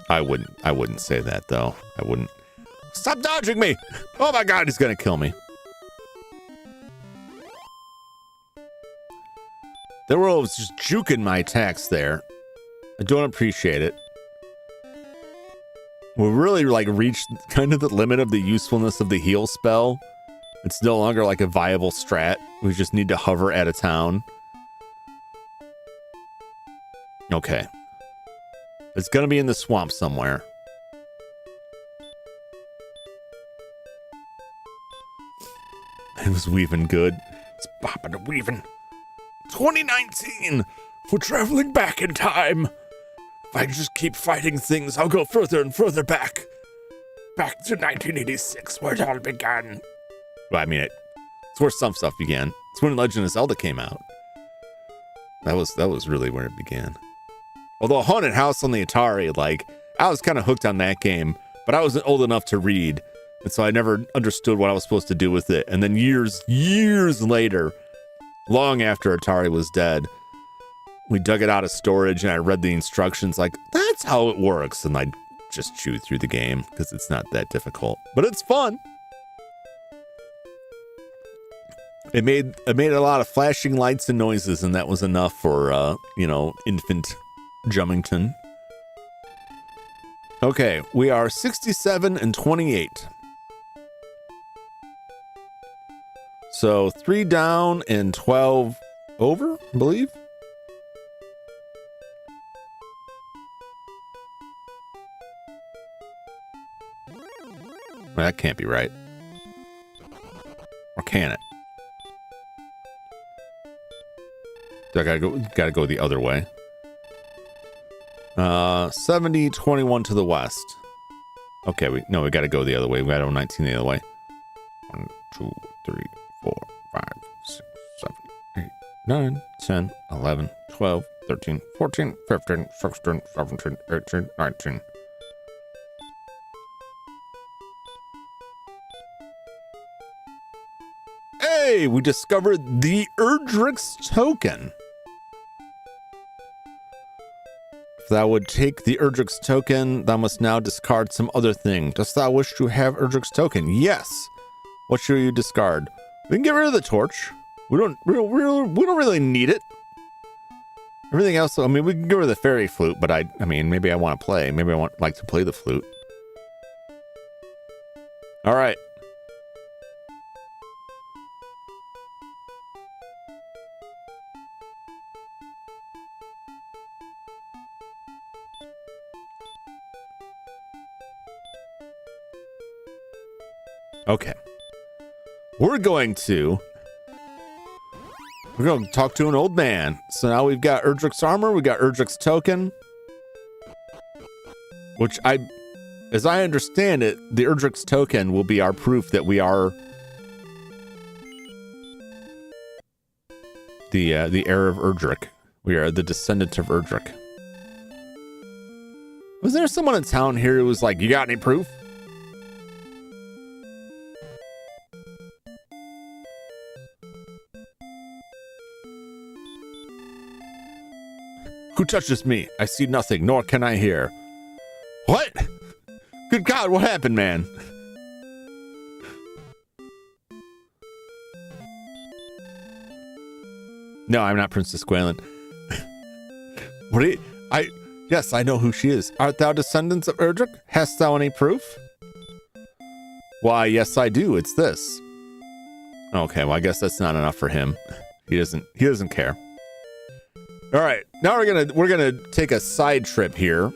I wouldn't say that though. I wouldn't. Stop dodging me! Oh my god, he's gonna kill me. The werewolf's just juking my attacks there. I don't appreciate it. We really like reached kind of the limit of the usefulness of the heal spell. It's no longer like a viable strat. We just need to hover at a town. Okay. It's gonna be in the swamp somewhere. It was weaving good. It's bopping and weaving. 2019! We're traveling back in time. If I just keep fighting things, I'll go further and further back. Back to 1986, where it all began. Well, I mean, it's where some stuff began. It's when Legend of Zelda came out. That was really where it began. Although Haunted House on the Atari, like, I was kind of hooked on that game, but I wasn't old enough to read, and so I never understood what I was supposed to do with it. And then years later, long after Atari was dead, we dug it out of storage and I read the instructions like, that's how it works. And I just chewed through the game because it's not that difficult, but it's fun. It made a lot of flashing lights and noises, and that was enough for, infant Jumington. Okay, we are 67 and 28. So 3 down and 12 over, I believe. Well, that can't be right. Or can it? So I gotta go the other way. 70, 21 to the west. Okay, we gotta go the other way. We gotta 19 the other way. 1, 2, 3, 4, 5, 6, 7, 8, 9, 10, 11, 12, 13, 14, 15, 16, 17, 18, 19. Hey, we discovered the Erdrick's token. If thou would take the Erdrick's token, thou must now discard some other thing. Dost thou wish to have Erdrick's token? Yes. What should you discard? We can get rid of the torch. We don't really need it. Everything else, I mean, we can get rid of the fairy flute, but I mean, maybe I want to play. Maybe I like to play the flute. All right. Okay. We're going to talk to an old man. So now we've got Erdrick's armor, we got Erdrick's token. Which as I understand it, the Erdrick's token will be our proof that we are the heir of Erdrick. We are the descendant of Erdrick. Was there someone in town here who was like, you got any proof? Who touches me? I see nothing, nor can I hear. What? Good God, what happened, man? No, I'm not Princess Gwalen. What do you... Yes, I know who she is. Art thou descendants of Erdrick? Hast thou any proof? Why, yes, I do. It's this. Okay, well, I guess that's not enough for him. He doesn't care. All right, now we're gonna take a side trip here.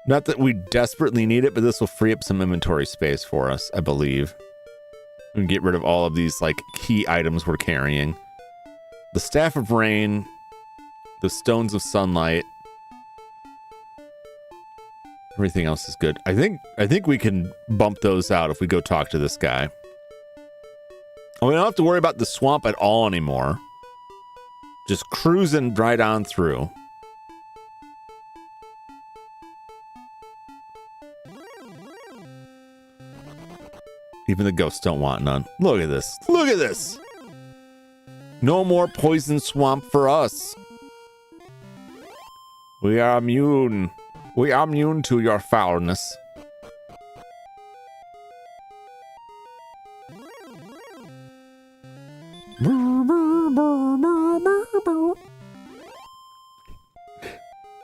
Not that we desperately need it, but this will free up some inventory space for us, I believe. We can get rid of all of these like key items we're carrying. The Staff of Rain, the Stones of Sunlight. Everything else is good. I think we can bump those out if we go talk to this guy. And we don't have to worry about the swamp at all anymore. Just cruising right on through. Even the ghosts don't want none. Look at this. Look at this. No more poison swamp for us. We are immune. We are immune to your foulness.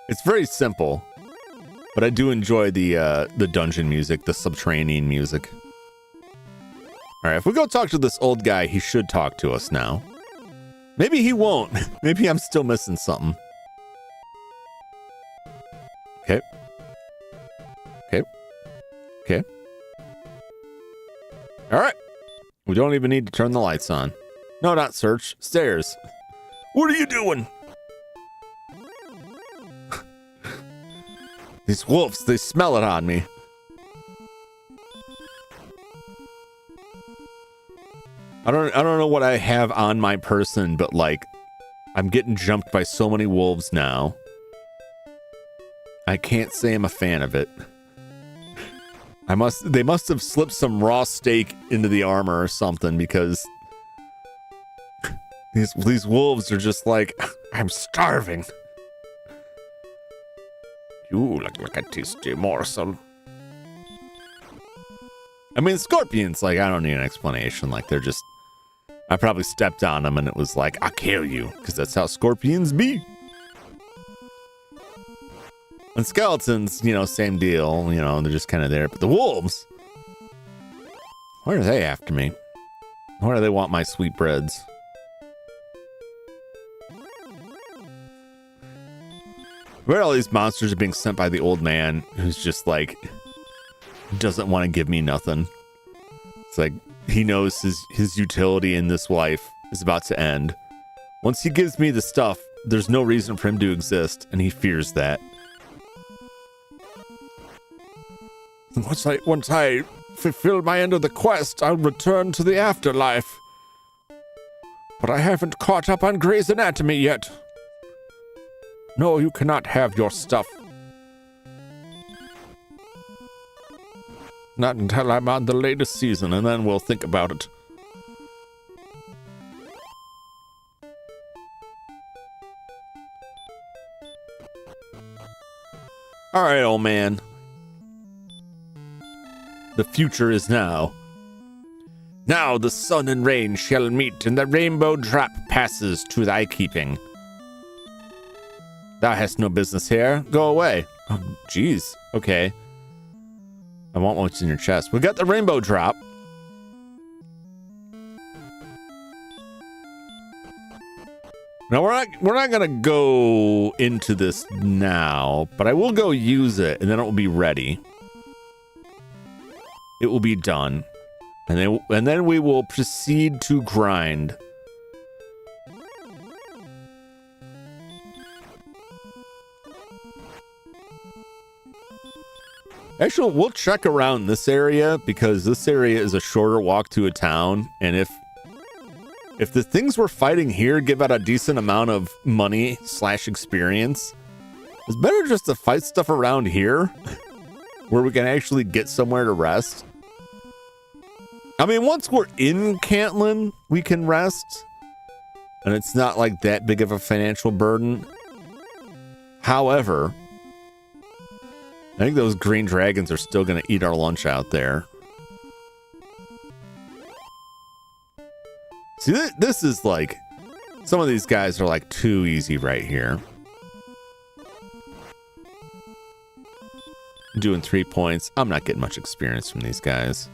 It's very simple, but I do enjoy the dungeon music, the subterranean music. All right, if we go talk to this old guy, he should talk to us now. Maybe he won't. Maybe I'm still missing something. Okay. Okay. Okay. All right. We don't even need to turn the lights on. No, not search. Stairs. What are you doing? These wolves, they smell it on me. I don't know what I have on my person, but like I'm getting jumped by so many wolves now. I can't say I'm a fan of it. They must have slipped some raw steak into the armor or something, because these wolves are just like, I'm starving. You look like a tasty morsel. I mean, scorpions, like, I don't need an explanation. Like, they're just, I probably stepped on them and it was like, I'll kill you, because that's how scorpions be. And skeletons, you know, same deal, you know, they're just kind of there. But the wolves, why are they after me? Why do they want my sweetbreads? Where all these monsters are being sent by the old man who's just like, doesn't want to give me nothing. It's like, he knows his utility in this life is about to end. Once he gives me the stuff, there's no reason for him to exist, and he fears that. Once I fulfill my end of the quest, I'll return to the afterlife. But I haven't caught up on Grey's Anatomy yet. No, you cannot have your stuff. Not until I'm on the latest season, and then we'll think about it. All right, old man. The future is now. Now the sun and rain shall meet, and the rainbow drop passes to thy keeping. Thou hast no business here. Go away. Oh, jeez. Okay. I want what's in your chest. We got the rainbow drop. Now we're not gonna go into this now, but I will go use it, and then it will be ready. It will be done, and then we will proceed to grind. Actually, we'll check around this area, because this area is a shorter walk to a town, and if the things we're fighting here give out a decent amount of money / experience, it's better just to fight stuff around here where we can actually get somewhere to rest. I mean, once we're in Cantlin, we can rest, and it's not like that big of a financial burden. However, I think those green dragons are still going to eat our lunch out there. See, this is like, some of these guys are like too easy right here. Doing 3 points. I'm not getting much experience from these guys.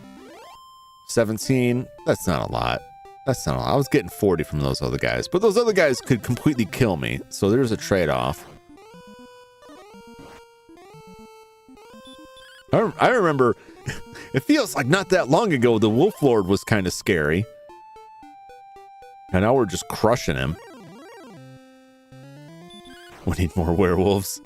17, that's not a lot. That's not a lot. I was getting 40 from those other guys, but those other guys could completely kill me. So there's a trade-off. I remember, it feels like not that long ago, the Wolf Lord was kind of scary. And now we're just crushing him. We need more werewolves.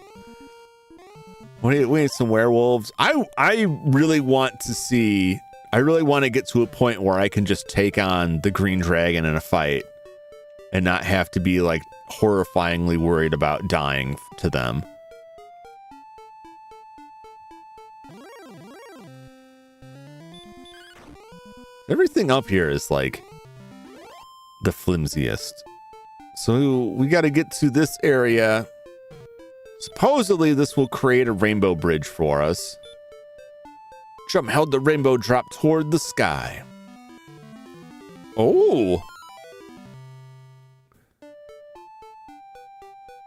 We need some werewolves. I really want to see... I really want to get to a point where I can just take on the green dragon in a fight and not have to be like horrifyingly worried about dying to them. Everything up here is like the flimsiest. So we got to get to this area. Supposedly this will create a rainbow bridge for us. Jum held the rainbow drop toward the sky. Oh.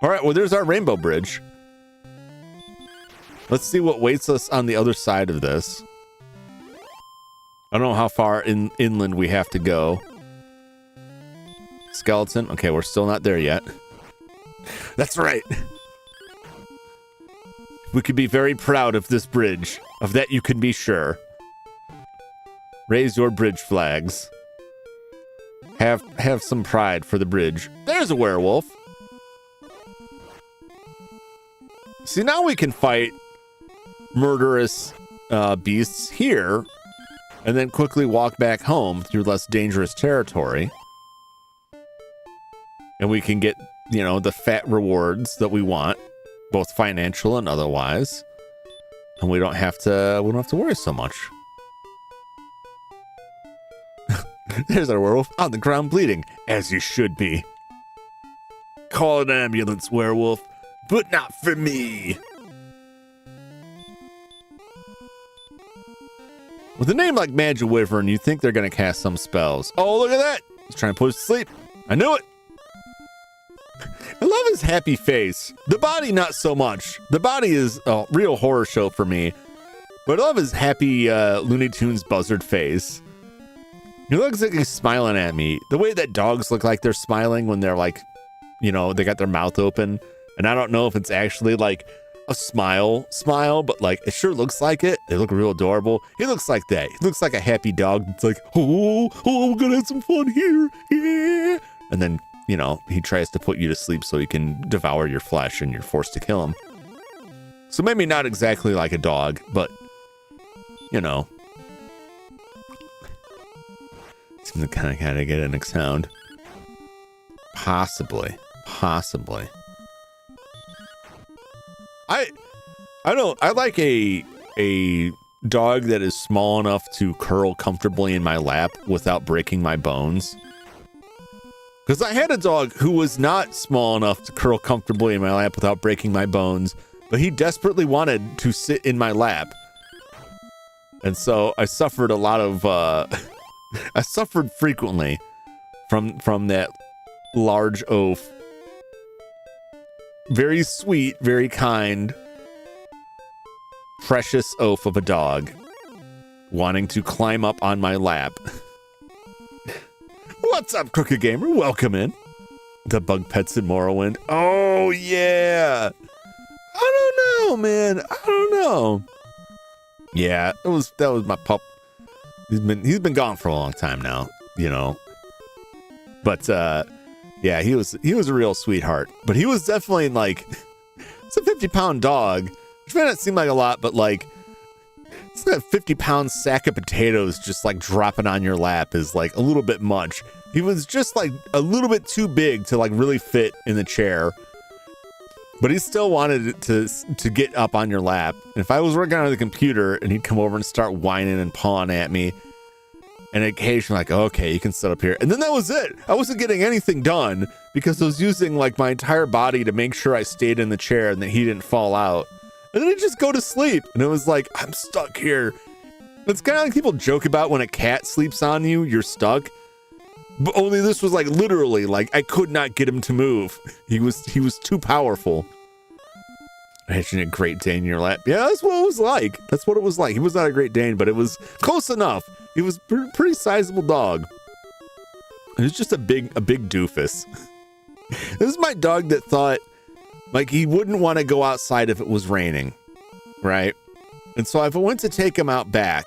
All right, well, there's our rainbow bridge. Let's see what waits us on the other side of this. I don't know how far inland we have to go. Skeleton. Okay, we're still not there yet. That's right. We could be very proud of this bridge. Of that you can be sure. Raise your bridge flags. Have some pride for the bridge. There's a werewolf. See, now we can fight murderous beasts here and then quickly walk back home through less dangerous territory. And we can get, you know, the fat rewards that we want, both financial and otherwise. And we don't have to worry so much. There's our werewolf on the ground bleeding, as you should be. Call an ambulance, werewolf, but not for me. With a name like Magic Wyvern, you think they're going to cast some spells. Oh, look at that. He's trying to put us to sleep. I knew it. I love his happy face. The body, not so much. The body is a real horror show for me. But I love his happy Looney Tunes buzzard face. He looks like he's smiling at me. The way that dogs look like they're smiling when they're like, you know, they got their mouth open. And I don't know if it's actually like a smile, but like it sure looks like it. They look real adorable. He looks like that. He looks like a happy dog. It's like, oh, we're gonna have some fun here. Yeah. And then, you know, he tries to put you to sleep so he can devour your flesh and you're forced to kill him. So maybe not exactly like a dog, but, you know. Seems to kind of get a next sound. Possibly. I like a dog that is small enough to curl comfortably in my lap without breaking my bones. Because I had a dog who was not small enough to curl comfortably in my lap without breaking my bones, but he desperately wanted to sit in my lap. And so I suffered a lot of, I suffered frequently from that large oaf. Very sweet, very kind, precious oaf of a dog wanting to climb up on my lap. What's up, Crooked Gamer? Welcome in. The bug pets in Morrowind. Oh, yeah. I don't know, man. I don't know. Yeah, that was my pup. He's been gone for a long time now, you know. But yeah, he was a real sweetheart. But he was definitely like, it's a 50-pound dog, which may not seem like a lot, but like, it's like a 50-pound sack of potatoes just like dropping on your lap is like a little bit much. He was just like a little bit too big to like really fit in the chair, but he still wanted to get up on your lap. And if I was working on the computer and he'd come over and start whining and pawing at me, And occasionally like, okay, you can sit up here. And then that was it. I wasn't getting anything done because I was using like my entire body to make sure I stayed in the chair and that he didn't fall out. And then I'd just go to sleep. And it was like, I'm stuck here. It's kind of like people joke about when a cat sleeps on you, you're stuck. But only this was like literally like I could not get him to move. He was too powerful. Imagine a Great Dane in your lap. Yeah, that's what it was like. That's what it was like. He was not a Great Dane, but it was close enough. He was a pretty sizable dog. It was just a big doofus. This is my dog that thought like he wouldn't want to go outside if it was raining, right? And so if I went to take him out back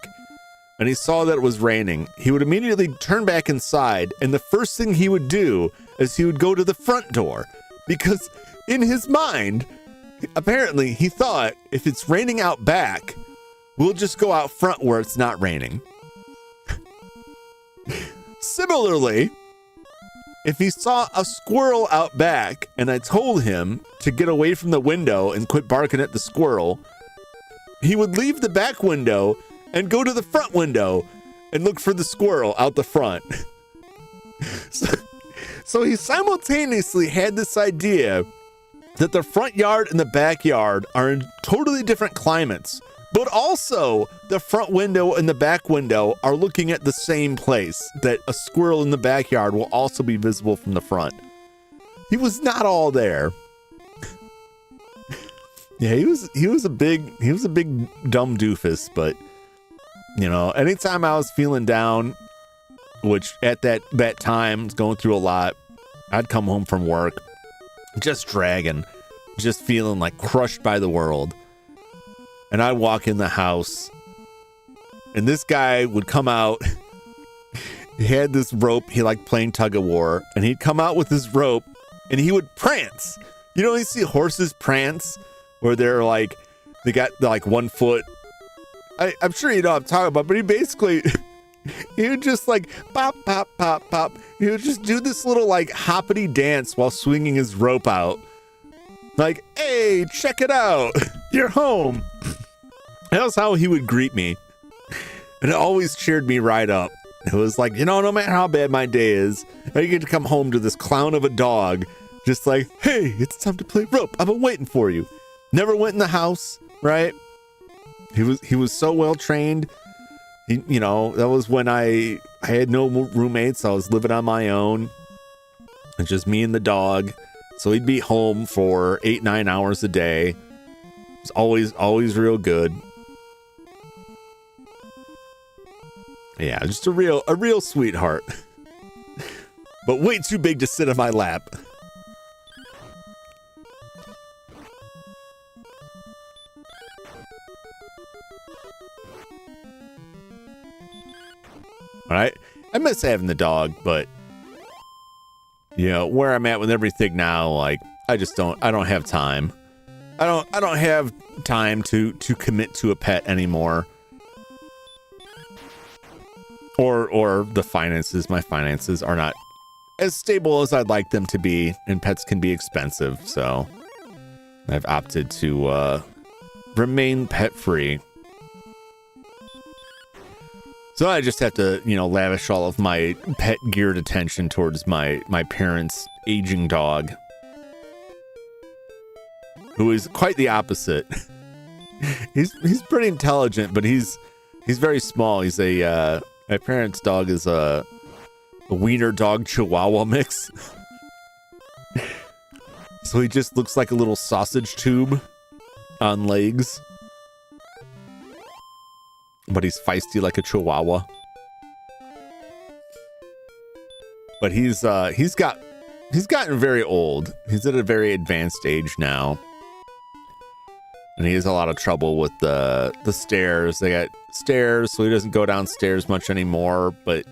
and he saw that it was raining, he would immediately turn back inside. And the first thing he would do is he would go to the front door because in his mind, apparently he thought if it's raining out back, we'll just go out front where it's not raining. Similarly, if he saw a squirrel out back and I told him to get away from the window and quit barking at the squirrel, he would leave the back window and go to the front window and look for the squirrel out the front. So he simultaneously had this idea that the front yard and the backyard are in totally different climates, but also the front window and the back window are looking at the same place, that a squirrel in the backyard will also be visible from the front. He was not all there. Yeah, he was a big dumb doofus, but you know, anytime I was feeling down, which at that time was going through a lot, I'd come home from work just dragging, just feeling like crushed by the world. And I'd walk in the house and this guy would come out. He had this rope. He liked playing tug of war, and he'd come out with his rope and he would prance. You know, you see horses prance where they're like, they got like 1 foot. I'm sure you know what I'm talking about, but he basically, he would just like pop, pop, pop, pop. He would just do this little like hoppity dance while swinging his rope out. Like, hey, check it out. You're home. That was how he would greet me. And it always cheered me right up. It was like, you know, no matter how bad my day is, I get to come home to this clown of a dog. Just like, hey, it's time to play rope. I've been waiting for you. Never went in the house, right? He was so well trained. You know, that was when I had no roommates. I was living on my own. It's just me and the dog. So he'd be home for 8-9 hours a day. It's always real good. Yeah, just a real sweetheart. But way too big to sit on my lap. All right, I miss having the dog, but you know where I'm at with everything now. Like, I don't have time. I don't have time to commit to a pet anymore. Or the finances. My finances are not as stable as I'd like them to be, and pets can be expensive. So I've opted to remain pet free. So I just have to, you know, lavish all of my pet geared attention towards my parents' aging dog, who is quite the opposite. He's pretty intelligent, but he's very small. He's my parents' dog is a wiener dog chihuahua mix. So he just looks like a little sausage tube on legs. But he's feisty like a chihuahua. But he's gotten very old. He's at a very advanced age now. And he has a lot of trouble with the stairs. They got stairs, so he doesn't go downstairs much anymore. But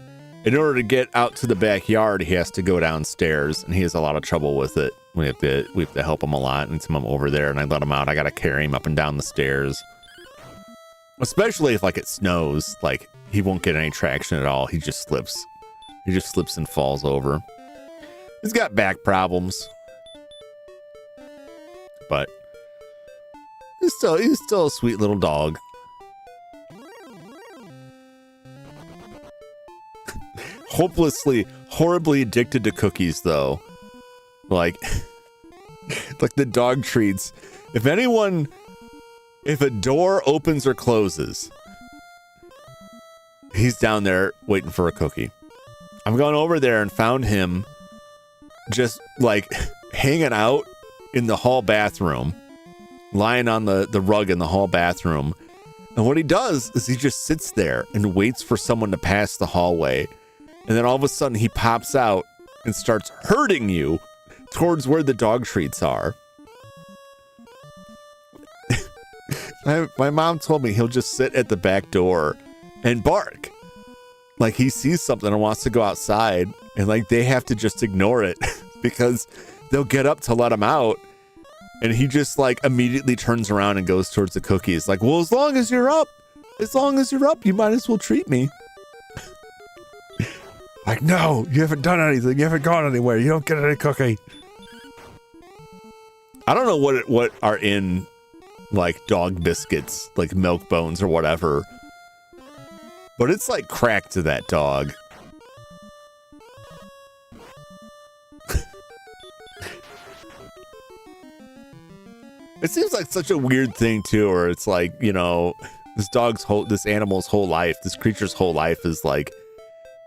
in order to get out to the backyard, he has to go downstairs, and he has a lot of trouble with it. We have to help him a lot, and I'm over there, and I let him out. I gotta carry him up and down the stairs. Especially if like it snows, like he won't get any traction at all. He just slips. He just slips and falls over. He's got back problems. But he's still a sweet little dog. hopelessly, horribly addicted to cookies, though. Like the dog treats. If a door opens or closes, he's down there waiting for a cookie. I've gone over there and found him just like hanging out in the hall bathroom, lying on the rug in the hall bathroom. And what he does is he just sits there and waits for someone to pass the hallway. And then all of a sudden he pops out and starts herding you towards where the dog treats are. My mom told me he'll just sit at the back door and bark. Like he sees something and wants to go outside, and like they have to just ignore it because they'll get up to let him out. And he just like immediately turns around and goes towards the cookies. Like, well, as long as you're up, you might as well treat me. Like, no, you haven't done anything. You haven't gone anywhere. You don't get any cookie. I don't know what are in like dog biscuits, like milk bones or whatever. But it's like crack to that dog. It seems like such a weird thing too, where it's like, you know, this animal's whole life, this creature's whole life is like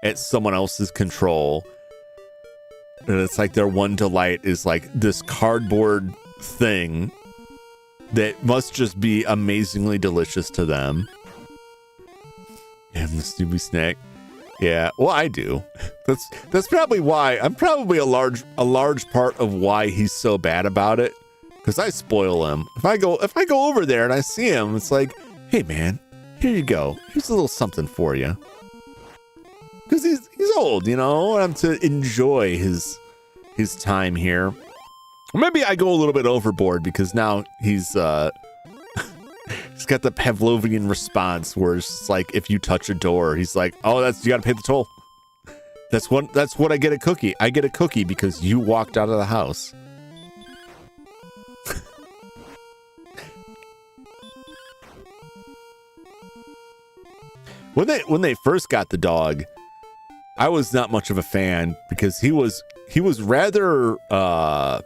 at someone else's control. And it's like their one delight is like this cardboard thing that must just be amazingly delicious to them. Yeah, the Scooby snack. Yeah, well, I do. That's probably why. I'm probably a large part of why he's so bad about it. Because I spoil him. If I go over there and I see him, it's like, hey man, here you go. Here's a little something for you. Because he's old, you know. I want him to enjoy his time here. Or maybe I go a little bit overboard because now he's got the Pavlovian response where it's like if you touch a door, he's like, oh, you got to pay the toll. That's what I get a cookie. I get a cookie because you walked out of the house. When they first got the dog, I was not much of a fan because he was rather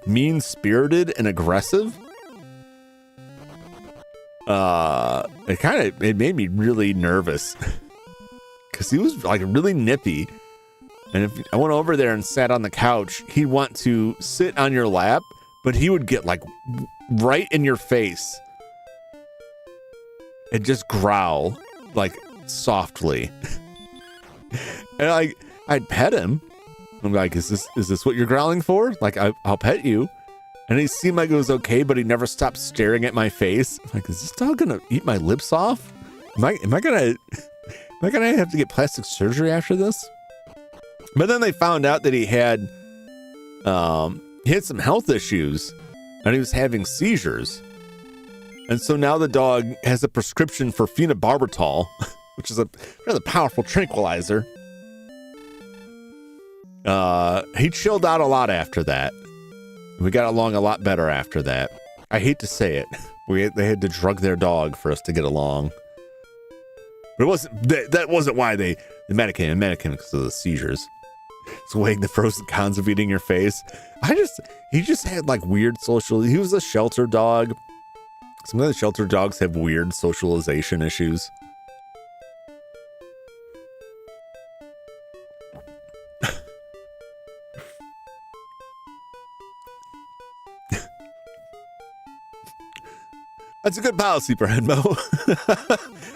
mean-spirited and aggressive. It made me really nervous because he was like really nippy. And if I went over there and sat on the couch, he'd want to sit on your lap, but he would get like right in your face and just growl like softly. And I'd pet him. I'm like, is this what you're growling for? Like, I'll pet you. And he seemed like it was okay, but he never stopped staring at my face. I'm like, is this dog gonna eat my lips off? Am I gonna have to get plastic surgery after this? But then they found out that he had some health issues and he was having seizures. And so now the dog has a prescription for phenobarbital, which is a rather powerful tranquilizer. He chilled out a lot after that. We got along a lot better after that. I hate to say it. They had to drug their dog for us to get along. But that wasn't why they medicated because of the seizures. It's weighing the pros and cons of eating your face. He just had like weird he was a shelter dog. Some of the shelter dogs have weird socialization issues. That's a good policy, Brando.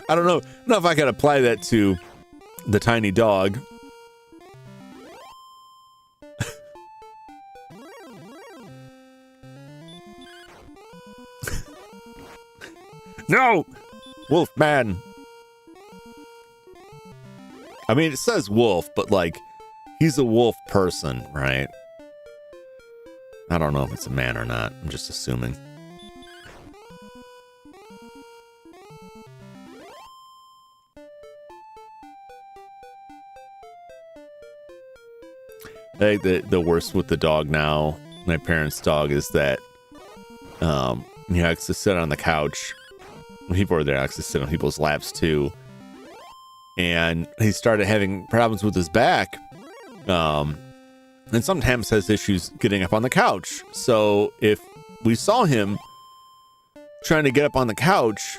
I don't know if I can apply that to the tiny dog. No! Wolf man. I mean, it says wolf, but like, he's a wolf person, right? I don't know if it's a man or not. I'm just assuming. I think the worst with the dog now, my parents' dog, is that he likes to sit on the couch. When people are there, he likes to sit on people's laps too. and he started having problems with his back. And sometimes has issues getting up on the couch. So if we saw him trying to get up on the couch,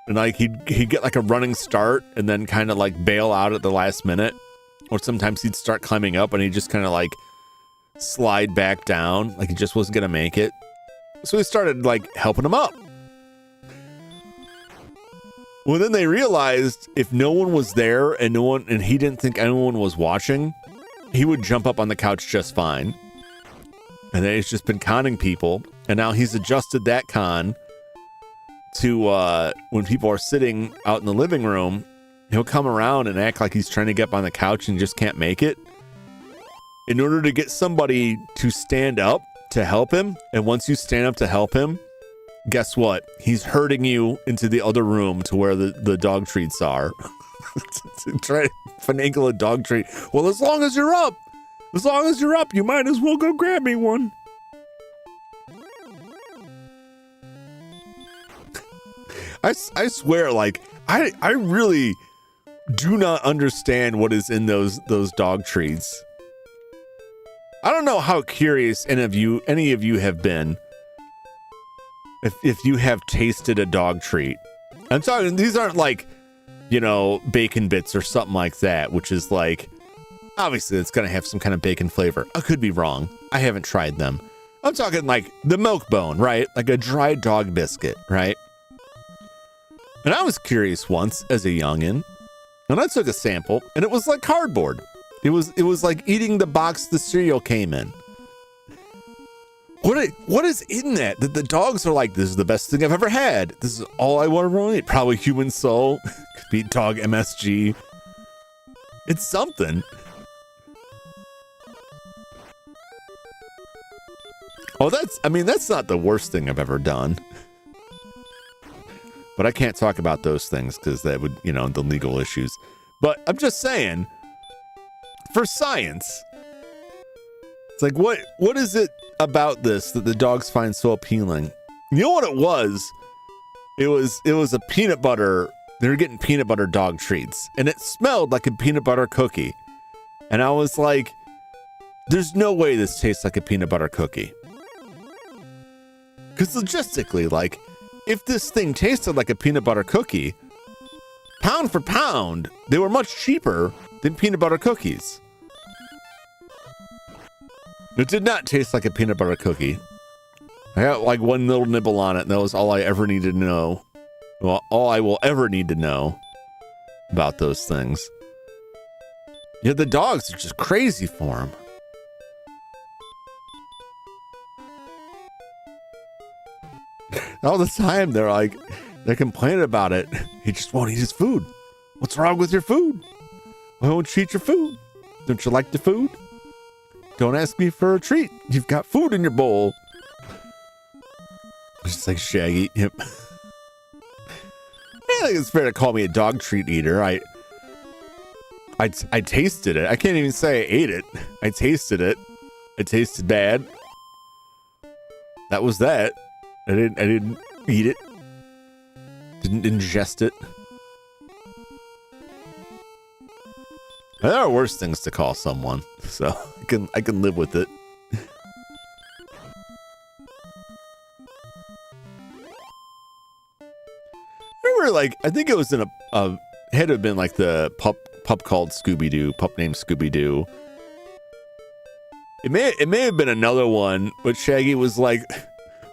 and like he'd get like a running start and then kind of like bail out at the last minute, or sometimes he'd start climbing up and he'd just kind of like slide back down, like he just wasn't gonna make it. So we started like helping him up. Well, then they realized if no one was there and he didn't think anyone was watching, he would jump up on the couch just fine. And then he's just been conning people, and now he's adjusted that con to when people are sitting out in the living room, he'll come around and act like he's trying to get up on the couch and just can't make it, in order to get somebody to stand up to help him. And once you stand up to help him, guess what? He's herding you into the other room to where the dog treats are. To try to finagle a dog treat. Well, as long as you're up, you might as well go grab me one. I swear, like, I really do not understand what is in those dog treats. I don't know how curious any of you have been if you have tasted a dog treat. I'm talking, these aren't like, you know, bacon bits or something like that, which is like, obviously it's going to have some kind of bacon flavor. I could be wrong. I haven't tried them. I'm talking like the milk bone, right? Like a dry dog biscuit, right? And I was curious once as a youngin', and I took a sample, and it was like cardboard. It was like eating the box the cereal came in. What is in that the dogs are like, this is the best thing I've ever had. This is all I want to eat. Probably human soul. Could be dog MSG. It's something. Oh, that's not the worst thing I've ever done. But I can't talk about those things because that would, you know, the legal issues. But I'm just saying, for science, it's like, what is it about this that the dogs find so appealing? You know what it was? It was a peanut butter. They were getting peanut butter dog treats, and it smelled like a peanut butter cookie. And I was like, there's no way this tastes like a peanut butter cookie. Because logistically, like, if this thing tasted like a peanut butter cookie, pound for pound, they were much cheaper than peanut butter cookies. It did not taste like a peanut butter cookie. I got like one little nibble on it, and that was all I ever needed to know. Well, all I will ever need to know about those things. Yeah, the dogs are just crazy for them. All the time they're complaining about it. He just won't eat his food. What's wrong with your food? Why won't you eat your food? Don't you like the food? Don't ask me for a treat. You've got food in your bowl. Just like Shaggy. Yep. I think it's fair to call me a dog treat eater. I tasted it. I can't even say I ate it. I tasted it. It tasted bad. That was that. I didn't eat it. Didn't ingest it. There are worse things to call someone, so I can live with it. Remember, like, I think it was in it had to have been like the pup called Scooby-Doo, pup named Scooby-Doo. It may have been another one, but Shaggy was like,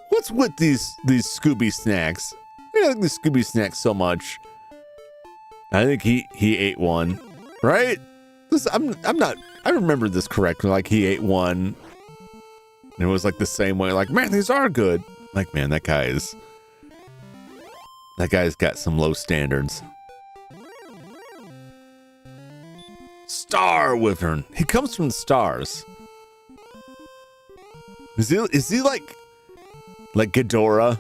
what's with these Scooby snacks? I like the Scooby snacks so much. I think he ate one, right? I remember this correctly. Like, he ate one, and it was like the same way. Like, man, these are good. Like, man, that guy's got some low standards. Star Wyvern. He comes from the stars. Is he like Ghidorah?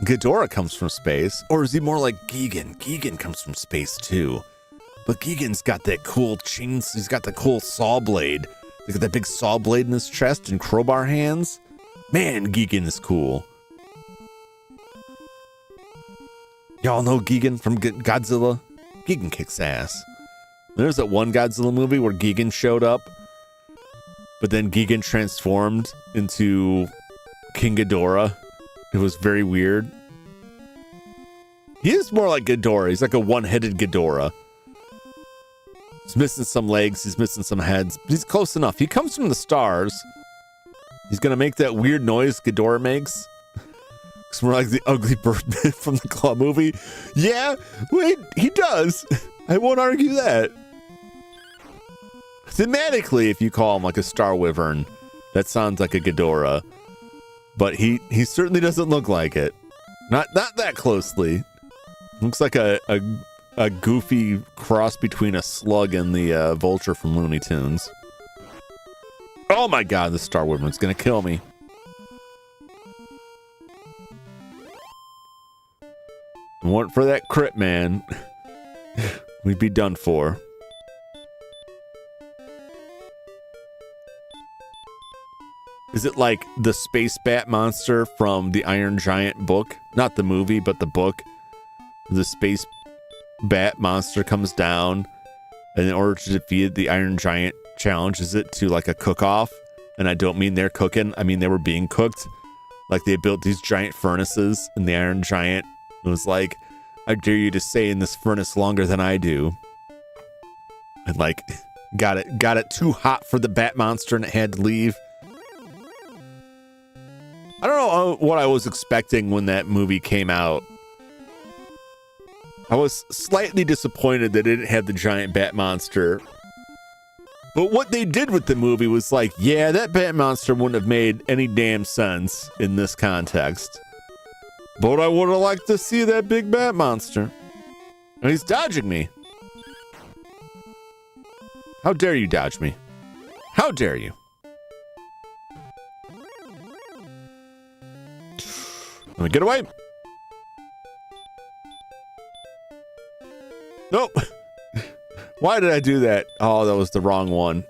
Ghidorah comes from space, or is he more like Gigan? Gigan comes from space too. But Gigan's got that cool chains. He's got the cool saw blade. He's got that big saw blade in his chest and crowbar hands. Man, Gigan is cool. Y'all know Gigan from Godzilla? Gigan kicks ass. There's that one Godzilla movie where Gigan showed up, but then Gigan transformed into King Ghidorah. It was very weird. He is more like Ghidorah. He's like a one-headed Ghidorah. He's missing some legs. He's missing some heads. But he's close enough. He comes from the stars. He's going to make that weird noise Ghidorah makes. It's more like the ugly Birdman from the Claw movie. Yeah, wait, he does. I won't argue that. Thematically, if you call him like a star wyvern, that sounds like a Ghidorah. But he certainly doesn't look like it. Not that closely. Looks like a goofy cross between a slug and the vulture from Looney Tunes. Oh my god, the star wyvern's gonna kill me. If it weren't for that crit, man, we'd be done for. Is it like the space bat monster from the Iron Giant book? Not the movie, but the book. The space bat monster comes down, and in order to defeat it, the Iron Giant challenges it to like a cook-off. And I don't mean they're cooking, I mean they were being cooked. Like they built these giant furnaces, and the Iron Giant was like, I dare you to stay in this furnace longer than I do. And like got it too hot for the bat monster, and it had to leave. I don't know what I was expecting when that movie came out. I was slightly disappointed that it didn't have the giant bat monster. But what they did with the movie was like, yeah, that bat monster wouldn't have made any damn sense in this context. But I would have liked to see that big bat monster. And he's dodging me. How dare you dodge me? How dare you? Let me get away. Nope. Why did I do that? Oh, that was the wrong one.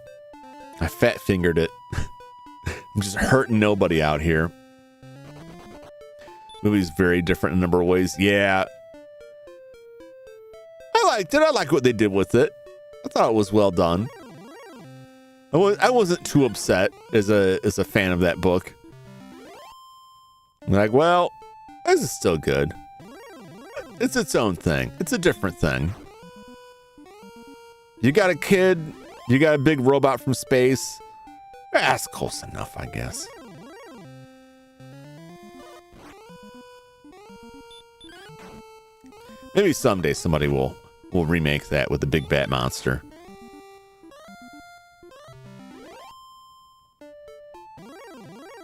I fat fingered it. I'm just hurting nobody out here. Movie's very different in a number of ways. Yeah. I liked it. I like what they did with it. I thought it was well done. I wasn't too upset as a fan of that book. I'm like, well, this is still good. It's its own thing. It's a different thing. You got a kid, you got a big robot from space. That's close enough, I guess. Maybe someday somebody will remake that with the big bat monster.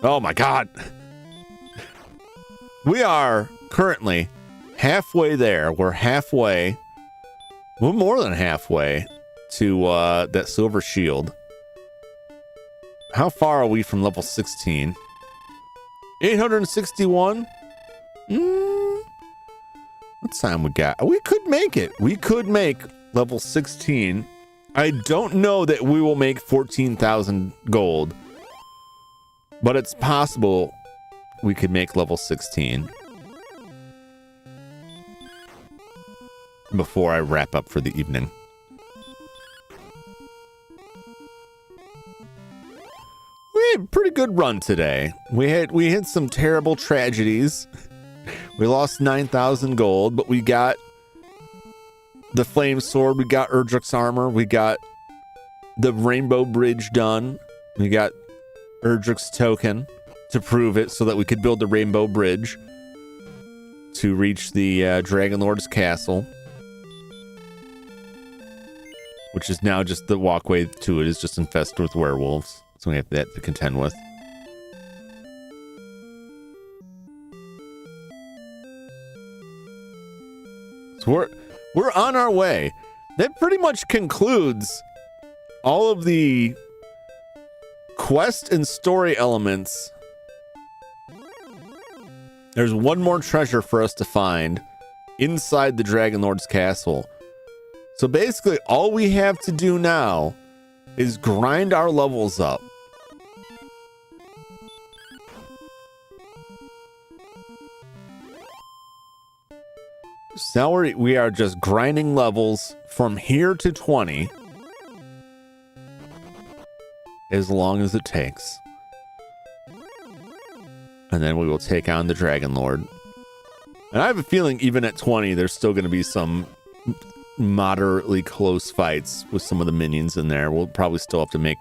Oh my god. We are currently halfway there. We're halfway. We're more than halfway to that silver shield. How far are we from level 16? 861? What time we got? We could make it. We could make level 16. I don't know that we will make 14,000 gold, but it's possible we could make level 16 before I wrap up for the evening. We had a pretty good run today. We had some terrible tragedies. We lost 9,000 gold, but we got the flame sword, we got Erdrick's armor, we got the rainbow bridge done, we got Erdrick's token to prove it so that we could build the rainbow bridge to reach the Dragon Lord's castle, which is now just the walkway to it is just infested with werewolves, so we have that to contend with. So we're on our way. That pretty much concludes all of the quest and story elements. There's one more treasure for us to find inside the Dragon Lord's castle. So basically all we have to do now is grind our levels up. So now we are just grinding levels from here to 20. As long as it takes. And then we will take on the Dragon Lord. And I have a feeling even at 20, there's still going to be some moderately close fights with some of the minions in there. We'll probably still have to make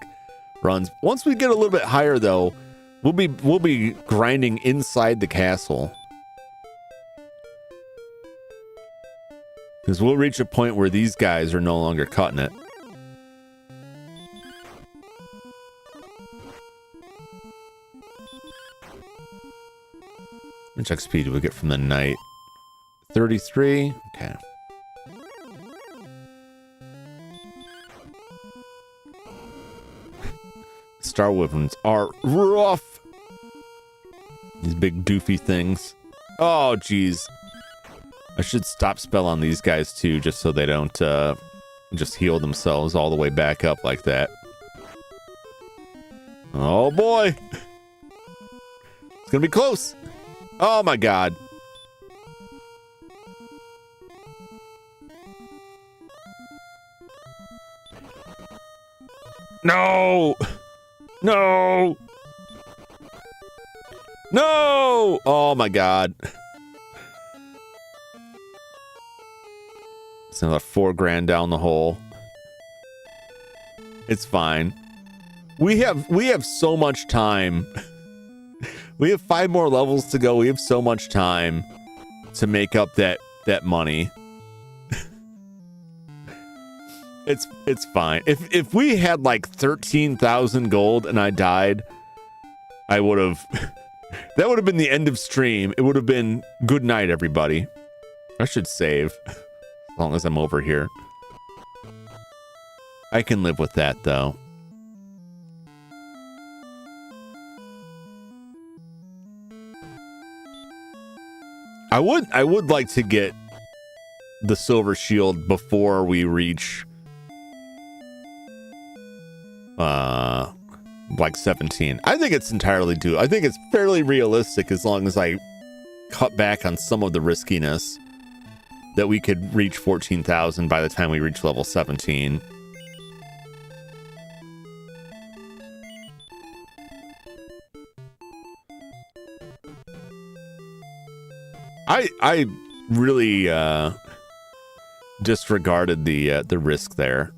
runs. Once we get a little bit higher, though, we'll be grinding inside the castle. Because we'll reach a point where these guys are no longer cutting it. How much XP do we get from the knight? 33? Okay. Star Wyverns are rough. These big doofy things. Oh, geez. I should stop spell on these guys too, just so they don't just heal themselves all the way back up like that. Oh boy. It's gonna be close. Oh my god. No! No! No! Oh my god. It's another 4 grand down the hole. It's fine. We have so much time. We have 5 more levels to go. We have so much time to make up that money. It's fine. If we had like 13,000 gold and I died, I would have that would have been the end of stream. It would have been good night, everybody. I should save as long as I'm over here. I can live with that though. I would like to get the silver shield before we reach like 17. I think it's entirely due. I think it's fairly realistic as long as I cut back on some of the riskiness that we could reach 14,000 by the time we reach level 17. I really disregarded the risk there.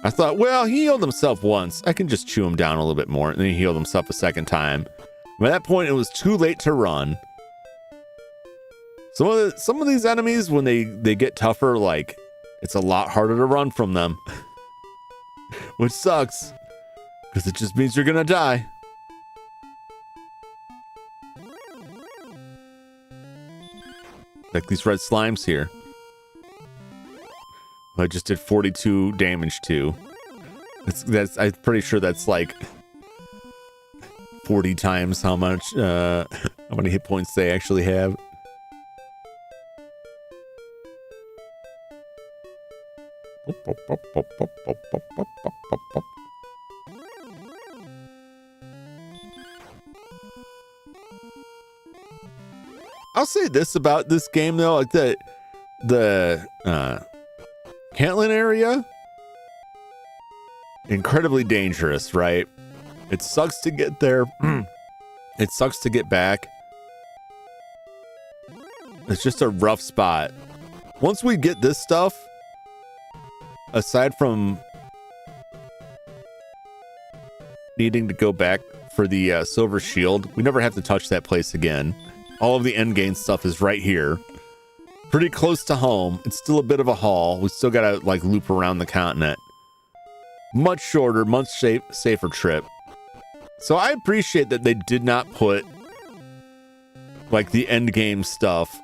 I thought, well, he healed himself once. I can just chew him down a little bit more. And then he healed himself a second time. By that point, it was too late to run. Some of these enemies, when they get tougher, like, it's a lot harder to run from them. Which sucks. Because it just means you're going to die. Like these red slimes here. I just did 42 damage to. That's I'm pretty sure that's like 40 times how many hit points they actually have. I'll say this about this game though, like the Cantlin area, incredibly dangerous, right? It sucks to get there. It sucks to get back. It's just a rough spot. Once we get this stuff, aside from needing to go back for the silver shield, we never have to touch that place again. All of the endgame stuff is right here. Pretty close to home. It's still a bit of a haul. We still gotta like loop around the continent. Much shorter, much safer trip. So I appreciate that they did not put like the end game stuff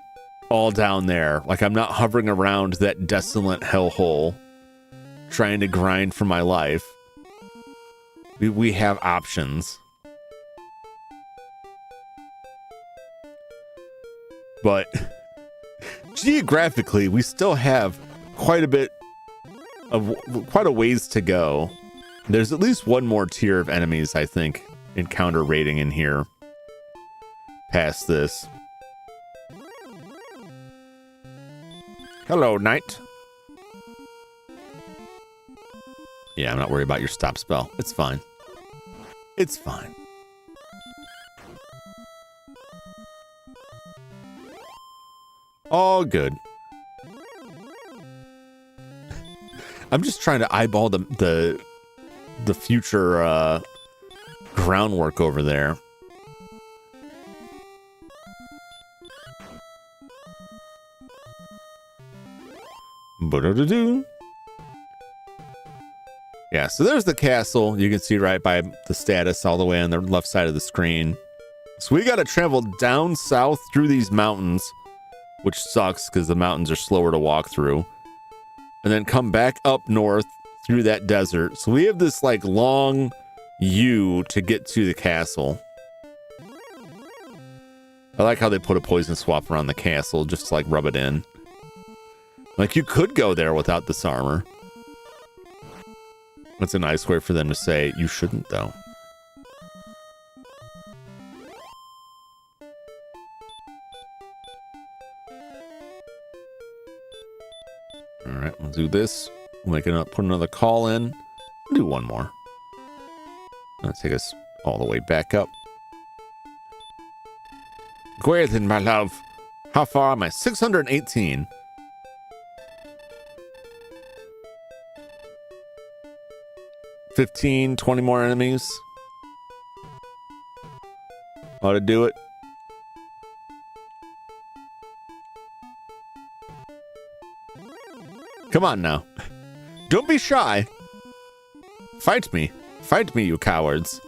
all down there. Like I'm not hovering around that desolate hellhole trying to grind for my life. We have options. But geographically, we still have quite a ways to go. There's at least one more tier of enemies, I think, encounter rating in here. Past this. Hello, knight. Yeah, I'm not worried about your stop spell. It's fine. It's fine. All good. I'm just trying to eyeball the future groundwork over there. Ba-da-da-doo. Yeah, so there's the castle. You can see right by the status all the way on the left side of the screen. So we got to travel down south through these mountains, which sucks because the mountains are slower to walk through. And then come back up north through that desert. So we have this like long U to get to the castle. I like how they put a poison swap around the castle just to like rub it in. Like you could go there without this armor. That's a nice way for them to say you shouldn't though. All right, we'll do this. We'll put another call in. We'll do one more. That'll take us all the way back up. Gwyneth, my love. How far am I? 618. 15, 20 more enemies. Ought to do it. Come on now. Don't be shy. Fight me. Fight me, you cowards.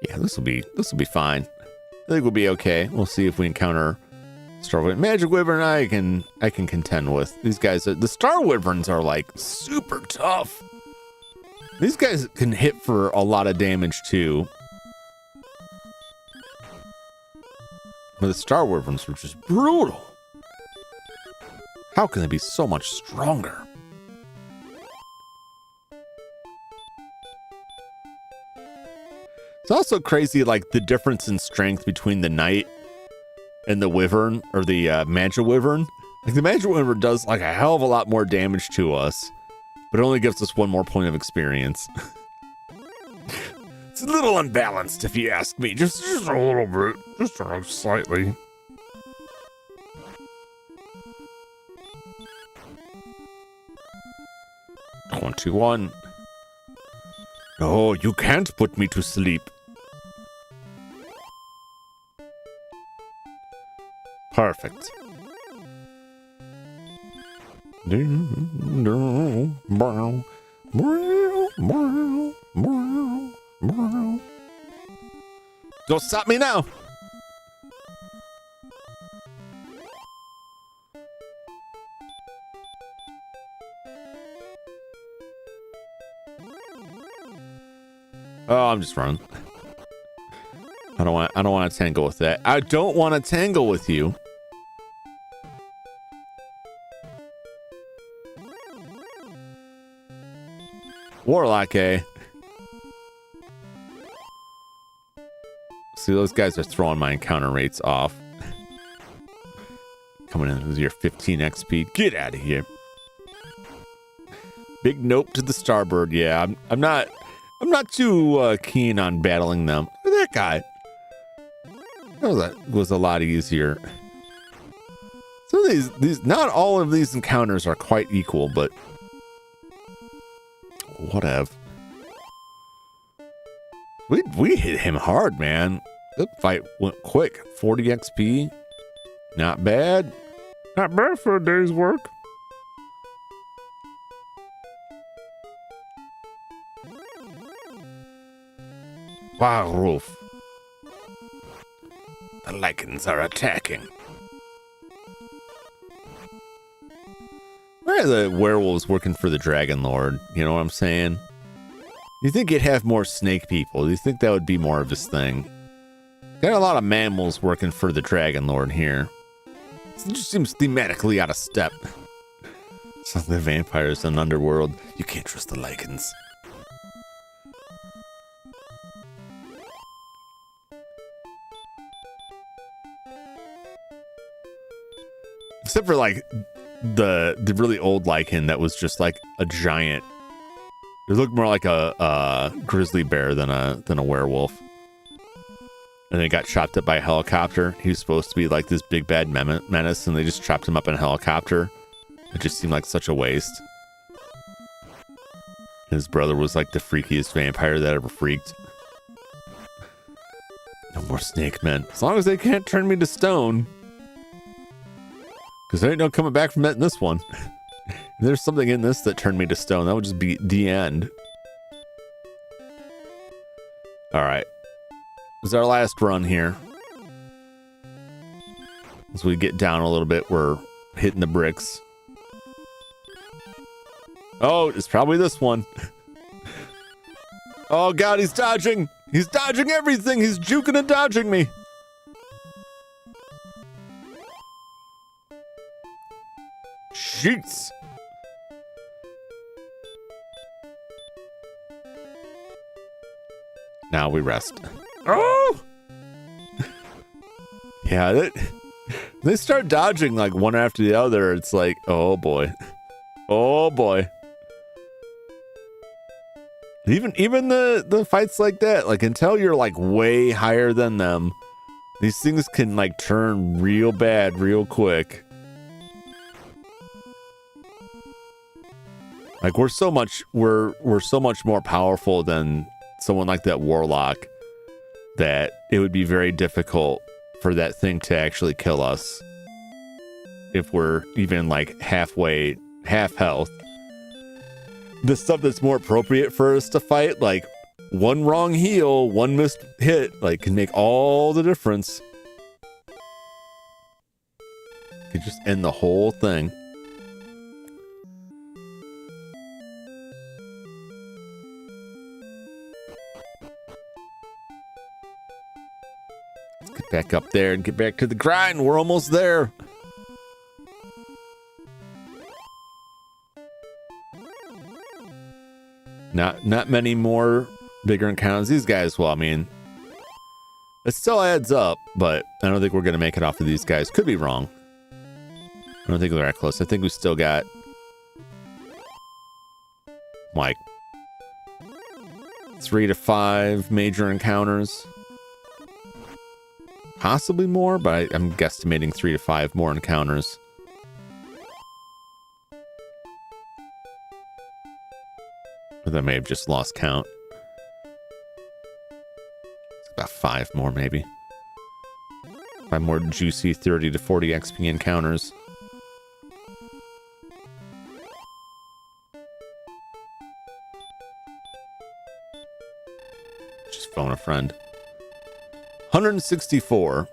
Yeah, this will be fine. I think we'll be okay. We'll see if we encounter Star Wyvern. Magic Wyvern I can contend with. These guys, the Star Wyverns are like super tough. These guys can hit for a lot of damage too. But the Star Wyverns were just brutal. How can they be so much stronger? It's also crazy, like, the difference in strength between the Knight and the Wyvern, or the Magic Wyvern. Like, the Magic Wyvern does, like, a hell of a lot more damage to us, but it only gives us one more point of experience. It's a little unbalanced, if you ask me. Just a little bit. Just slightly. "21. No, you can't put me to sleep." Perfect. Don't stop me now. Oh, I'm just running. I don't want to tangle with that. I don't want to tangle with you. Warlock, eh? See, those guys are throwing my encounter rates off. Coming in with your 15 XP. Get out of here. Big nope to the Starbird. Yeah, I'm not too keen on battling them. Look at that guy. That was a lot easier. Some of these, not all of these encounters are quite equal, but whatever. We hit him hard, man. That fight went quick. 40 XP. Not bad. Not bad for a day's work. Wow, Rolf. The Lycans are attacking. Why are the werewolves working for the Dragon Lord? You know what I'm saying? You think he'd have more snake people? You think that would be more of his thing? Got a lot of mammals working for the Dragon Lord here. It just seems thematically out of step. Some of the vampires in Underworld. You can't trust the Lycans. Except for like the really old lichen that was just like a giant. It looked more like a grizzly bear than a werewolf. And then he got chopped up by a helicopter. He was supposed to be like this big bad menace, and they just chopped him up in a helicopter. It just seemed like such a waste. His brother was like the freakiest vampire that ever freaked. No more snake men. As long as they can't turn me to stone. Because there ain't no coming back from that in this one. If there's something in this that turned me to stone, that would just be the end. Alright. This is our last run here. As we get down a little bit, we're hitting the bricks. Oh, it's probably this one. Oh god, he's dodging! He's dodging everything! He's juking and dodging me! Sheets! Now we rest. Oh! Yeah, they start dodging like one after the other. It's like, oh boy. Oh boy. Even the fights like that, like until you're like way higher than them, these things can like turn real bad real quick. Like we're so much more powerful than someone like that warlock that it would be very difficult for that thing to actually kill us if we're even like half health. The stuff that's more appropriate for us to fight, like one wrong heal, one missed hit, like can make all the difference. Could just end the whole thing. Let's get back up there and get back to the grind. We're almost there. Not many more bigger encounters. These guys, well, I mean, it still adds up, but I don't think we're going to make it off of these guys. Could be wrong. I don't think they're that close. I think we still got like 3 to 5 major encounters. Possibly more, but I'm guesstimating 3 to 5 more encounters. Or I may have just lost count. About 5 more, maybe. 5 more juicy 30 to 40 XP encounters. Just phone a friend. 164.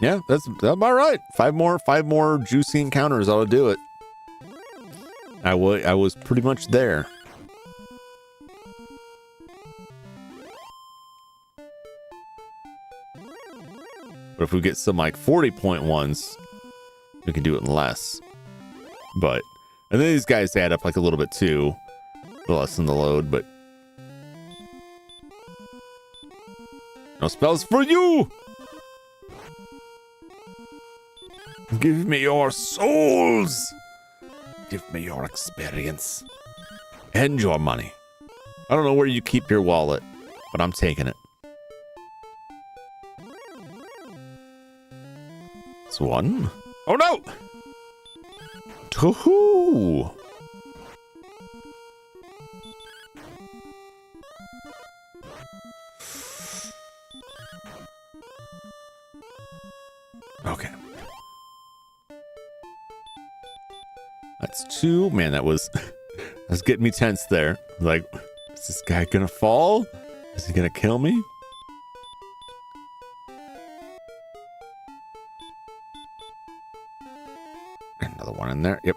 Yeah, that's about right. 5 more juicy encounters ought to do it. I was pretty much there. But if we get some like 40-point ones, we can do it in less. But and then these guys add up like a little bit too. The lessen the load, but no spells for you! Give me your souls! Give me your experience. And your money. I don't know where you keep your wallet, but I'm taking it. It's 1. Oh no! 2. Okay. That's 2. Man, that was getting me tense there. Like, is this guy gonna fall? Is he gonna kill me? Another one in there. Yep.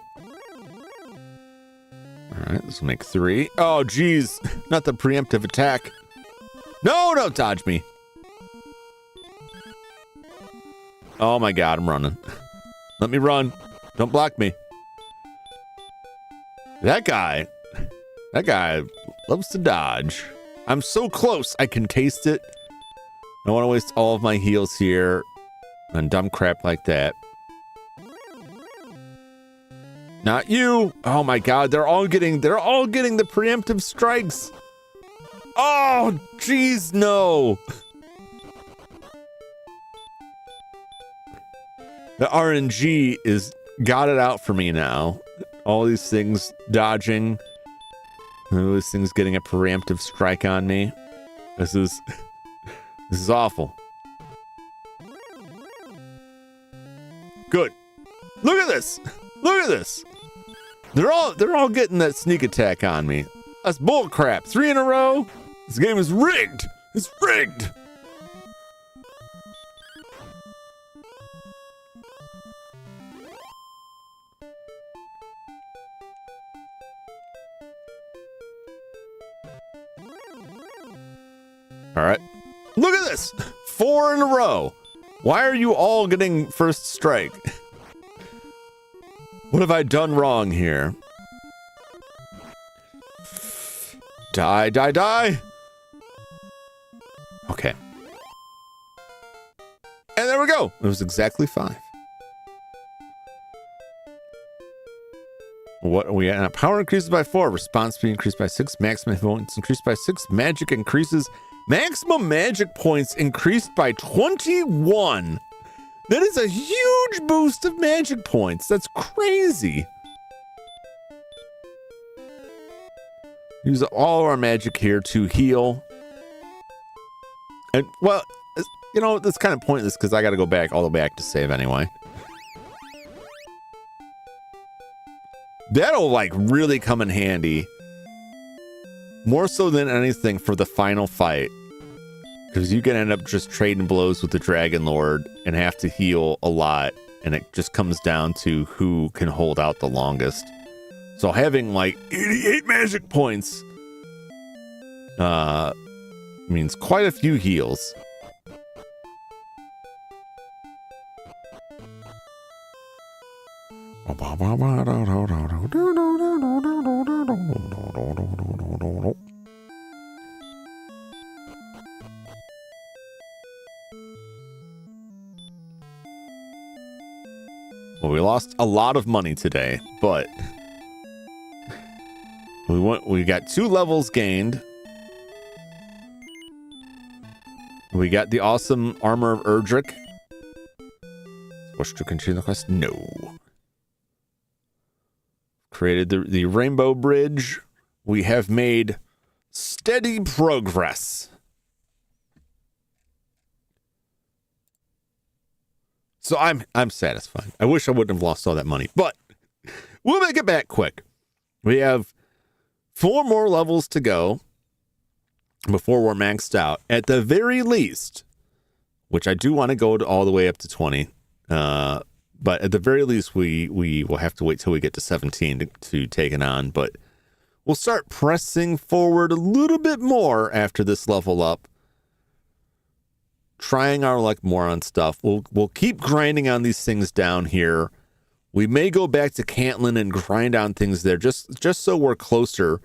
Alright, this will make 3. Oh, geez. Not the preemptive attack. No, don't dodge me. Oh my god, I'm running. Let me run. Don't block me. That guy loves to dodge. I'm so close, I can taste it. I don't want to waste all of my heals here on dumb crap like that. Not you. Oh my God, they're all getting the preemptive strikes. Oh, geez, no. The RNG is got it out for me now. All these things dodging. All these things getting a preemptive strike on me. This is awful. Good. Look at this. Look at this. They're all getting that sneak attack on me. That's bull crap. 3 in a row. This game is rigged. It's rigged. All right. Look at this. 4 in a row. Why are you all getting first strike? What have I done wrong here? Die, die, die. Okay. And there we go. It was exactly 5. What are we at? Power increases by 4. Response speed increased by 6. Maximum points increased by 6. Magic increases. Maximum magic points increased by 21. That is a huge boost of magic points. That's crazy. Use all of our magic here to heal. And, well, you know, that's kind of pointless because I got to go back all the way back to save anyway. That'll, like, really come in handy. More so than anything for the final fight. Because you can end up just trading blows with the Dragon Lord and have to heal a lot. And it just comes down to who can hold out the longest. So having like 88 magic points means quite a few heals. Well, we lost a lot of money today, but we got 2 levels gained. We got the awesome armor of Erdrick. Wish to continue the quest? No. Created the Rainbow Bridge. We have made steady progress. So I'm satisfied. I wish I wouldn't have lost all that money, but we'll make it back quick. We have 4 more levels to go before we're maxed out. At the very least, which I do want to go all the way up to 20, but at the very least, we will have to wait till we get to 17 to take it on. But we'll start pressing forward a little bit more after this level up. Trying our luck more on stuff. We'll keep grinding on these things down here. We may go back to Cantlin and grind on things there just so we're closer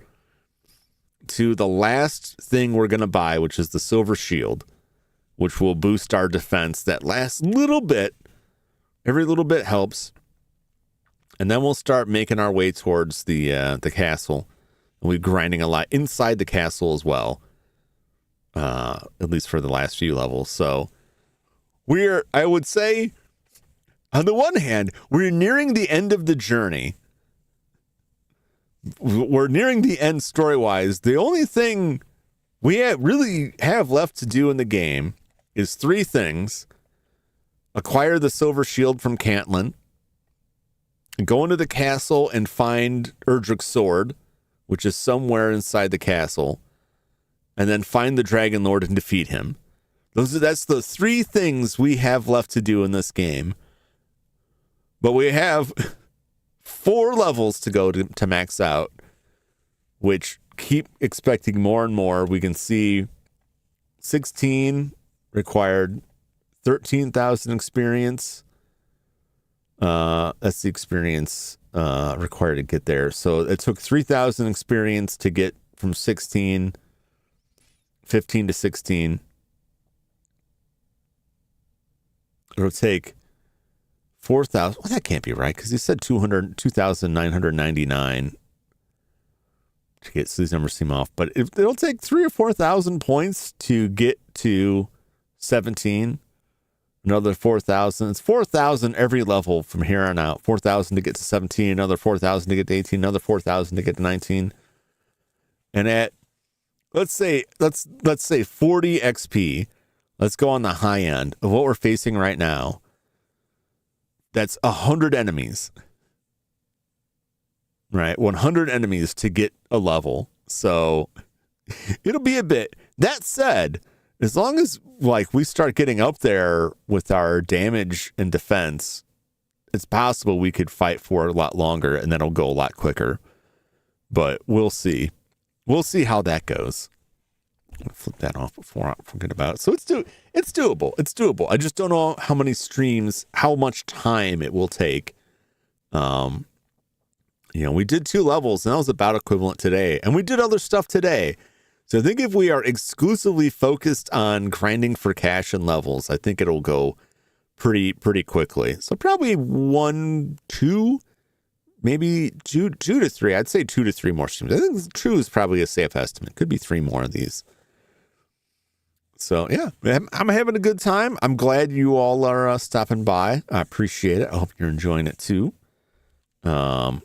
to the last thing we're going to buy, which is the Silver Shield, which will boost our defense that last little bit. Every little bit helps. And then we'll start making our way towards the castle. And we're grinding a lot inside the castle as well. At least for the last few levels. So I would say, on the one hand, we're nearing the end of the journey. We're nearing the end story-wise. The only thing we really have left to do in the game is 3 things. Acquire the Silver Shield from Cantlin. Go into the castle and find Erdrick's sword, which is somewhere inside the castle. And then find the Dragon Lord and defeat him. That's the 3 things we have left to do in this game. But we have 4 levels to go to max out, which keep expecting more and more. We can see 16 required 13,000 experience. That's the experience required to get there. So it took 3,000 experience to get from 15 to 16. It'll take 4,000. Well, that can't be right because he said 2,999 to get, so these numbers seem off. But it'll take 3,000 or 4,000 points to get to 17. Another 4,000. It's 4,000 every level from here on out. 4,000 to get to 17. Another 4,000 to get to 18. Another 4,000 to get to 19. And at let's say 40 XP. Let's go on the high end of what we're facing right now. That's 100 enemies. Right? 100 enemies to get a level. So it'll be a bit. That said, as long as like we start getting up there with our damage and defense, it's possible we could fight for a lot longer and then it'll go a lot quicker. But we'll see. We'll see how that goes. I'll flip that off before I forget about it. So it's doable. It's doable. I just don't know how many streams, how much time it will take. We did 2 levels and that was about equivalent today. And we did other stuff today. So I think if we are exclusively focused on grinding for cash and levels, I think it'll go pretty quickly. So probably 1, 2, maybe two to 3. I'd say 2 to 3 more streams. I think 2 is probably a safe estimate. Could be 3 more of these. So yeah, I'm having a good time. I'm glad you all are stopping by. I appreciate it. I hope you're enjoying it too. I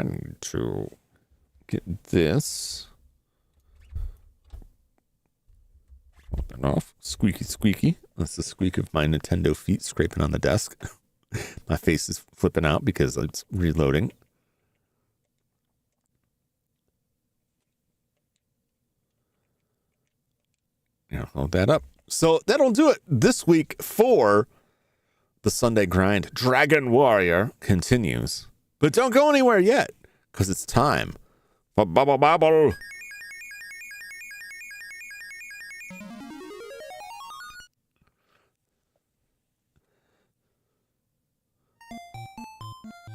need to get this. Open off. Squeaky. That's the squeak of my Nintendo feet scraping on the desk. My face is flipping out because it's reloading. Hold that up. So that'll do it this week for the Sunday grind. Dragon Warrior continues. But don't go anywhere yet, because it's time for Bubble Bobble.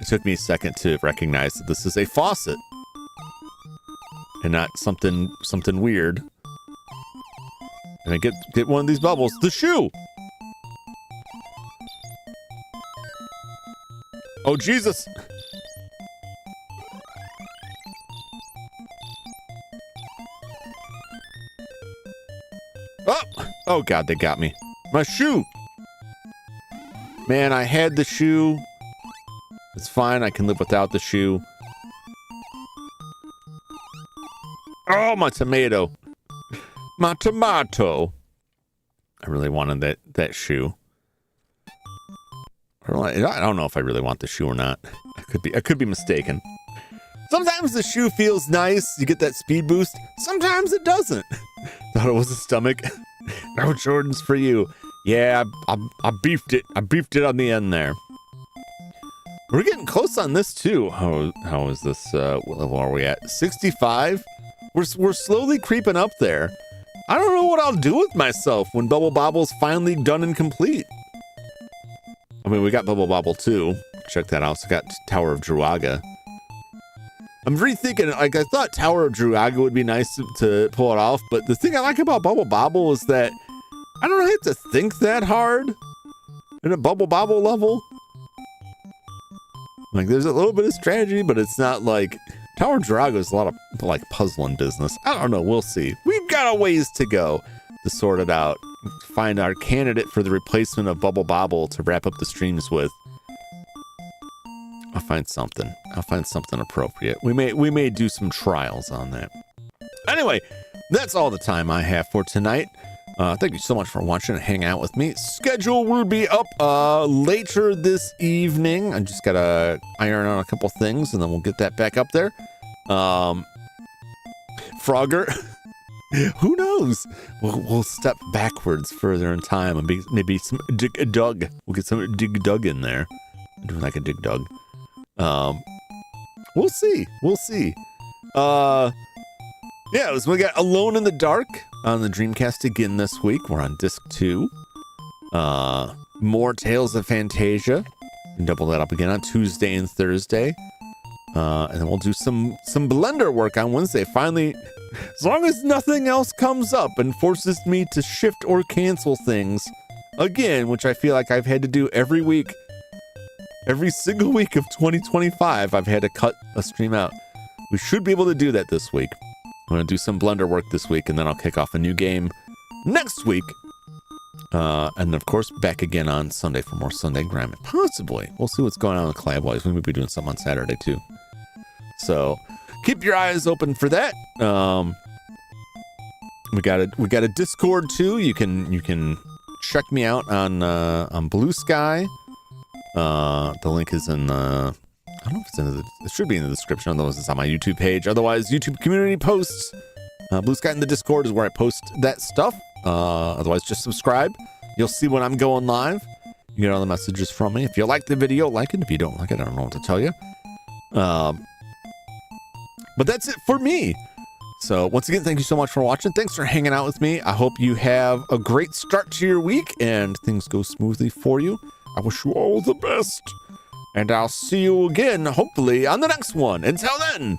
It took me a second to recognize that this is a faucet and not something weird. And I get one of these bubbles. The shoe! Oh, Jesus! Oh, God, they got me. My shoe! Man, I had the shoe. It's fine. I can live without the shoe. Oh, my tomato. My tomato. I really wanted that shoe. I don't know if I really want the shoe or not. I could be mistaken. Sometimes the shoe feels nice. You get that speed boost. Sometimes it doesn't. Thought it was a stomach. No Jordans for you. Yeah, I beefed it. I beefed it on the end there. We're getting close on this too. How is this? What level are we at? 65. We're slowly creeping up there. I don't know what I'll do with myself when Bubble Bobble's finally done and complete. I mean, we got Bubble Bobble 2. Check that out. So got Tower of Druaga. I'm rethinking, like, I thought Tower of Druaga would be nice to pull it off, but the thing I like about Bubble Bobble is that I don't have to think that hard in a Bubble Bobble level. Like, there's a little bit of strategy, but it's not like Tower of Druaga is a lot of, like, puzzling business. I don't know. We'll see. We've got a ways to go to sort it out. Find our candidate for the replacement of Bubble Bobble to wrap up the streams with. I'll find something appropriate. We may do some trials on that. Anyway, that's all the time I have for tonight. Thank you so much for watching and hanging out with me. Schedule will be up later this evening. I just gotta iron out a couple things and then we'll get that back up there. Frogger. Who knows? We'll step backwards further in time and maybe some Dig Dug. We'll get some Dig Dug in there. Doing like a Dig Dug. We'll see. Yeah, we got Alone in the Dark on the Dreamcast again this week. We're on disc 2. More Tales of Fantasia. Double that up again on Tuesday and Thursday. And then we'll do some Blender work on Wednesday. Finally, as long as nothing else comes up and forces me to shift or cancel things, again, which I feel like I've had to do every week. Every single week of 2025, I've had to cut a stream out. We should be able to do that this week. I'm going to do some Blender work this week, and then I'll kick off a new game next week. And then, of course, back again on Sunday for more Sunday Grime. Possibly. We'll see what's going on with Collab-wise. We may be doing something on Saturday, too. So, keep your eyes open for that. We got a Discord, too. You can check me out on Blue Sky. The link is in I don't know if it's it should be in the description, otherwise it's on my YouTube page. Otherwise, YouTube community posts. Blue Sky in the Discord is where I post that stuff. Otherwise, just subscribe. You'll see when I'm going live. You get all the messages from me. If you like the video, like it. If you don't like it, I don't know what to tell you. But that's it for me. So once again, thank you so much for watching. Thanks for hanging out with me. I hope you have a great start to your week and things go smoothly for you. I wish you all the best. And I'll see you again, hopefully, on the next one. Until then,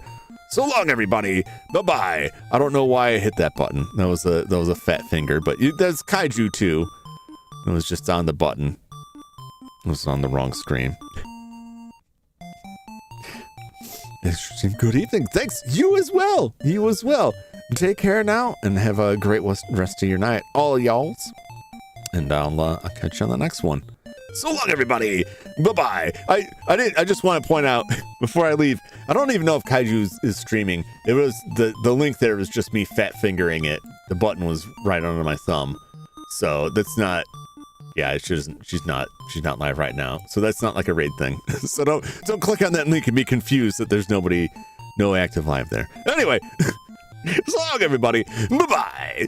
so long, everybody. Bye-bye. I don't know why I hit that button. That was a fat finger, but that's Kaiju, too. It was just on the button. It was on the wrong screen. Good evening. Thanks. You as well. You as well. Take care now, and have a great rest of your night, all y'alls. And I'll catch you on the next one. So long, everybody. Bye-bye. I just want to point out before I leave, I don't even know if Kaiju is streaming. It was the link there was just me fat fingering it. The button was right under my thumb. So that's not, yeah, she's not live right now. So that's not like a raid thing. So don't click on that link and be confused that there's no active live there. Anyway, so long, everybody. Bye-bye.